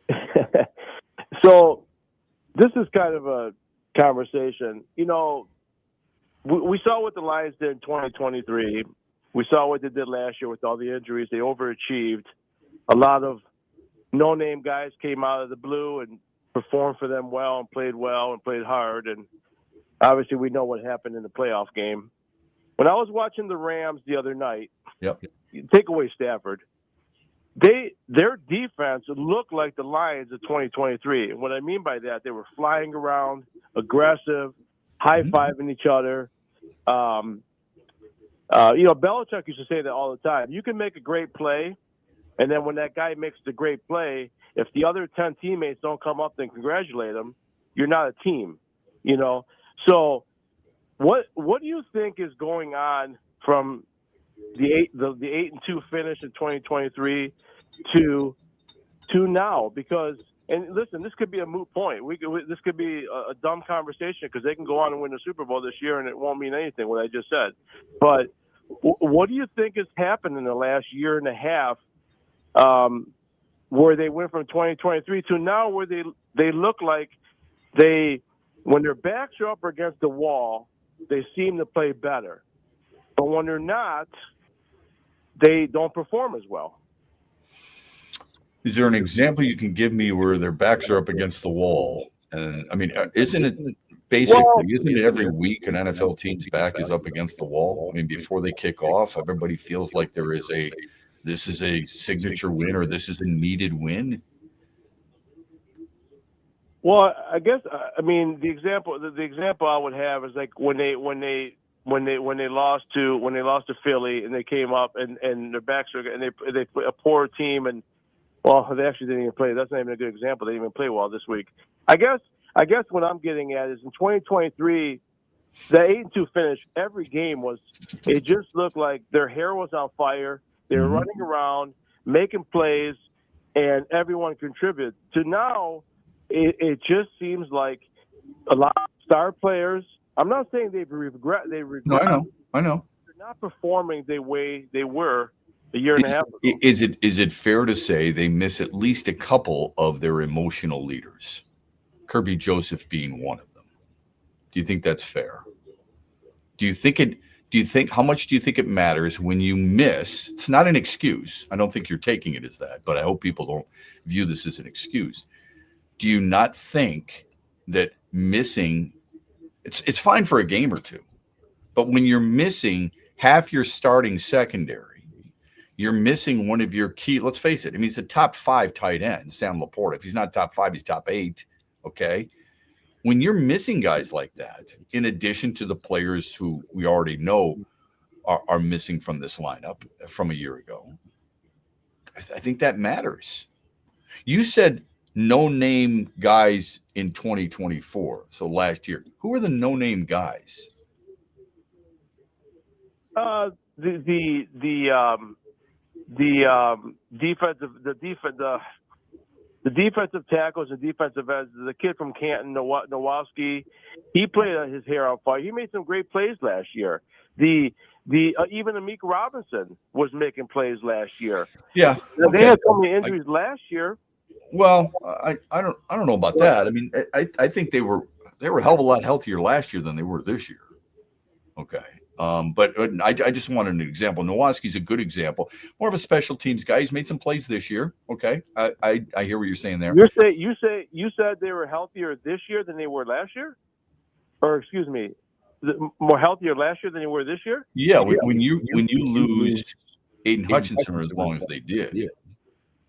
it. So this is kind of a conversation. You know, we saw what the Lions did in 2023. We saw what they did last year with all the injuries. They overachieved. A lot of no-name guys came out of the blue and performed for them well and played hard. And obviously we know what happened in the playoff game. When I was watching the Rams the other night, take away Stafford, their defense looked like the Lions of 2023. And what I mean by that, they were flying around, aggressive, high-fiving each other. Belichick used to say that all the time. You can make a great play, and then when that guy makes the great play, if the other 10 teammates don't come up and congratulate him, you're not a team, you know? So what do you think is going on from the 8-2 finish in 2023 to now? Because, and listen, this could be a moot point. This could be a dumb conversation because they can go on and win the Super Bowl this year and it won't mean anything, what I just said. But what do you think has happened in the last year and a half where they went from 2023 to now where they look like when their backs are up against the wall, they seem to play better. But when they're not, they don't perform as well. Is there an example you can give me where their backs are up against the wall? And I mean, isn't it every week an NFL team's back is up against the wall? I mean, before they kick off, everybody feels like this is a signature win or this is a needed win. Well, I guess the example I would have is like when they lost to Philly and they came up and their backs are and they put a poor team and. Well, they actually didn't even play. That's not even a good example. They didn't even play well this week. I guess what I'm getting at is in 2023, the 8-2 finish, every game it just looked like their hair was on fire. They were running around, making plays, and everyone contributed. To now, it just seems like a lot of star players. I'm not saying they regret. No, I know. They're not performing the way they were a year and a half ago. Is it fair to say they miss at least a couple of their emotional leaders? Kirby Joseph being one of them. Do you think that's fair? How much do you think it matters when you miss? It's not an excuse. I don't think you're taking it as that, but I hope people don't view this as an excuse. Do you not think that missing, it's fine for a game or two, but when you're missing half your starting secondary, you're missing one of your key, let's face it. I mean, he's a top 5 tight end, Sam Laporta. If he's not top 5, he's top 8. Okay. When you're missing guys like that, in addition to the players who we already know are missing from this lineup from a year ago, I think that matters. You said no-name guys in 2024, so last year. Who are the no-name guys? The defensive tackles and defensive ends, the kid from Canton, Nowalski, he played his hair on fire. He made some great plays last year. Even Amik Robinson was making plays last year. Yeah, they had so many injuries last year. Well, I don't know about that. I mean, I think they were a hell of a lot healthier last year than they were this year. Okay. But I just wanted an example. Nowalski's a good example. More of a special teams guy. He's made some plays this year. Okay, I hear what you're saying there. You said they were healthier this year than they were last year, or excuse me, more healthier last year than they were this year. Yeah, when you lose Aiden Hutchinson as long as they did.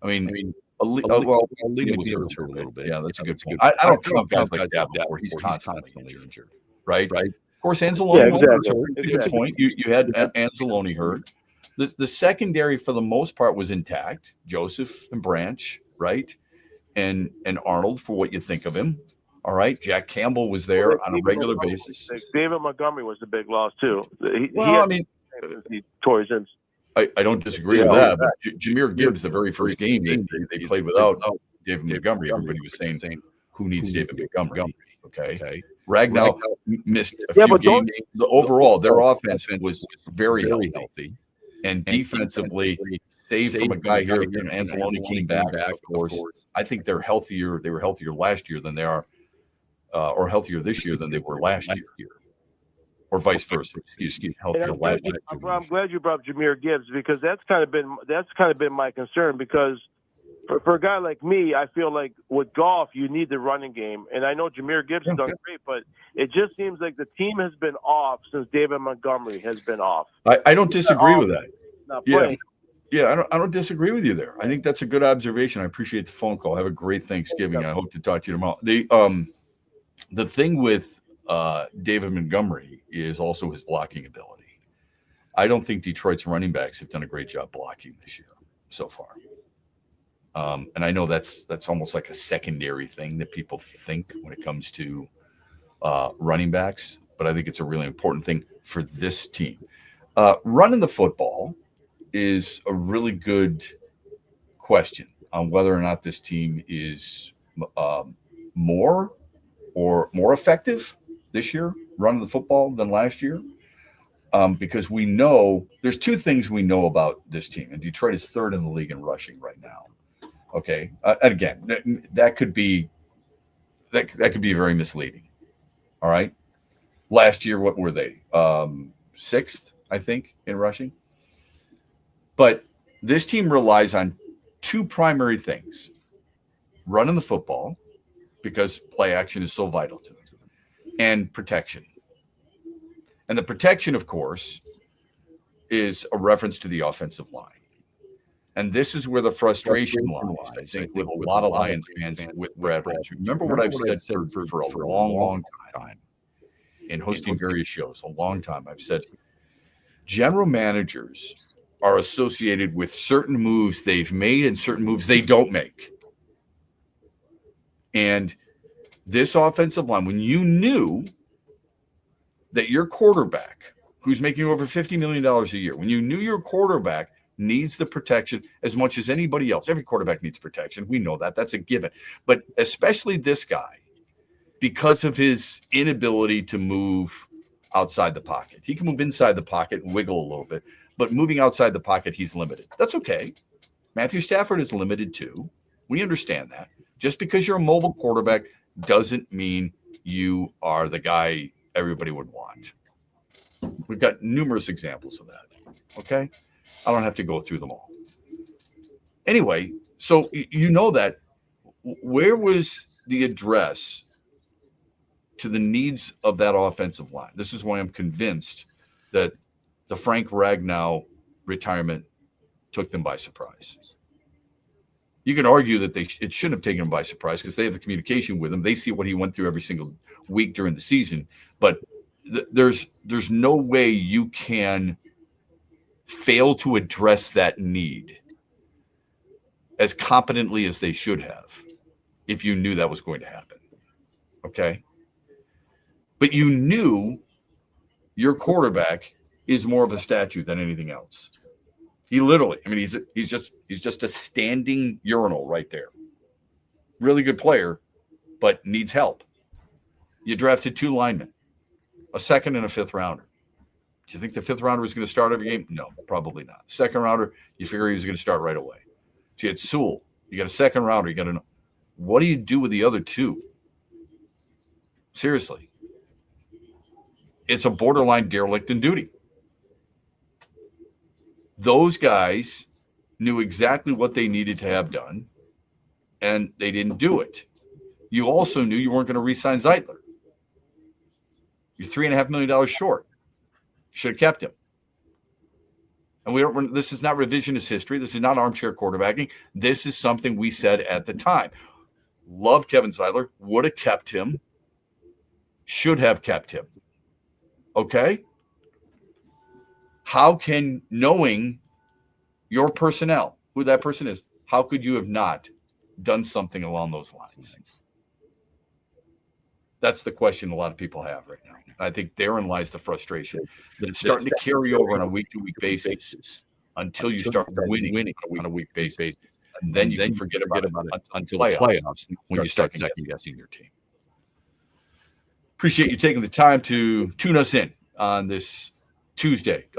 I mean. Alina was hurt a little bit. Yeah, that's a good point. I don't count guys like that where he's constantly injured. Right. Of course, Anzalone was hurt. Good point. You had Anzalone hurt. The secondary, for the most part, was intact. Joseph and Branch, right? And Arnold, for what you think of him. All right. Jack Campbell was there on a regular basis. David Montgomery was the big loss, too. He tore his ends. I don't disagree with that. But Jahmyr Gibbs, the very first game they played without David Montgomery, everybody was saying, who needs David Montgomery? Okay. Ragnow missed a few games. Overall, their offense was very healthy. And defensively, save from a guy here, and Anzalone came back, of course. I think they're healthier. They were healthier last year than they are, or healthier this year than they were last year. Or vice versa. Excuse me. I'm glad you brought up Jahmyr Gibbs, because that's kind of been my concern, because for a guy like me, I feel like with golf you need the running game, and I know Jahmyr Gibbs has done great, but it just seems like the team has been off since David Montgomery has been off. I don't disagree with that. Yeah, I don't disagree with you there. I think that's a good observation. I appreciate the phone call. Have a great Thanksgiving. I hope to talk to you tomorrow. The thing with David Montgomery is also his blocking ability. I don't think Detroit's running backs have done a great job blocking this year so far. And I know that's almost like a secondary thing that people think when it comes to running backs, but I think it's a really important thing for this team. Running the football is a really good question on whether or not this team is more effective this year running the football than last year, because we know there's two things we know about this team, and Detroit is third in the league in rushing right now. Okay, and again, that could be very misleading. All right, last year, what were they? Sixth, I think, in rushing. But this team relies on two primary things: running the football, because play action is so vital to them, and protection. And the protection, of course, is a reference to the offensive line. And this is where the frustration lies, I think, with a lot of Lions fans with Brad Rich. Remember what I've said for a long time in hosting various shows, a long time. I've said general managers are associated with certain moves they've made and certain moves they don't make. And this offensive line, when you knew that your quarterback, who's making over $50 million a year, when you knew your quarterback needs the protection as much as anybody else. Every quarterback needs protection. We know that. That's a given. But especially this guy, because of his inability to move outside the pocket. He can move inside the pocket and wiggle a little bit, but moving outside the pocket, he's limited. That's okay. Matthew Stafford is limited too. We understand that. Just because you're a mobile quarterback doesn't mean you are the guy everybody would want. We've got numerous examples of that. Okay? I don't have to go through them all. Anyway, so you know that. Where was the address to the needs of that offensive line? This is why I'm convinced that the Frank Ragnow retirement took them by surprise. You can argue that it shouldn't have taken them by surprise because they have the communication with him. They see what he went through every single week during the season. But there's no way you can fail to address that need as competently as they should have if you knew that was going to happen. Okay? But you knew your quarterback is more of a statue than anything else. He literally, I mean, he's just a standing urinal right there. Really good player, but needs help. You drafted 2 linemen, a second and a fifth rounder. Do you think the fifth rounder was going to start every game? No, probably not. Second rounder, you figure he was going to start right away. So you had Sewell. You got a second rounder. You got to, what do you do with the other 2? Seriously. It's a borderline derelict in duty. Those guys knew exactly what they needed to have done, and they didn't do it. You also knew you weren't going to re-sign Zeitler. You're $3.5 million short. Should have kept him. And this is not revisionist history. This is not armchair quarterbacking. This is something we said at the time. Love Kevin Zeitler. Would have kept him. Should have kept him. Okay? How can, knowing your personnel, who that person is, how could you have not done something along those lines? That's the question a lot of people have right now. I think therein lies the frustration that it's starting to carry over on a week-to-week basis until you start winning on a week basis, and then you can forget about it until the playoffs when you start second-guessing your team. Appreciate you taking the time to tune us in on this Tuesday